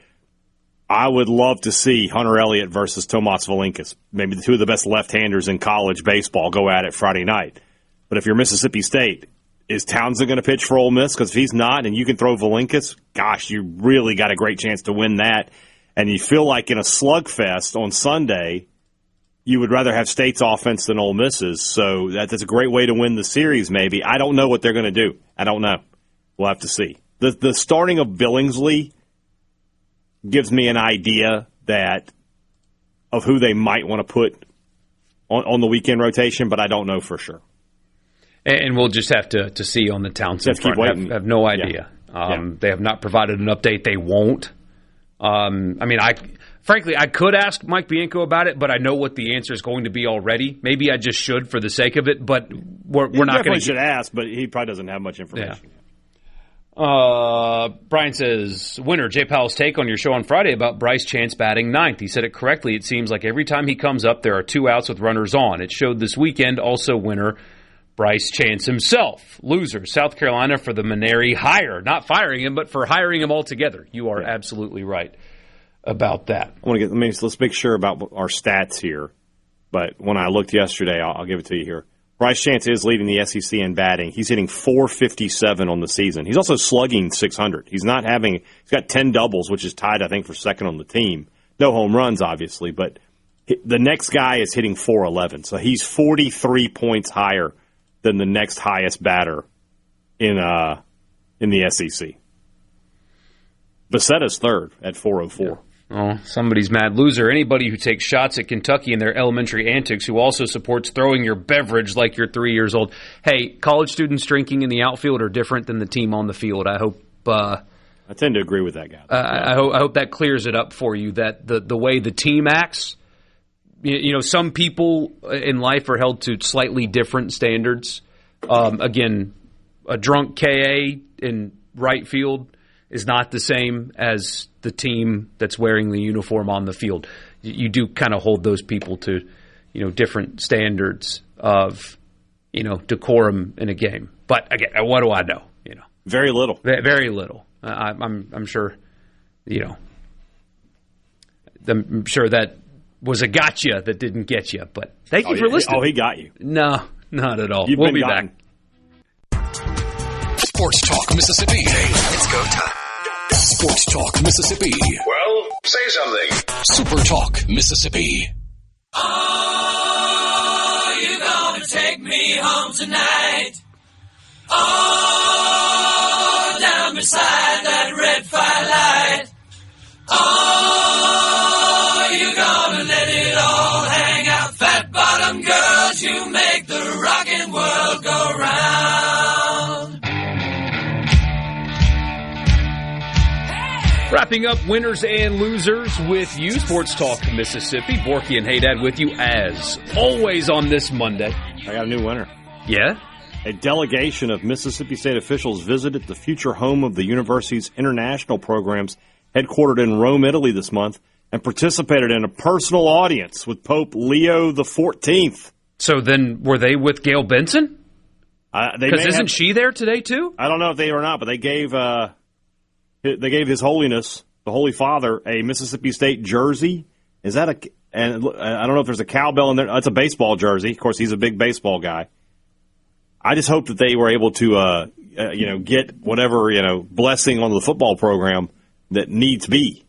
Speaker 4: I would love to see Hunter Elliott versus Tomas Valinkas, maybe the two of the best left-handers in college baseball, go at it Friday night. But if you're Mississippi State, is Townsend going to pitch for Ole Miss? Because if he's not and you can throw Valinkas, gosh, you really got a great chance to win that. And you feel like in a slugfest on Sunday, you would rather have State's offense than Ole Miss's. So that's a great way to win the series maybe. I don't know what they're going to do. I don't know. We'll have to see. The starting of Billingsley gives me an idea of who they might want to put on the weekend rotation, but I don't know for sure.
Speaker 3: And we'll just have to see on the Townsend front. Have no idea.
Speaker 4: Yeah.
Speaker 3: They have not provided an update. They won't. Frankly, I could ask Mike Bianco about it, but I know what the answer is going to be already. Maybe I just should for the sake of it, but we're not going to.
Speaker 4: Should ask, but he probably doesn't have much information.
Speaker 3: Yeah. Brian says, winner, Jay Powell's take on your show on Friday about Bryce Chance batting ninth. He said it correctly. It seems like every time he comes up, there are 2 outs with runners on. It showed this weekend. Also, winner, Bryce Chance himself. Loser, South Carolina for the Maneri hire. Not firing him, but for hiring him altogether. You are absolutely right about that.
Speaker 4: Let's make sure about our stats here. But when I looked yesterday, I'll give it to you here. Bryce Chance is leading the SEC in batting. He's hitting .457 on the season. He's also slugging .600. He's got 10 doubles, which is tied, I think, for second on the team. No home runs, obviously, but the next guy is hitting .411. So he's 43 points higher than the next highest batter in the SEC. Becetta's third at .404. Yeah.
Speaker 3: Oh, somebody's mad. Loser, anybody who takes shots at Kentucky in their elementary antics, who also supports throwing your beverage like you're 3 years old. Hey, college students drinking in the outfield are different than the team on the field. I hope.
Speaker 4: I tend to agree with that guy.
Speaker 3: I hope that clears it up for you, that the way the team acts, some people in life are held to slightly different standards. Again, a drunk KA in right field is not the same as the team that's wearing the uniform on the field. You do kind of hold those people to, different standards of, decorum in a game. But again, what do I know?
Speaker 4: Very little.
Speaker 3: Very little. I'm sure, I'm sure that was a gotcha that didn't get you. But thank you for listening.
Speaker 4: Oh, he got you.
Speaker 3: No, not at all. We'll be back.
Speaker 1: Sports Talk Mississippi.
Speaker 7: It's go time.
Speaker 1: Sports Talk Mississippi.
Speaker 7: Well, say something.
Speaker 1: Super Talk Mississippi.
Speaker 11: Oh, you're gonna take me home tonight. Oh, down beside that red firelight. Oh, you're gonna let it all hang out. Fat bottom girls, you make the rockin' world go round.
Speaker 3: Wrapping up winners and losers with you, Sports Talk Mississippi. Borkey and Hadad with you as always on this Monday.
Speaker 4: I got a new winner.
Speaker 3: Yeah?
Speaker 4: A delegation of Mississippi State officials visited the future home of the university's international programs headquartered in Rome, Italy this month and participated in a personal audience with Pope Leo XIV.
Speaker 3: So then were they with Gail Benson? Because isn't she there today too?
Speaker 4: I don't know if they are or not, but they gave His Holiness, the Holy Father, a Mississippi State jersey. Is that and I don't know if there's a cowbell in there. It's a baseball jersey. Of course, he's a big baseball guy. I just hope that they were able to, get whatever, blessing on the football program that needs be.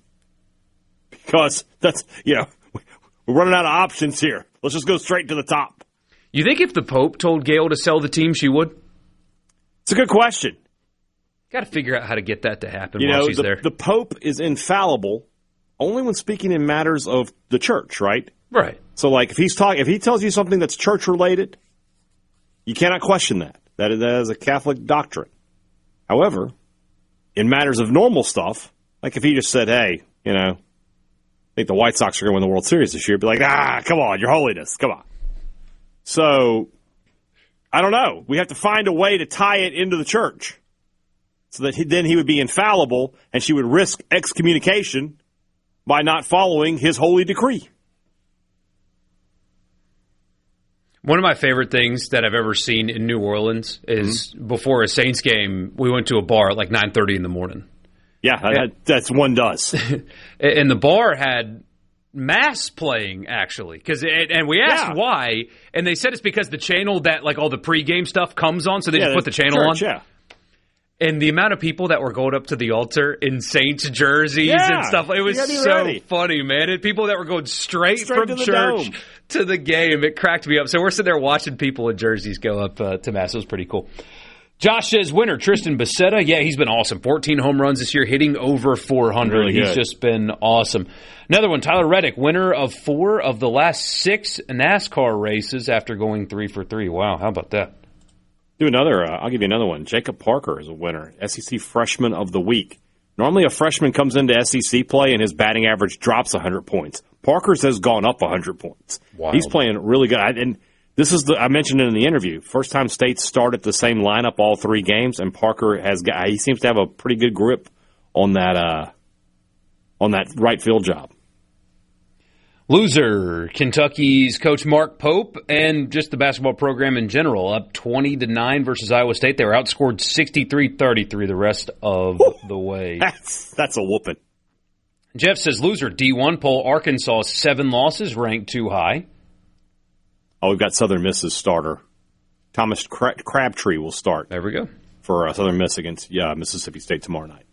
Speaker 4: Because that's, we're running out of options here. Let's just go straight to the top.
Speaker 3: You think if the Pope told Gail to sell the team, she would?
Speaker 4: It's a good question.
Speaker 3: Got to figure out how to get that to happen while she's there.
Speaker 4: The Pope is infallible only when speaking in matters of the church, right?
Speaker 3: Right.
Speaker 4: So, like, if he tells you something that's church-related, you cannot question that. That is a Catholic doctrine. However, in matters of normal stuff, like if he just said, hey, I think the White Sox are going to win the World Series this year, be like, come on, Your Holiness, come on. So, I don't know. We have to find a way to tie it into the church. So that then he would be infallible, and she would risk excommunication by not following his holy decree.
Speaker 3: One of my favorite things that I've ever seen in New Orleans is before a Saints game, we went to a bar at like 9:30 in the morning.
Speaker 4: Yeah, that's one does.
Speaker 3: And the bar had Mass playing, actually. And we asked why, and they said it's because the channel that like all the pregame stuff comes on, so they just put the channel on.
Speaker 4: Yeah.
Speaker 3: And the amount of people that were going up to the altar in Saints jerseys and stuff, it was so funny, man. And people that were going straight from
Speaker 4: to
Speaker 3: church to the game. It cracked me up. So we're sitting there watching people in jerseys go up to Mass. It was pretty cool. Josh says, winner, Tristan Becerra. Yeah, he's been awesome. 14 home runs this year, hitting over 400.
Speaker 4: Really
Speaker 3: he's just been awesome. Another one, Tyler Reddick, winner of 4 of the last 6 NASCAR races after going 3 for 3. Wow, how about that?
Speaker 4: I'll give you another one. Jacob Parker is a winner, SEC Freshman of the Week. Normally a freshman comes into SEC play and his batting average drops 100 points. Parker's has gone up 100 points.
Speaker 3: Wild.
Speaker 4: He's playing really good. And This is I mentioned it in the interview. First time State started the same lineup all 3 games, and Parker he seems to have a pretty good grip on that right field job.
Speaker 3: Loser, Kentucky's coach Mark Pope, and just the basketball program in general, up 20-9 versus Iowa State. They were outscored 63-33 the rest of the way.
Speaker 4: That's a whooping.
Speaker 3: Jeff says, loser, D1 poll, Arkansas 7 losses, ranked too high.
Speaker 4: Oh, we've got Southern Miss's starter. Thomas Crabtree will start.
Speaker 3: There we go.
Speaker 4: For Southern Miss against Mississippi State tomorrow night.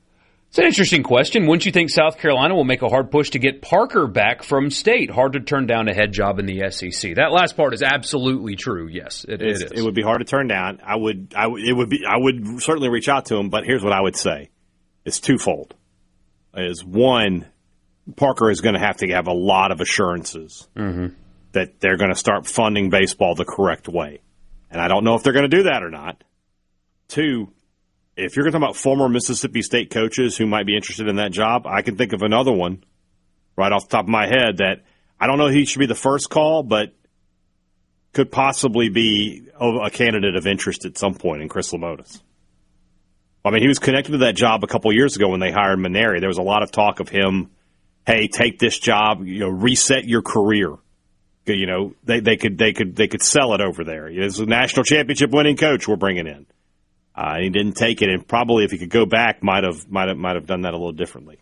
Speaker 3: It's an interesting question. Wouldn't you think South Carolina will make a hard push to get Parker back from State? Hard to turn down a head job in the SEC. That last part is absolutely true. Yes, it is.
Speaker 4: It would be hard to turn down. I would certainly reach out to him, but here's what I would say. It's twofold. One, Parker is going to have a lot of assurances that they're going to start funding baseball the correct way. And I don't know if they're going to do that or not. 2, if you're going to talk about former Mississippi State coaches who might be interested in that job, I can think of another one right off the top of my head that I don't know he should be the first call, but could possibly be a candidate of interest at some point in Chris Lamotis. I mean, he was connected to that job a couple years ago when they hired Maneri. There was a lot of talk of him, hey, take this job, reset your career. They could sell it over there. It's a national championship winning coach we're bringing in. He didn't take it, and probably if he could go back, might have done that a little differently.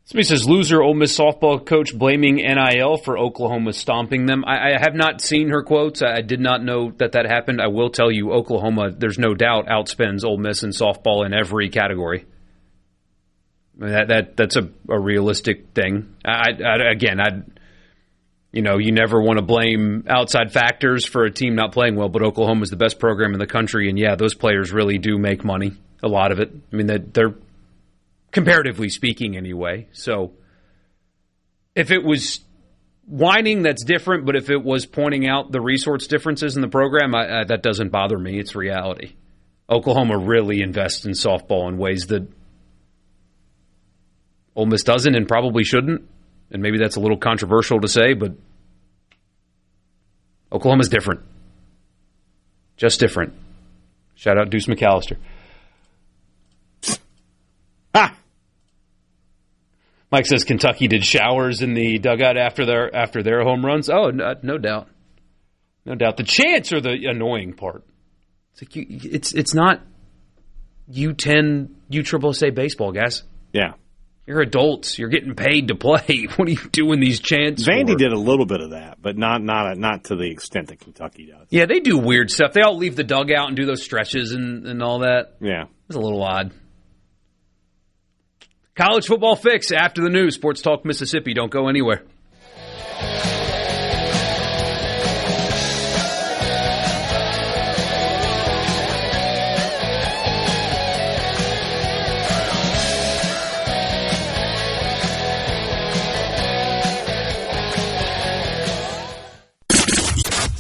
Speaker 3: Somebody says, loser, Ole Miss softball coach blaming NIL for Oklahoma stomping them. I have not seen her quotes. I did not know that happened. I will tell you, Oklahoma, there's no doubt, outspends Ole Miss in softball in every category. I mean, that's a realistic thing. You never want to blame outside factors for a team not playing well, but Oklahoma's the best program in the country, and yeah, those players really do make money, a lot of it. I mean, they're comparatively speaking anyway. So if it was whining, that's different, but if it was pointing out the resource differences in the program, that doesn't bother me. It's reality. Oklahoma really invests in softball in ways that Ole Miss doesn't and probably shouldn't. And maybe that's a little controversial to say, but Oklahoma's different. Just different. Shout out Deuce McAllister. Mike says Kentucky did showers in the dugout after their home runs. Oh, no doubt. No doubt. The chants are the annoying part. It's like it's not U10, USSSA baseball, guys.
Speaker 4: Yeah.
Speaker 3: You're adults. You're getting paid to play. What are you doing these chants
Speaker 4: Vandy
Speaker 3: for?
Speaker 4: did a little bit of that, but not to the extent that Kentucky does.
Speaker 3: Yeah, they do weird stuff. They all leave the dugout and do those stretches and all that.
Speaker 4: Yeah.
Speaker 3: It's a little odd. College football fix after the news. Sports Talk Mississippi. Don't go anywhere.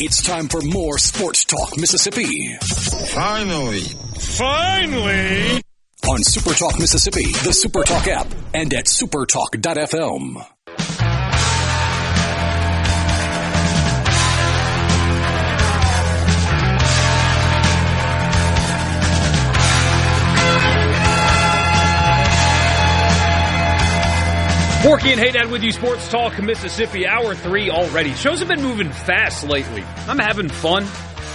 Speaker 1: It's time for more Sports Talk Mississippi.
Speaker 10: Finally.
Speaker 1: On SuperTalk Mississippi, the SuperTalk app, and at supertalk.fm.
Speaker 3: Borkey and Hadad with you, Sports Talk Mississippi, Hour 3 already. Shows have been moving fast lately. I'm having fun.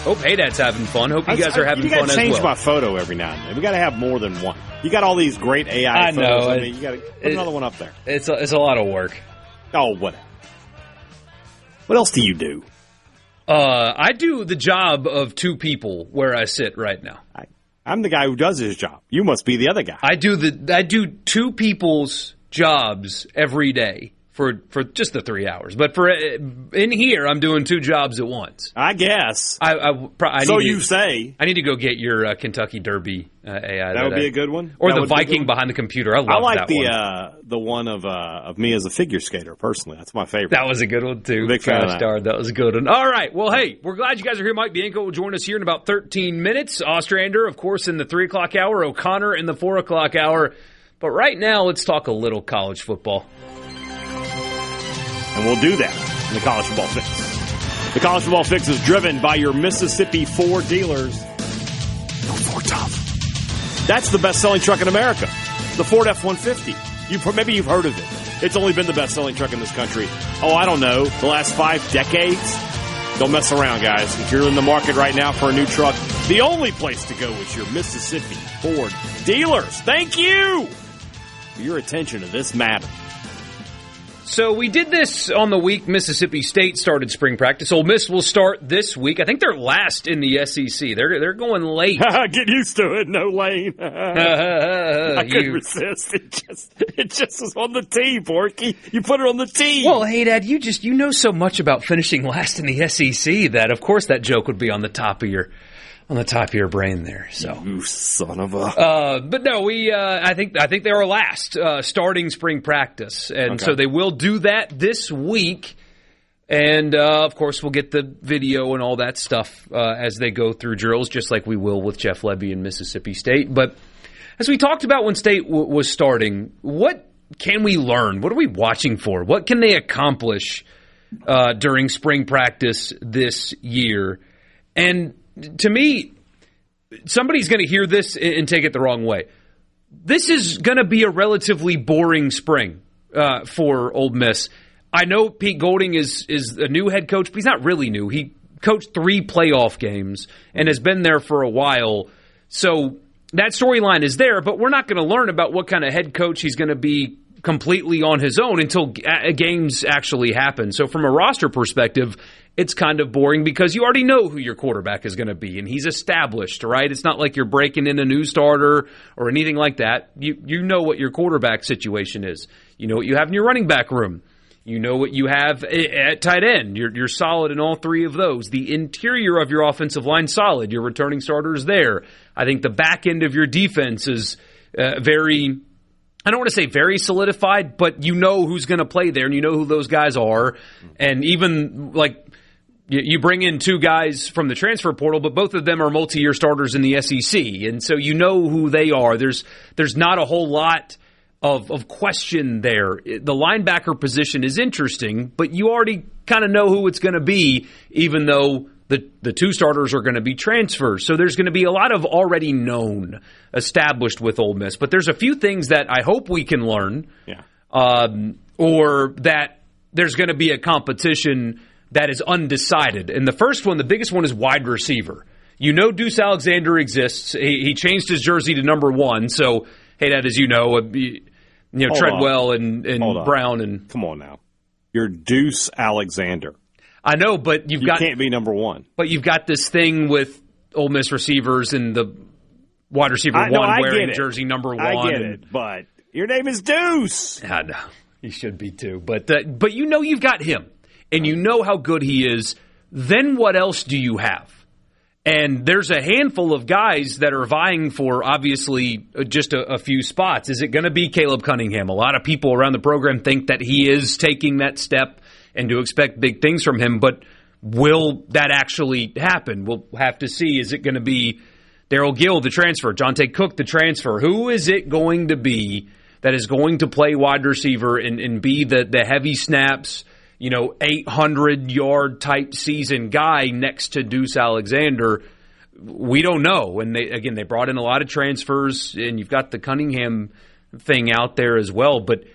Speaker 3: Hope Hadad's having fun. Hope you guys are having fun as well.
Speaker 4: You got to change my photo every now and then. We got to have more than one. You got all these great AI photos. I mean, you got to put another one up there.
Speaker 3: It's a lot of work.
Speaker 4: Oh, whatever. What else do you do?
Speaker 3: I do the job of 2 people where I sit right now.
Speaker 4: I'm the guy who does his job. You must be the other guy.
Speaker 3: I do 2 people's jobs every day for just the 3 hours. But in here, I'm doing 2 jobs at once.
Speaker 4: I guess. You say.
Speaker 3: I need to go get your Kentucky Derby AI.
Speaker 4: That would be a good one.
Speaker 3: Or the Viking behind the computer. I like
Speaker 4: that one. The one of me as a figure skater, personally. That's my favorite.
Speaker 3: That was a good one, too.
Speaker 4: Big fan of that.
Speaker 3: That was a good one. All right. Well, hey, we're glad you guys are here. Mike Bianco will join us here in about 13 minutes. Ostrander, of course, in the 3 o'clock hour. O'Connor in the 4 o'clock hour. But right now, let's talk a little college football.
Speaker 4: And we'll do that in the college football fix. The College Football Fix is driven by your Mississippi Ford dealers. Go Ford Tough. That's the best-selling truck in America, the Ford F-150. Maybe you've heard of it. It's only been the best-selling truck in this country. Oh, I don't know, the last 5 decades? Don't mess around, guys. If you're in the market right now for a new truck, the only place to go is your Mississippi Ford dealers. Thank you for your attention to this matter.
Speaker 3: So we did this on the week Mississippi State started spring practice. Ole Miss will start this week. I think they're last in the SEC. They're going late.
Speaker 4: Get used to it, no Lane. I couldn't resist. It just was on the tee, Borkey. You put it on the tee.
Speaker 3: Well, hey, Dad, you know so much about finishing last in the SEC that of course that joke would be on the top of your brain there. So
Speaker 4: you son of a.
Speaker 3: But no, I think they were last starting spring practice, and so they will do that this week. And of course, we'll get the video and all that stuff as they go through drills, just like we will with Jeff Lebby and Mississippi State. But as we talked about when State was starting, what can we learn? What are we watching for? What can they accomplish during spring practice this year? And to me, somebody's going to hear this and take it the wrong way. This is going to be a relatively boring spring for Ole Miss. I know Pete Golding is a new head coach, but he's not really new. He coached 3 playoff games and has been there for a while. So that storyline is there, but we're not going to learn about what kind of head coach he's going to be completely on his own until games actually happen. So from a roster perspective, it's kind of boring because you already know who your quarterback is going to be, and he's established, right? It's not like you're breaking in a new starter or anything like that. You know what your quarterback situation is. You know what you have in your running back room. You know what you have at tight end. You're solid in all 3 of those. The interior of your offensive line, solid. Your returning starters there. I think the back end of your defense is very... I don't want to say very solidified, but you know who's going to play there, and you know who those guys are. And even, like, you bring in 2 guys from the transfer portal, but both of them are multi-year starters in the SEC. And so you know who they are. There's not a whole lot of question there. The linebacker position is interesting, but you already kind of know who it's going to be, even though the 2 starters are going to be transfers. So there's going to be a lot of already known, established with Ole Miss. But there's a few things that I hope we can learn, or that there's going to be a competition that is undecided. And the first one, the biggest one, is wide receiver. You know Deuce Alexander exists. He changed his jersey to number 1. So, hey, that, as you know, Treadwell and Brown. And
Speaker 4: come on now. You're Deuce Alexander.
Speaker 3: I know, but you
Speaker 4: can't be number 1.
Speaker 3: But you've got this thing with Ole Miss receivers and the wide receiver 1 wearing jersey number 1.
Speaker 4: I get it, but your name is Deuce.
Speaker 3: I know. He should be too. But you know you've got him, and you know how good he is. Then what else do you have? And there's a handful of guys that are vying for, obviously, just a few spots. Is it going to be Caleb Cunningham? A lot of people around the program think that he is taking that step and to expect big things from him, but will that actually happen? We'll have to see. Is it going to be Darryl Gill, the transfer, Jonte Cook, the transfer? Who is it going to be that is going to play wide receiver and be the heavy snaps, 800-yard type season guy next to Deuce Alexander? We don't know. And they brought in a lot of transfers, and you've got the Cunningham thing out there as well, but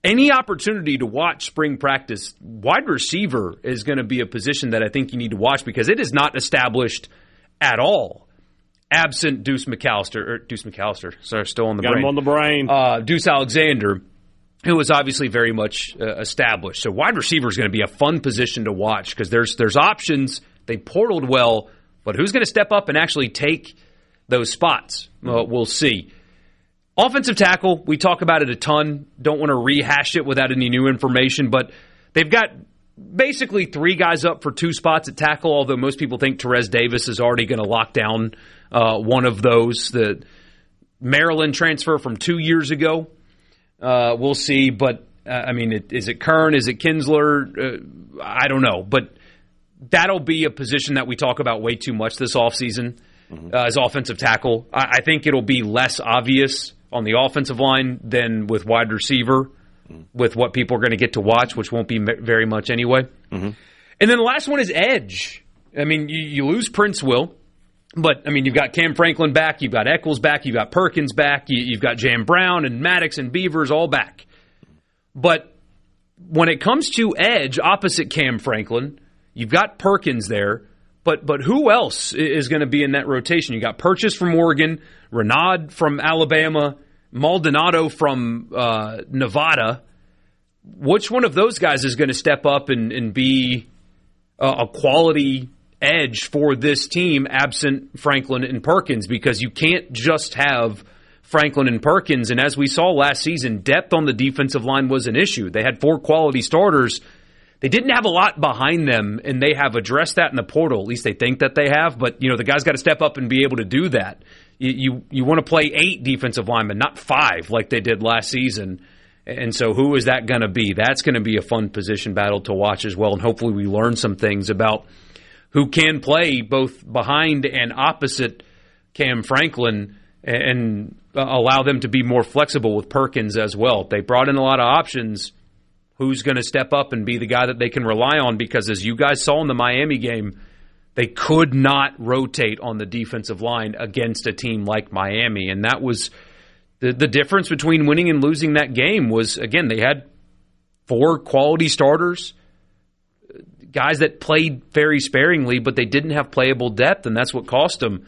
Speaker 3: any opportunity to watch spring practice, wide receiver is going to be a position that I think you need to watch because it is not established at all. Absent Deuce McAllister, sorry, still on the brain.
Speaker 4: Got him on the brain.
Speaker 3: Deuce Alexander, who was obviously very much established. So wide receiver is going to be a fun position to watch because there's options. They portaled well, but who's going to step up and actually take those spots? We'll see. Offensive tackle, we talk about it a ton. Don't want to rehash it without any new information, but they've got basically 3 guys up for 2 spots at tackle, although most people think Terez Davis is already going to lock down one of those. The Maryland transfer from 2 years ago, we'll see. But, is it Kern? Is it Kinsler? I don't know. But that'll be a position that we talk about way too much this offseason as offensive tackle. I think it'll be less obvious on the offensive line than with wide receiver with what people are going to get to watch, which won't be very much anyway. And then the last one is edge. I mean, you lose Prince Will, but, I mean, you've got Cam Franklin back, you've got Eccles back, you've got Perkins back, you've got Jam Brown and Maddox and Beavers all back. But when it comes to edge opposite Cam Franklin, you've got Perkins there, but who else is going to be in that rotation? You got Purchase from Oregon, Renaud from Alabama, Maldonado from Nevada. Which one of those guys is going to step up and be a quality edge for this team absent Franklin and Perkins? Because you can't just have Franklin and Perkins. And as we saw last season, depth on the defensive line was an issue. They had 4 quality starters. They didn't have a lot behind them, and they have addressed that in the portal. At least they think that they have. But, the guys got to step up and be able to do that. You want to play 8 defensive linemen, not 5 like they did last season. And so who is that going to be? That's going to be a fun position battle to watch as well. And hopefully we learn some things about who can play both behind and opposite Cam Franklin and allow them to be more flexible with Perkins as well. They brought in a lot of options. Who's going to step up and be the guy that they can rely on? Because as you guys saw in the Miami game, they could not rotate on the defensive line against a team like Miami. And that was the difference between winning and losing that game was, again, they had 4 quality starters, guys that played very sparingly, but they didn't have playable depth, and that's what cost them.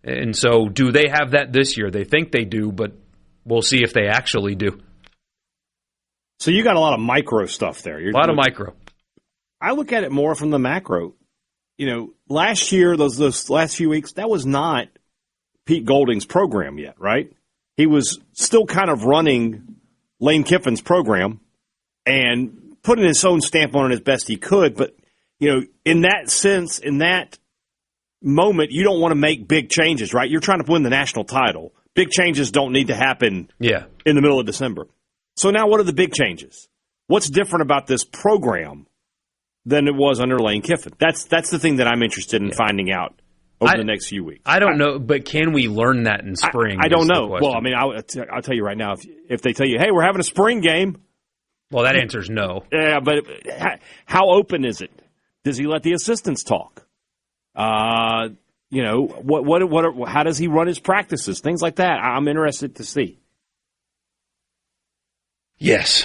Speaker 3: And so do they have that this year? They think they do, but we'll see if they actually do.
Speaker 4: So you got a lot of micro stuff there.
Speaker 3: A lot of micro.
Speaker 4: I look at it more from the macro. Last year, those last few weeks, that was not Pete Golding's program yet, right? He was still kind of running Lane Kiffin's program and putting his own stamp on it as best he could. But, in that sense, in that moment, you don't want to make big changes, right? You're trying to win the national title. Big changes don't need to happen in the middle of December. So now what are the big changes? What's different about this program than it was under Lane Kiffin? That's the thing that I'm interested in finding out over the next few weeks.
Speaker 3: I don't know, but can we learn that in spring?
Speaker 4: I don't know. Well, I mean, I'll tell you right now, if they tell you, hey, we're having a spring game.
Speaker 3: Well, that answer's no.
Speaker 4: Yeah, but how open is it? Does he let the assistants talk? How does he run his practices? Things like that. I'm interested to see.
Speaker 3: Yes,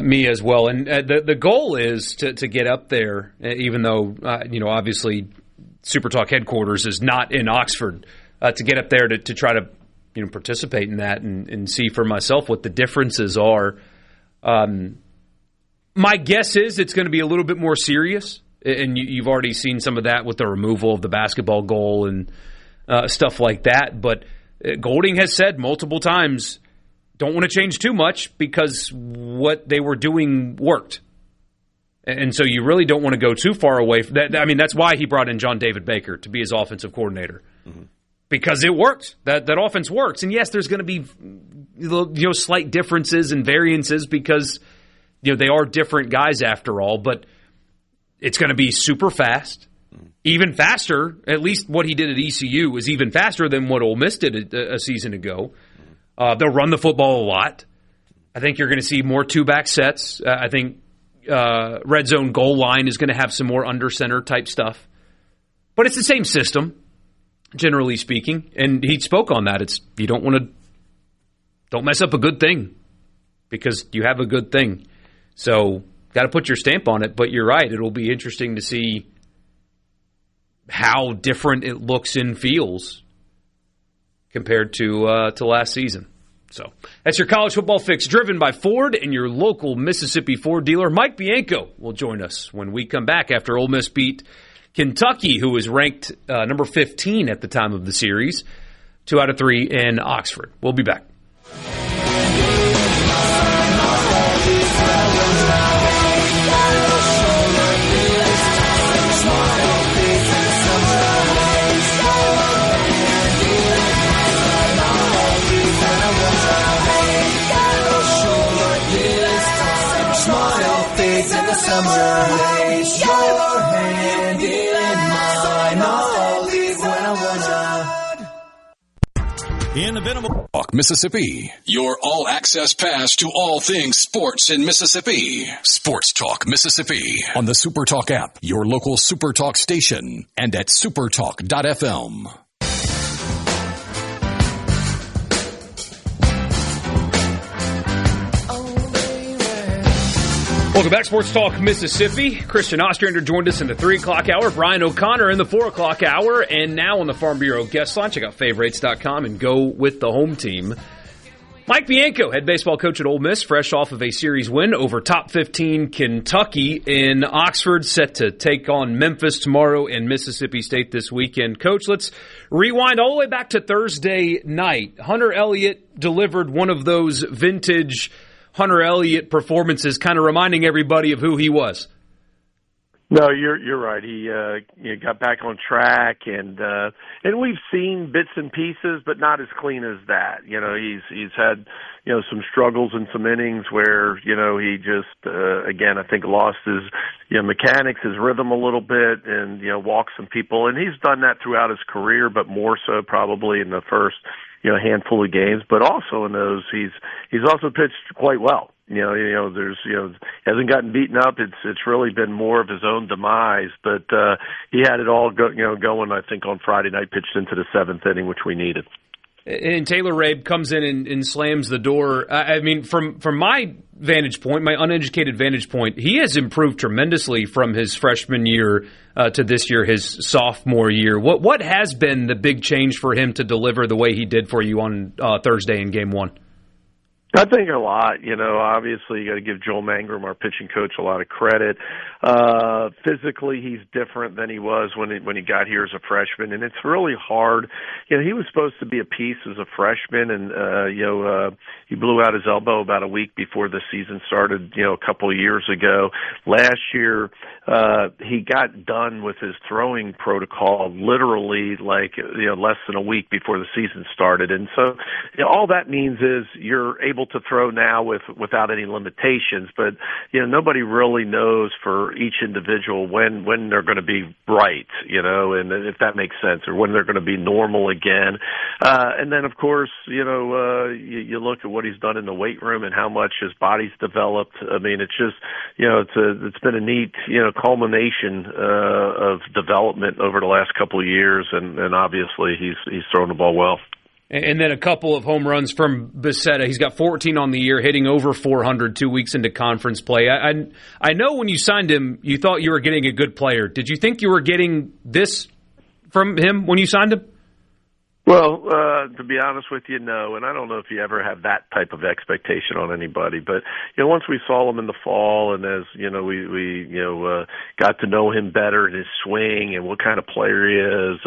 Speaker 3: me as well. And the goal is to get up there, even though, obviously SuperTalk headquarters is not in Oxford, to get up there to try to participate in that and see for myself what the differences are. My guess is it's going to be a little bit more serious, and you've already seen some of that with the removal of the basketball goal and stuff like that. But Golding has said multiple times, don't want to change too much because what they were doing worked. And so you really don't want to go too far away from that. I mean, that's why he brought in John David Baker to be his offensive coordinator. Mm-hmm. Because it worked. That offense works. And yes, there's going to be slight differences and variances because they are different guys after all, but it's going to be super fast. Even faster, at least what he did at ECU is even faster than what Ole Miss did a season ago. They'll run the football a lot. I think you're going to see more 2-back sets. I think red zone goal line is going to have some more under center type stuff. But it's the same system, generally speaking. And he spoke on that. It's you don't mess up a good thing because you have a good thing. So got to put your stamp on it. But you're right. It'll be interesting to see how different it looks and feels compared to last season. So that's your college football fix, driven by Ford and your local Mississippi Ford dealer. Mike Bianco will join us when we come back after Ole Miss beat Kentucky, who was ranked number 15 at the time of the series, 2 out of 3 in Oxford. We'll be back.
Speaker 11: Place your hand in mine. I'll leave when I wanna.
Speaker 12: in the Venable
Speaker 1: Talk Mississippi, your all-access pass to all things sports in Mississippi. Sports Talk Mississippi on the SuperTalk app, your local SuperTalk station, and at supertalk.fm.
Speaker 3: Welcome back, Sports Talk Mississippi. Christian Ostrander joined us in the 3 o'clock hour. Brian O'Connor in the 4 o'clock hour. And now on the Farm Bureau guest line, check out favorites.com and go with the home team. Mike Bianco, head baseball coach at Ole Miss, fresh off of a series win over top 15 Kentucky in Oxford, set to take on Memphis tomorrow and Mississippi State this weekend. Coach, let's rewind all the way back to Thursday night. Hunter Elliott delivered one of those vintage Hunter Elliott performances, kind of reminding everybody of who he was.
Speaker 15: No, you're right. He got back on track, and we've seen bits and pieces, but not as clean as that. He's had some struggles in some innings where he just again I think lost his mechanics, his rhythm a little bit, and walked some people, and he's done that throughout his career, but more so probably in the first handful of games, but also in those he's also pitched quite well. There's hasn't gotten beaten up. It's really been more of his own demise, but he had it all going. I think on Friday night, pitched into the 7th inning, which we needed.
Speaker 3: And Taylor Rabe comes in and slams the door. I mean, from my vantage point, my uneducated vantage point, he has improved tremendously from his freshman year to this year, his sophomore year. What has been the big change for him to deliver the way he did for you on Thursday in Game 1?
Speaker 15: I think a lot. Obviously you got to give Joel Mangrum, our pitching coach, a lot of credit. Physically, he's different than he was when he got here as a freshman, and it's really hard. He was supposed to be a piece as a freshman, and he blew out his elbow about a week before the season started. A couple of years ago. Last year, he got done with his throwing protocol literally less than a week before the season started, and so all that means is you're able to throw now without any limitations, but nobody really knows for each individual when they're going to be right, and if that makes sense, or when they're going to be normal again. And then of course, you look at what he's done in the weight room and how much his body's developed. I mean, it's just it's been a neat culmination of development over the last couple of years, and obviously he's thrown the ball well.
Speaker 3: And then a couple of home runs from Becerra. He's got 14 on the year, hitting over 400 2 weeks into conference play. I know when you signed him, you thought you were getting a good player. Did you think you were getting this from him when you signed him?
Speaker 15: Well, to be honest with you, no, and I don't know if you ever have that type of expectation on anybody. But once we saw him in the fall, and as we got to know him better and his swing and what kind of player he is,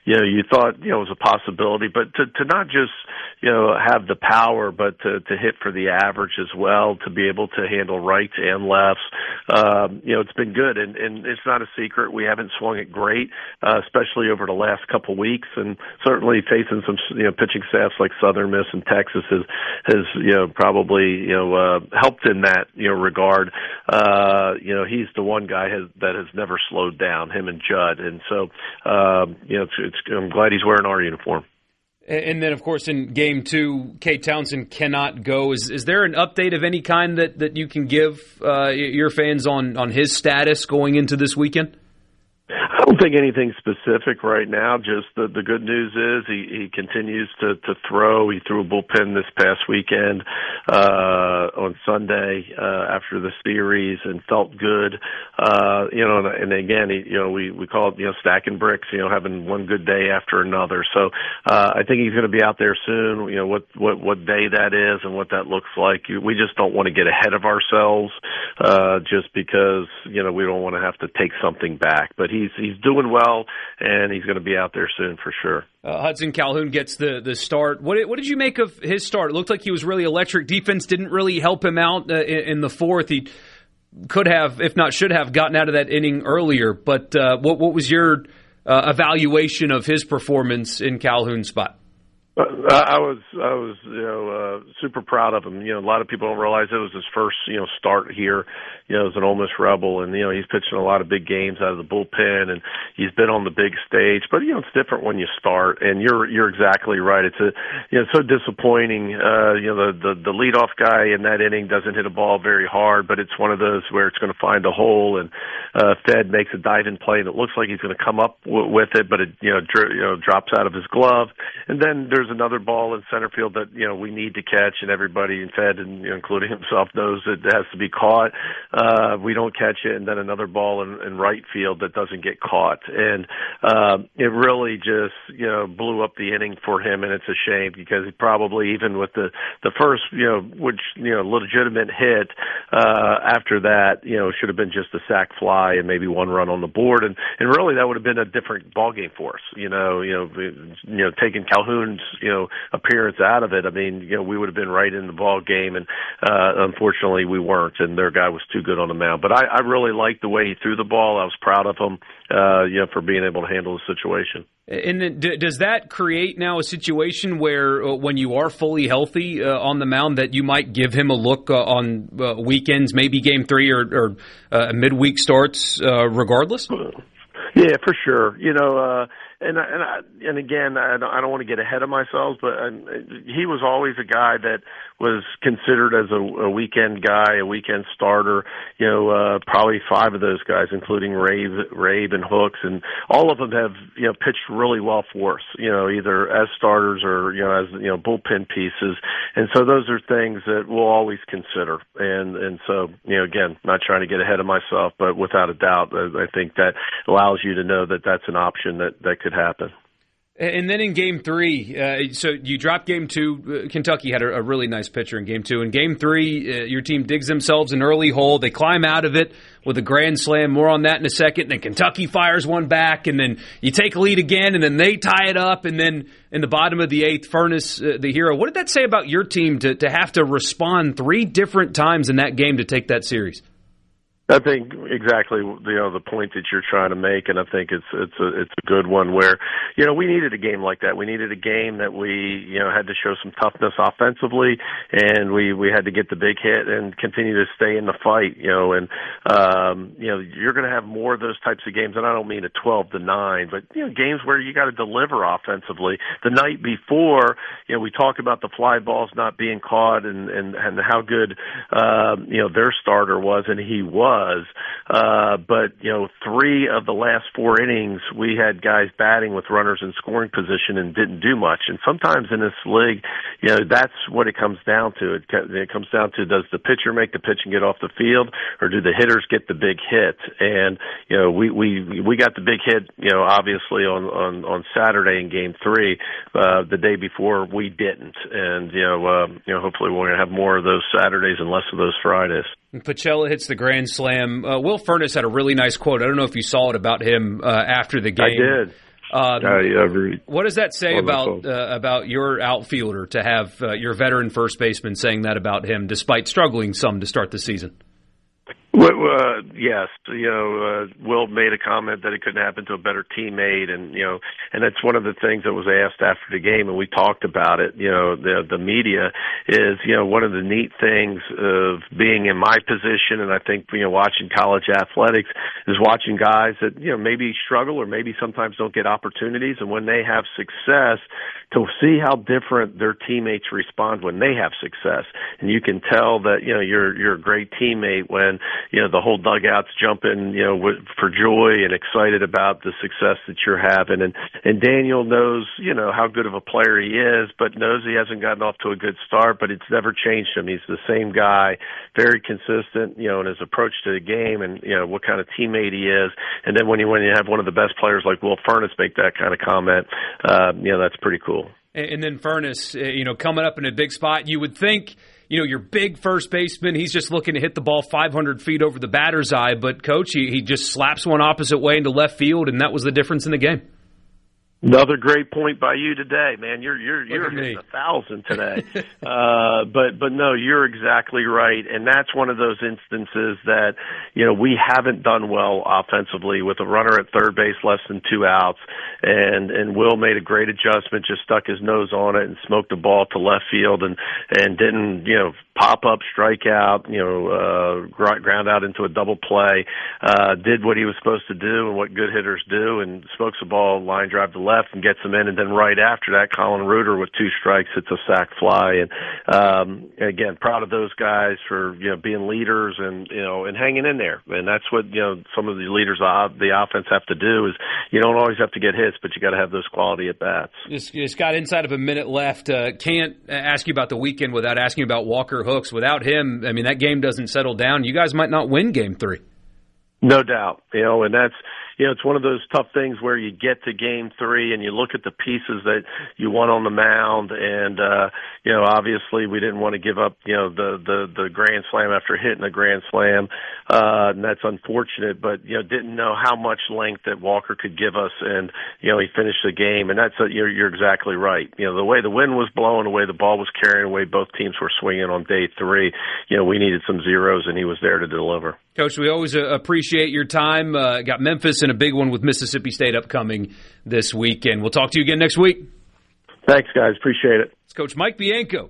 Speaker 15: you thought it was a possibility. But to not just have the power, but to hit for the average as well, to be able to handle rights and lefts, it's been good, and it's not a secret we haven't swung it great, especially over the last couple of weeks, and certainly facing some pitching staffs like Southern Miss and Texas has probably helped in that regard. He's the one guy that has never slowed down, him and Judd, and so I'm glad he's wearing our uniform.
Speaker 3: And then, of course, in Game 2, Kate Townsend cannot go. Is there an update of any kind that you can give your fans on his status going into this weekend?
Speaker 15: I don't think anything specific right now. Just the good news is he continues to throw. He threw a bullpen this past weekend on Sunday after the series and felt good. And again, we call it stacking bricks. Having one good day after another. So I think he's going to be out there soon. What day that is and what that looks like. We just don't want to get ahead of ourselves just because we don't want to have to take something back. But he's doing well, and he's going to be out there soon for sure.
Speaker 3: Hudson Calhoun gets the start. What did you make of his start? It looked like he was really electric. Defense didn't really help him out in the fourth. He could have, if not should have, gotten out of that inning earlier. But what was your evaluation of his performance in Calhoun's spot?
Speaker 15: I was super proud of him. A lot of people don't realize it was his first, start here, as an Ole Miss Rebel, and he's pitching a lot of big games out of the bullpen, and he's been on the big stage. But it's different when you start, and you're exactly right. It's so disappointing. The leadoff guy in that inning doesn't hit a ball very hard, but it's one of those where it's going to find a hole, and Fed makes a diving play, and it looks like he's going to come up with it, but it drops out of his glove, and then there's another ball in center field that we need to catch, and everybody in Fed, and including himself, knows it has to be caught. We don't catch it, and then another ball in right field that doesn't get caught, and it really just blew up the inning for him, and it's a shame because he probably, even with the first legitimate hit after that should have been just a sac fly and maybe one run on the board, and really that would have been a different ball game for us. Taking Calhoun's appearance out of it, I mean, we would have been right in the ball game, and unfortunately we weren't, and their guy was too good on the mound. But I really liked the way he threw the ball. I was proud of him, for being able to handle the situation.
Speaker 3: And then does that create now a situation where when you are fully healthy on the mound that you might give him a look on weekends, maybe Game 3 or midweek starts, regardless?
Speaker 15: Yeah, for sure. And again, I don't want to get ahead of myself, but he was always a guy that was considered as a weekend guy, a weekend starter. Probably 5 of those guys, including Rabe and Hooks, and all of them have pitched really well for us. Either as starters or as bullpen pieces, and so those are things that we'll always consider. And so again, not trying to get ahead of myself, but without a doubt, I think that allows you to know that that's an option that could happen.
Speaker 3: And then in Game 3, so you dropped Game 2. Kentucky had a really nice pitcher in Game 2. In Game 3, your team digs themselves an early hole. They climb out of it with a grand slam. More on that in a second. And then Kentucky fires one back, and then you take a lead again, and then they tie it up. And then in the bottom of the 8th, Furness, the hero. What did that say about your team to have to respond 3 different times in that game to take that series?
Speaker 15: I think exactly the point that you're trying to make, and I think it's a good one where we needed a game like that. We needed a game that we had to show some toughness offensively, and we had to get the big hit and continue to stay in the fight. And you're going to have more of those types of games, and I don't mean a 12-9, but games where you got to deliver offensively. The night before, we talk about the fly balls not being caught and how good their starter was, and he was. But 3 of the last 4 innings, we had guys batting with runners in scoring position and didn't do much. And sometimes in this league, that's what it comes down to. It comes down to, does the pitcher make the pitch and get off the field, or do the hitters get the big hit? And we got the big hit, obviously on Saturday in Game 3. The day before, we didn't. And hopefully we're going to have more of those Saturdays and less of those Fridays.
Speaker 3: Pachella hits the grand slam. Will Furness had a really nice quote. I don't know if you saw it about him after the game.
Speaker 15: I did.
Speaker 3: What does that say about your outfielder to have your veteran first baseman saying that about him, despite struggling some to start the season?
Speaker 15: Yes, Will made a comment that it couldn't happen to a better teammate, and that's one of the things that was asked after the game, and we talked about it. The media is one of the neat things of being in my position, and I think watching college athletics is watching guys that maybe struggle or maybe sometimes don't get opportunities, and when they have success, to see how different their teammates respond when they have success, and you can tell that you're a great teammate when the whole dugout's jumping for joy and excited about the success that you're having, and Daniel knows how good of a player he is, but knows he hasn't gotten off to a good start, but it's never changed him. He's the same guy, very consistent in his approach to the game, and what kind of teammate he is. And then when you have one of the best players like Will Furness make that kind of comment, that's pretty cool.
Speaker 3: And then Furness, coming up in a big spot, you would think, your big first baseman, he's just looking to hit the ball 500 feet over the batter's eye. But, Coach, he just slaps one opposite way into left field, and that was the difference in the game.
Speaker 15: Another great point by you today, man. You're hitting 1,000 today. But no, you're exactly right, and that's one of those instances that we haven't done well offensively with a runner at third base, less than 2 outs, and Will made a great adjustment, just stuck his nose on it and smoked the ball to left field, and didn't pop up, strike out, ground out into a double play. Did what he was supposed to do and what good hitters do, and smokes the ball line drive to left and gets him in, and then right after that, Colin Reuter with 2 strikes, it's a sac fly. And again, proud of those guys for being leaders and hanging in there. And that's what some of the leaders of the offense have to do. Is you don't always have to get hits, but you got to have those quality at bats.
Speaker 3: Just got inside of a minute left. Can't ask you about the weekend without asking about Walker Hooks. Without him, I mean, that game doesn't settle down. You guys might not win Game 3.
Speaker 15: No doubt, and that's it's one of those tough things where you get to Game 3 and you look at the pieces that you want on the mound, and obviously we didn't want to give up the grand slam after hitting a grand slam, and that's unfortunate. But didn't know how much length that Walker could give us, and he finished the game, and that's you're exactly right. The way the wind was blowing, the way the ball was carrying, the way both teams were swinging on day 3, we needed some zeros, and he was there to deliver.
Speaker 3: Coach, we always appreciate your time. Got Memphis and a big one with Mississippi State upcoming this weekend. We'll talk to you again next week.
Speaker 15: Thanks, guys. Appreciate it.
Speaker 3: It's Coach Mike Bianco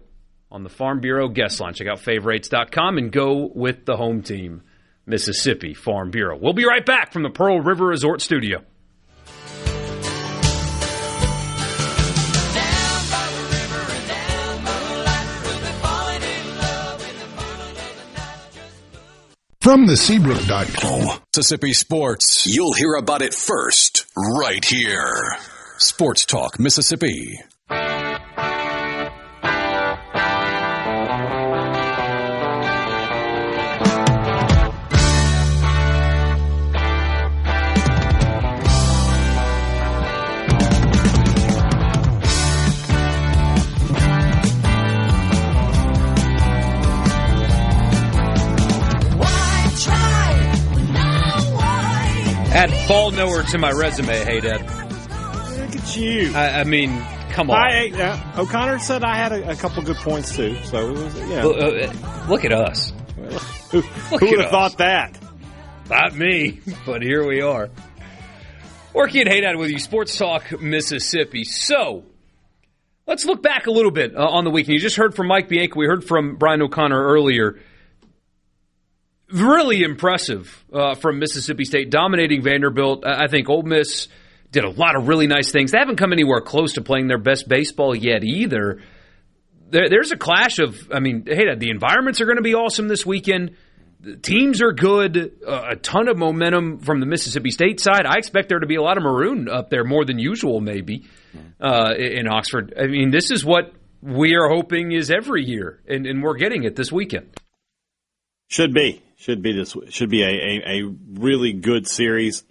Speaker 3: on the Farm Bureau guest line. Check out favorites.com and go with the home team, Mississippi Farm Bureau. We'll be right back from the Pearl River Resort Studio.
Speaker 10: From the Seabrook.com.
Speaker 1: Mississippi sports. You'll hear about it first, right here. Sports Talk Mississippi.
Speaker 3: Add fall knower to my resume, Hadad.
Speaker 4: Look at you.
Speaker 3: I mean, come on.
Speaker 4: O'Connor said I had a couple good points, too. So, it was,
Speaker 3: look at us.
Speaker 4: Who would have thought that?
Speaker 3: Not me, but here we are. Borkey and Hadad with you, Sports Talk Mississippi. So, let's look back a little bit on the weekend. You just heard from Mike Bianco. We heard from Brian O'Connor earlier. Really impressive from Mississippi State, dominating Vanderbilt. I think Ole Miss did a lot of really nice things. They haven't come anywhere close to playing their best baseball yet either. There's a clash of, the environments are going to be awesome this weekend. The teams are good, a ton of momentum from the Mississippi State side. I expect there to be a lot of maroon up there, more than usual maybe, in Oxford. I mean, this is what we are hoping is every year, and we're getting it this weekend.
Speaker 4: Should be a really good series.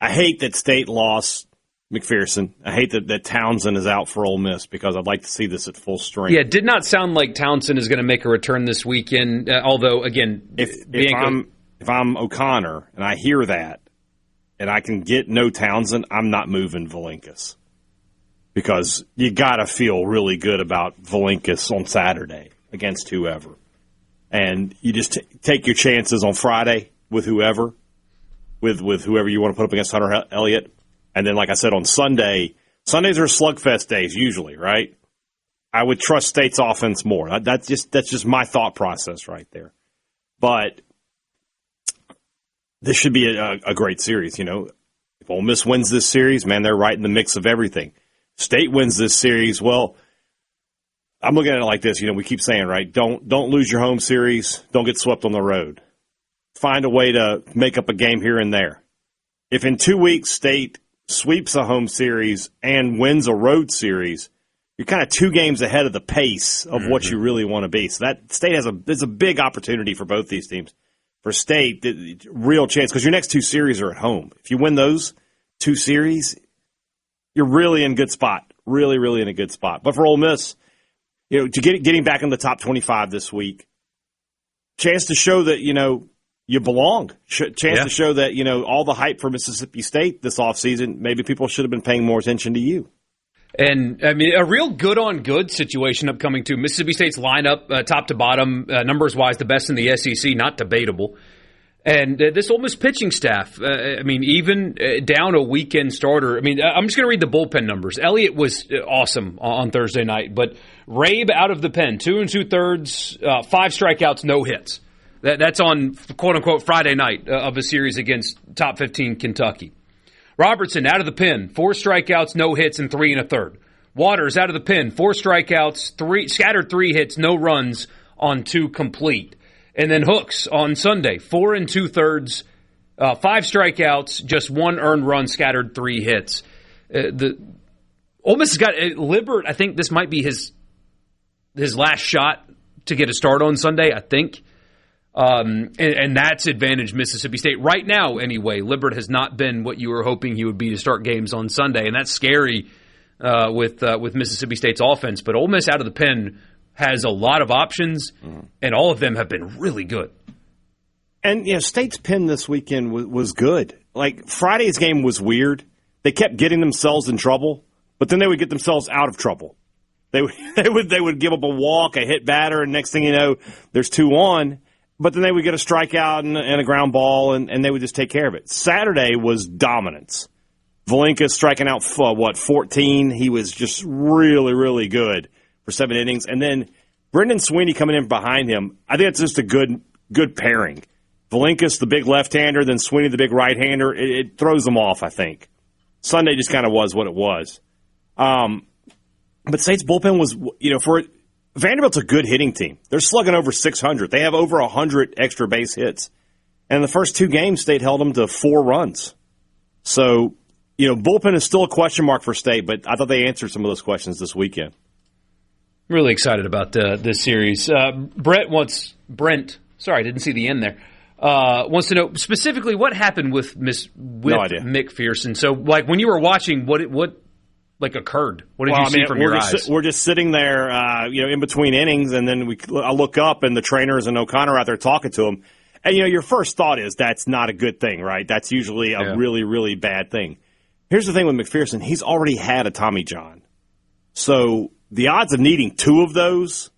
Speaker 4: I hate that State lost McPherson. I hate that Townsend is out for Ole Miss because I'd like to see this at full strength.
Speaker 3: Yeah, it did not sound like Townsend is going to make a return this weekend. Although, again,
Speaker 4: if I'm O'Connor and I hear that and I can get no Townsend, I'm not moving Valinkas because you got to feel really good about Valinkas on Saturday against whoever. And you just take your chances on Friday with whoever, with whoever you want to put up against Hunter Elliott. And then, like I said, on Sundays are slugfest days usually, right? I would trust State's offense more. That's just my thought process right there. But this should be a great series. If Ole Miss wins this series, man, they're right in the mix of everything. State wins this series, well, I'm looking at it like this. We keep saying, right, don't lose your home series. Don't get swept on the road. Find a way to make up a game here and there. If in 2 weeks State sweeps a home series and wins a road series, you're kind of 2 games ahead of the pace of what you really want to be. So that State there's a big opportunity for both these teams. For State, real chance, because your next 2 series are at home. If you win those 2 series, you're really in a good spot. Really, really in a good spot. But for Ole Miss, getting back in the top 25 this week, chance to show that, you you belong. Chance to show that, all the hype for Mississippi State this offseason, maybe people should have been paying more attention to you.
Speaker 3: And, I mean, a real good-on-good situation upcoming, too. Mississippi State's lineup, top to bottom, numbers-wise, the best in the SEC, not debatable. And this Ole Miss pitching staff, even down a weekend starter. I'm just going to read the bullpen numbers. Elliott was awesome on Thursday night, but Rabe out of the pen, 2 2/3, 5 strikeouts, no hits. That's on, quote-unquote, Friday night of a series against top 15 Kentucky. Robertson out of the pen, 4 strikeouts, no hits, and 3 1/3. Waters out of the pen, 4 strikeouts, scattered 3 hits, no runs on 2 complete. And then Hooks on Sunday, 4 2/3, 5 strikeouts, just 1 earned run, scattered 3 hits. Ole Miss has got Libbert. I think this might be his last shot to get a start on Sunday, I think. And that's advantage Mississippi State. Right now, anyway, Libbert has not been what you were hoping he would be to start games on Sunday, and that's scary with Mississippi State's offense. But Ole Miss out of the pen has a lot of options, and all of them have been really good.
Speaker 4: And, State's pen this weekend was good. Like, Friday's game was weird. They kept getting themselves in trouble, but then they would get themselves out of trouble. They would give up a walk, a hit batter, and next thing you know, there's 2 on. But then they would get a strikeout and a ground ball, and they would just take care of it. Saturday was dominance. Valinka striking out, 14? He was just really, really good for 7 innings. And then Brendan Sweeney coming in behind him, I think it's just a good pairing. Valinka's the big left-hander, then Sweeney the big right-hander. It throws them off, I think. Sunday just kind of was what it was. But State's bullpen was, Vanderbilt's a good hitting team. They're slugging over 600. They have over 100 extra base hits. And in the first 2 games, State held them to 4 runs. So, bullpen is still a question mark for State, but I thought they answered some of those questions this weekend.
Speaker 3: Really excited about this series. Brent, sorry, I didn't see the end there, wants to know specifically what happened with McPherson. So, when you were watching, what occurred? What did you see from your eyes?
Speaker 4: We're just sitting there, in between innings, and then I look up, and the trainers and O'Connor out there talking to him. And, your first thought is that's not a good thing, right? That's usually a really, really bad thing. Here's the thing with McPherson. He's already had a Tommy John. So the odds of needing 2 of those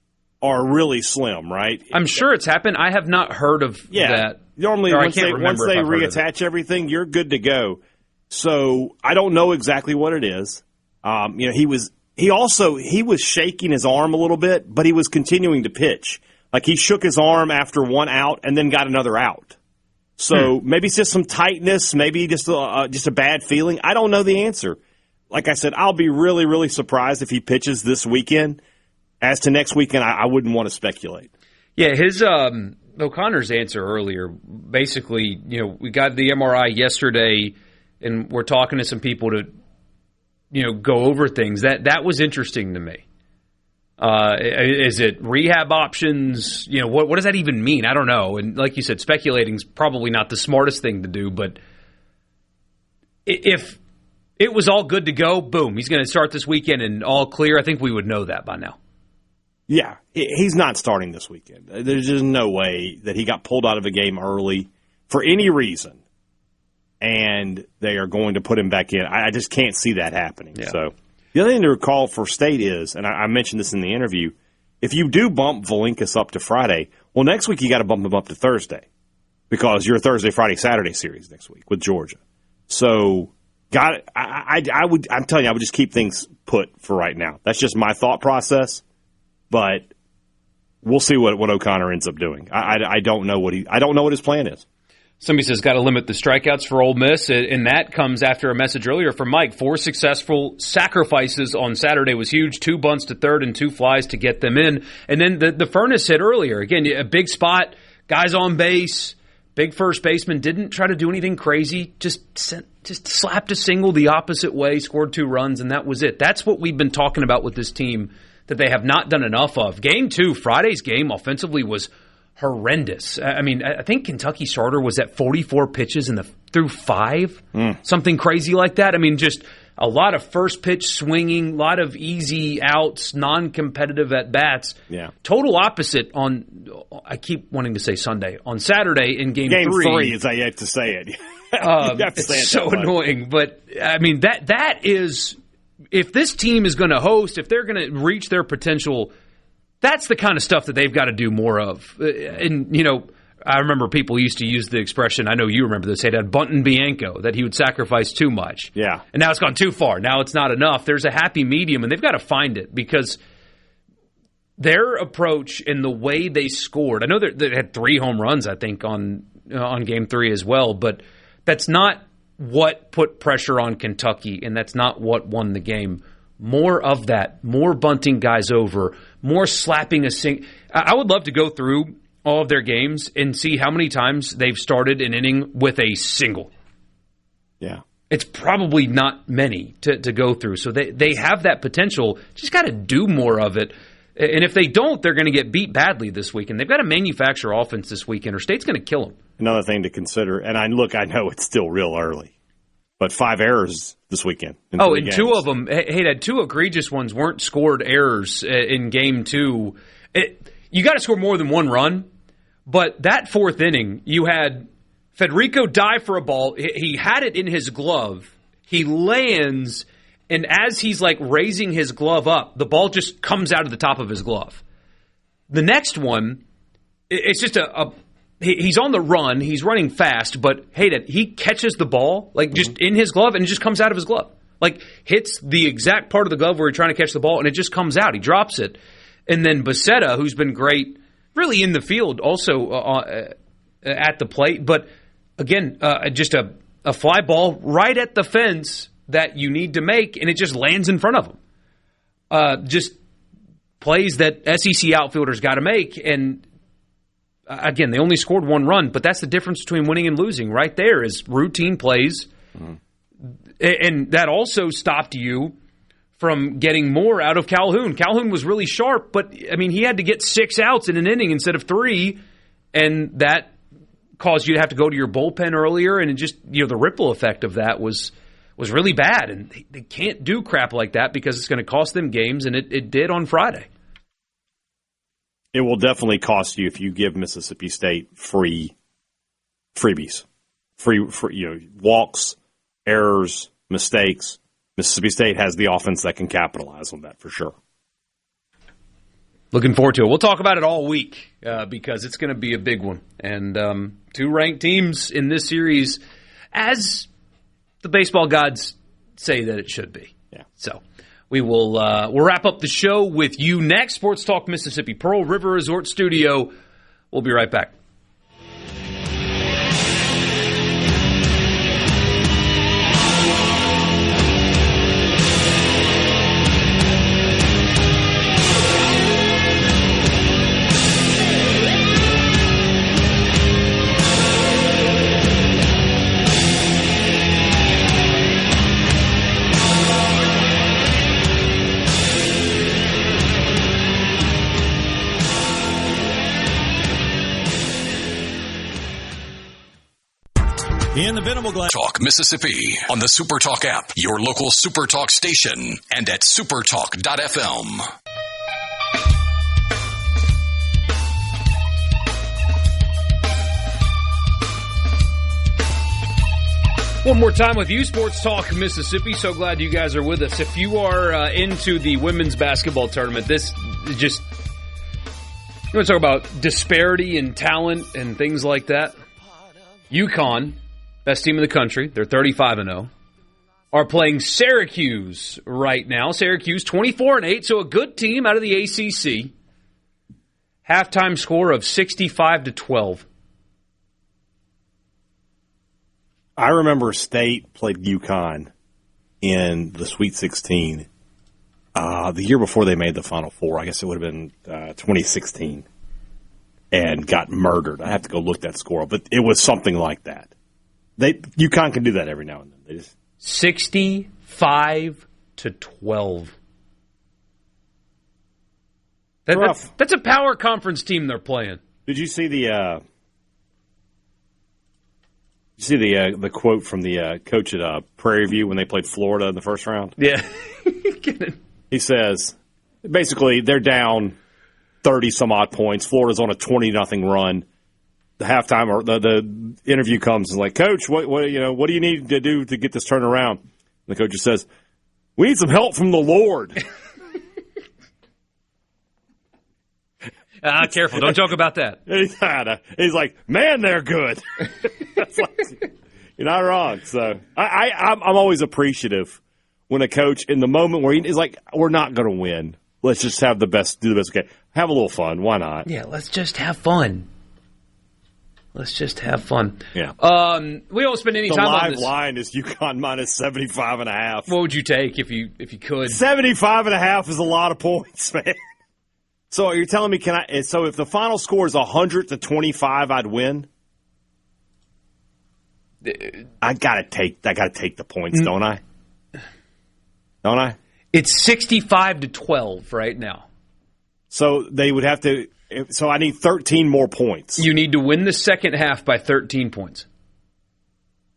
Speaker 4: are really slim, right?
Speaker 3: I'm sure it's happened. I have not heard of that.
Speaker 4: Normally, once they reattach everything, you're good to go. So I don't know exactly what it is. He was shaking his arm a little bit, but he was continuing to pitch. Like he shook his arm after 1 out and then got another out. So maybe it's just some tightness, maybe just a bad feeling. I don't know the answer. Like I said, I'll be really, really surprised if he pitches this weekend. As to next weekend, I wouldn't want to speculate.
Speaker 3: Yeah, his O'Connor's answer earlier, basically, we got the MRI yesterday, and we're talking to some people to go over things. That was interesting to me. Is it rehab options? What does that even mean? I don't know. And like you said, speculating is probably not the smartest thing to do, but if it was all good to go, boom, he's going to start this weekend and all clear, I think we would know that by now.
Speaker 4: Yeah, he's not starting this weekend. There's just no way that he got pulled out of a game early for any reason, and they are going to put him back in. I just can't see that happening. Yeah. So the other thing to recall for State is, and I mentioned this in the interview, if you do bump Valinkas up to Friday, well, next week you got to bump him up to Thursday because you're a Thursday, Friday, Saturday series next week with Georgia. So I'm telling you, I would just keep things put for right now. That's just my thought process. But we'll see what O'Connor ends up doing. I don't know what his plan is.
Speaker 3: Somebody says got to limit the strikeouts for Ole Miss, and that comes after a message earlier from Mike. 4 successful sacrifices on Saturday was huge. 2 bunts to third and 2 flies to get them in. And then the Furnace hit earlier. Again, a big spot, guys on base, big first baseman, didn't try to do anything crazy, just slapped a single the opposite way, scored 2 runs, and that was it. That's what we've been talking about with this team that they have not done enough of. Game 2, Friday's game offensively was horrendous. I think Kentucky starter was at 44 pitches through 5, something crazy like that. Just a lot of first pitch swinging, a lot of easy outs, non-competitive at-bats.
Speaker 4: Yeah.
Speaker 3: Total opposite on, I keep wanting to say Sunday, on Saturday in Game 3.
Speaker 4: Game 3 is I have to say it. You have to say
Speaker 3: it's so annoying. But, I mean, that is, if this team is going to host, if they're going to reach their potential, that's the kind of stuff that they've got to do more of. And, you know, I remember people used to use the expression, I know you remember this, Hadad, Bunton Bianco, that he would sacrifice too much.
Speaker 4: Yeah.
Speaker 3: And now it's gone too far. Now it's not enough. There's a happy medium, and they've got to find it because their approach and the way they scored, I know they had 3 home runs, I think, on Game 3 as well, but that's not what put pressure on Kentucky, and that's not what won the game. More of that, more bunting guys over, more slapping a sing. I would love to go through all of their games and see how many times they've started an inning with a single.
Speaker 4: Yeah.
Speaker 3: It's probably not many to go through. So they have that potential. Just got to do more of it. And if they don't, they're going to get beat badly this weekend. They've got to manufacture offense this weekend, or State's going to kill them.
Speaker 4: Another thing to consider, and I know it's still real early, but 5 errors this weekend.
Speaker 3: And 2 of them, hey, 2 egregious ones weren't scored errors in Game 2. You got to score more than 1 run. But that 4th inning, you had Federico dive for a ball. He had it in his glove. He lands, and as he's like raising his glove up, the ball just comes out of the top of his glove. The next one, it's just he's on the run. He's running fast, but he catches the ball like just in his glove, and it just comes out of his glove. Like hits the exact part of the glove where he's trying to catch the ball, and it just comes out. He drops it. And then Becerra, who's been great, really in the field, also at the plate. But, again, just a fly ball right at the fence that you need to make, and it just lands in front of them. Just plays that SEC outfielders got to make. And, again, they only scored 1 run, but that's the difference between winning and losing right there is routine plays. Mm-hmm. And that also stopped you from getting more out of Calhoun. Calhoun was really sharp, but, I mean, he had to get 6 outs in an inning instead of 3, and that caused you to have to go to your bullpen earlier, and it just, the ripple effect of that was really bad, and they can't do crap like that because it's going to cost them games, and it did on Friday.
Speaker 4: It will definitely cost you if you give Mississippi State freebies. Free walks, errors, mistakes. Mississippi State has the offense that can capitalize on that for sure.
Speaker 3: Looking forward to it. We'll talk about it all week because it's going to be a big one. And 2 ranked teams in this series, as the baseball gods say that it should be.
Speaker 4: Yeah.
Speaker 3: So we'll wrap up the show with you next. Sports Talk Mississippi, Pearl River Resort Studio. We'll be right back.
Speaker 1: In the Venable Glass Talk Mississippi on the SuperTalk app, your local SuperTalk station, and at supertalk.fm.
Speaker 3: One more time with you, Sports Talk Mississippi. So glad you guys are with us. If you are into the women's basketball tournament, this is just, you want to talk about disparity in talent and things like that? UConn, best team in the country, they're 35-0, are playing Syracuse right now. Syracuse 24-8, so a good team out of the ACC. Halftime score of 65-12.
Speaker 4: I remember State played UConn in the Sweet 16 the year before they made the Final Four. I guess it would have been 2016, and got murdered. I have to go look that score up, but it was something like that. UConn can do that every now and then. They just
Speaker 3: 65-12. That's a power conference team they're playing.
Speaker 4: Did you see the You see the quote from the coach at Prairie View when they played Florida in the first round?
Speaker 3: Yeah.
Speaker 4: He says, basically, they're down 30-some-odd points. Florida's on a 20-0 run. The halftime or the interview comes and like, Coach, what do you need to do to get this turned around? And the coach just says, we need some help from the Lord.
Speaker 3: Careful, don't joke about that.
Speaker 4: He's like, man, they're good. You're not wrong. So I'm always appreciative when a coach in the moment where he's like, we're not going to win. Let's just do the best we can. Have a little fun. Why not?
Speaker 3: Yeah, let's just have fun.
Speaker 4: Yeah.
Speaker 3: We don't spend any time on this.
Speaker 4: The live line is UConn minus 75.5.
Speaker 3: What would you take if you could?
Speaker 4: 75.5 is a lot of points, man. So you're telling me so if the final score is 100-25, I'd win? I gotta take the points, don't I? Don't I?
Speaker 3: It's 65-12 right now.
Speaker 4: So they would have to. So I need 13 more points.
Speaker 3: You need to win the second half by 13 points.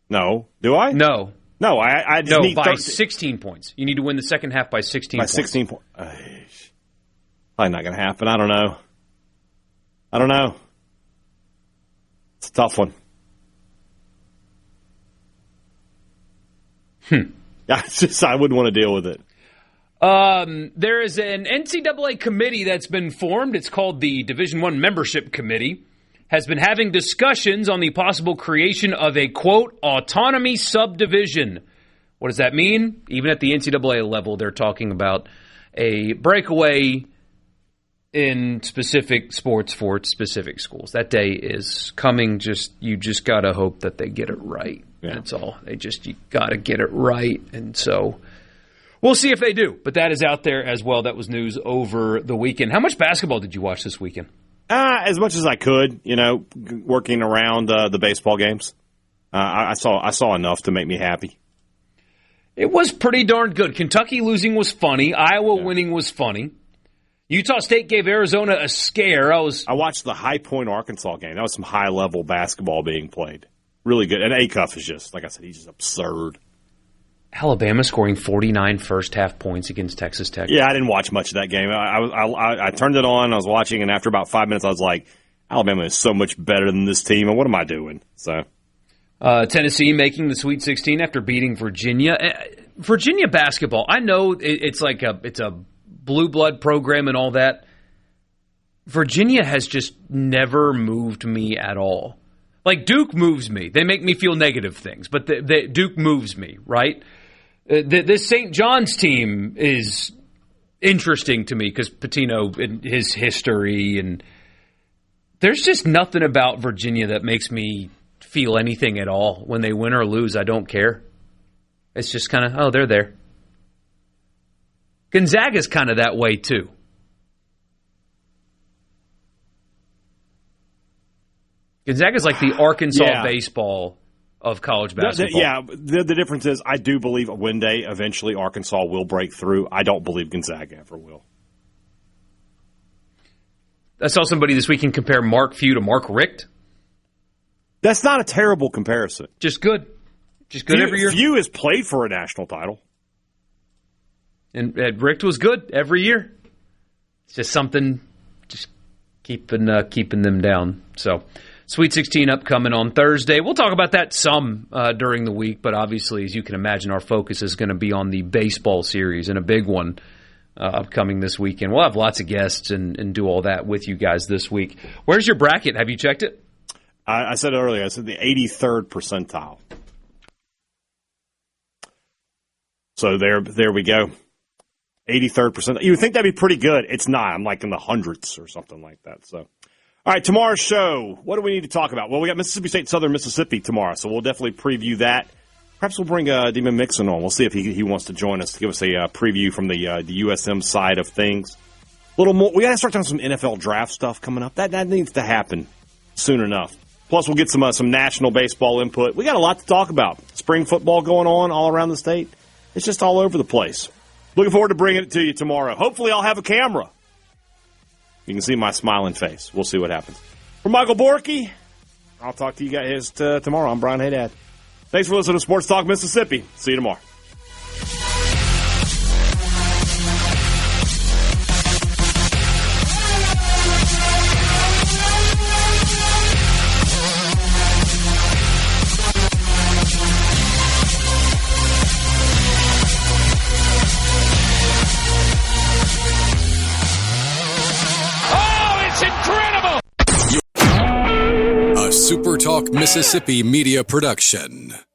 Speaker 4: No, do I?
Speaker 3: No,
Speaker 4: I just need
Speaker 3: by 16 points. You need to win the second half by 16 points.
Speaker 4: By 16 points. Probably not going to happen. I don't know. It's a tough one. I wouldn't want to deal with it.
Speaker 3: There is an NCAA committee that's been formed. It's called the Division I Membership Committee. Has been having discussions on the possible creation of a, quote, autonomy subdivision. What does that mean? Even at the NCAA level, they're talking about a breakaway in specific sports for specific schools. That day is coming. You just got to hope that they get it right. Yeah. That's all. You got to get it right. And so we'll see if they do. But that is out there as well. That was news over the weekend. How much basketball did you watch this weekend?
Speaker 4: As much as I could, working around the baseball games. I saw enough to make me happy.
Speaker 3: It was pretty darn good. Kentucky losing was funny. Iowa winning was funny. Utah State gave Arizona a scare. I
Speaker 4: watched the High Point, Arkansas game. That was some high-level basketball being played. Really good. And Acuff is just, like I said, he's just absurd.
Speaker 3: Alabama scoring 49 first-half points against Texas Tech.
Speaker 4: Yeah, I didn't watch much of that game. I turned it on, I was watching, and after about 5 minutes, I was like, Alabama is so much better than this team, and what am I doing? So,
Speaker 3: Tennessee making the Sweet 16 after beating Virginia. Virginia basketball, I know it's a blue blood program and all that. Virginia has just never moved me at all. Like Duke moves me. They make me feel negative things, but Duke moves me, right? This St. John's team is interesting to me because Pitino and his history, and there's just nothing about Virginia that makes me feel anything at all. When they win or lose, I don't care. It's just kind of, they're there. Gonzaga's kind of that way, too. Gonzaga's like the Arkansas baseball of college basketball.
Speaker 4: The difference is I do believe one day eventually Arkansas will break through. I don't believe Gonzaga ever will.
Speaker 3: I saw somebody this weekend compare Mark Few to Mark Richt.
Speaker 4: That's not a terrible comparison.
Speaker 3: Just good. Every year.
Speaker 4: Few has played for a national title.
Speaker 3: And Richt was good every year. It's just something, just keeping them down. So, Sweet 16 upcoming on Thursday. We'll talk about that some during the week, but obviously, as you can imagine, our focus is going to be on the baseball series and a big one upcoming this weekend. We'll have lots of guests and do all that with you guys this week. Where's your bracket? Have you checked it?
Speaker 4: I said it earlier. I said the 83rd percentile. So there we go. 83rd percent. You would think that'd be pretty good. It's not. I'm like in the hundreds or something like that. So, all right, tomorrow's show. What do we need to talk about? Well, we got Mississippi State, Southern Mississippi tomorrow, so we'll definitely preview that. Perhaps we'll bring Demon Mixon on. We'll see if he wants to join us to give us a preview from the USM side of things. A little more. We got to start talking some NFL draft stuff coming up. That needs to happen soon enough. Plus, we'll get some national baseball input. We got a lot to talk about. Spring football going on all around the state. It's just all over the place. Looking forward to bringing it to you tomorrow. Hopefully, I'll have a camera. You can see my smiling face. We'll see what happens. For Michael Borkey, I'll talk to you guys tomorrow. I'm Brian Hadad. Thanks for listening to Sports Talk Mississippi. See you tomorrow.
Speaker 1: SuperTalk Mississippi Media Production.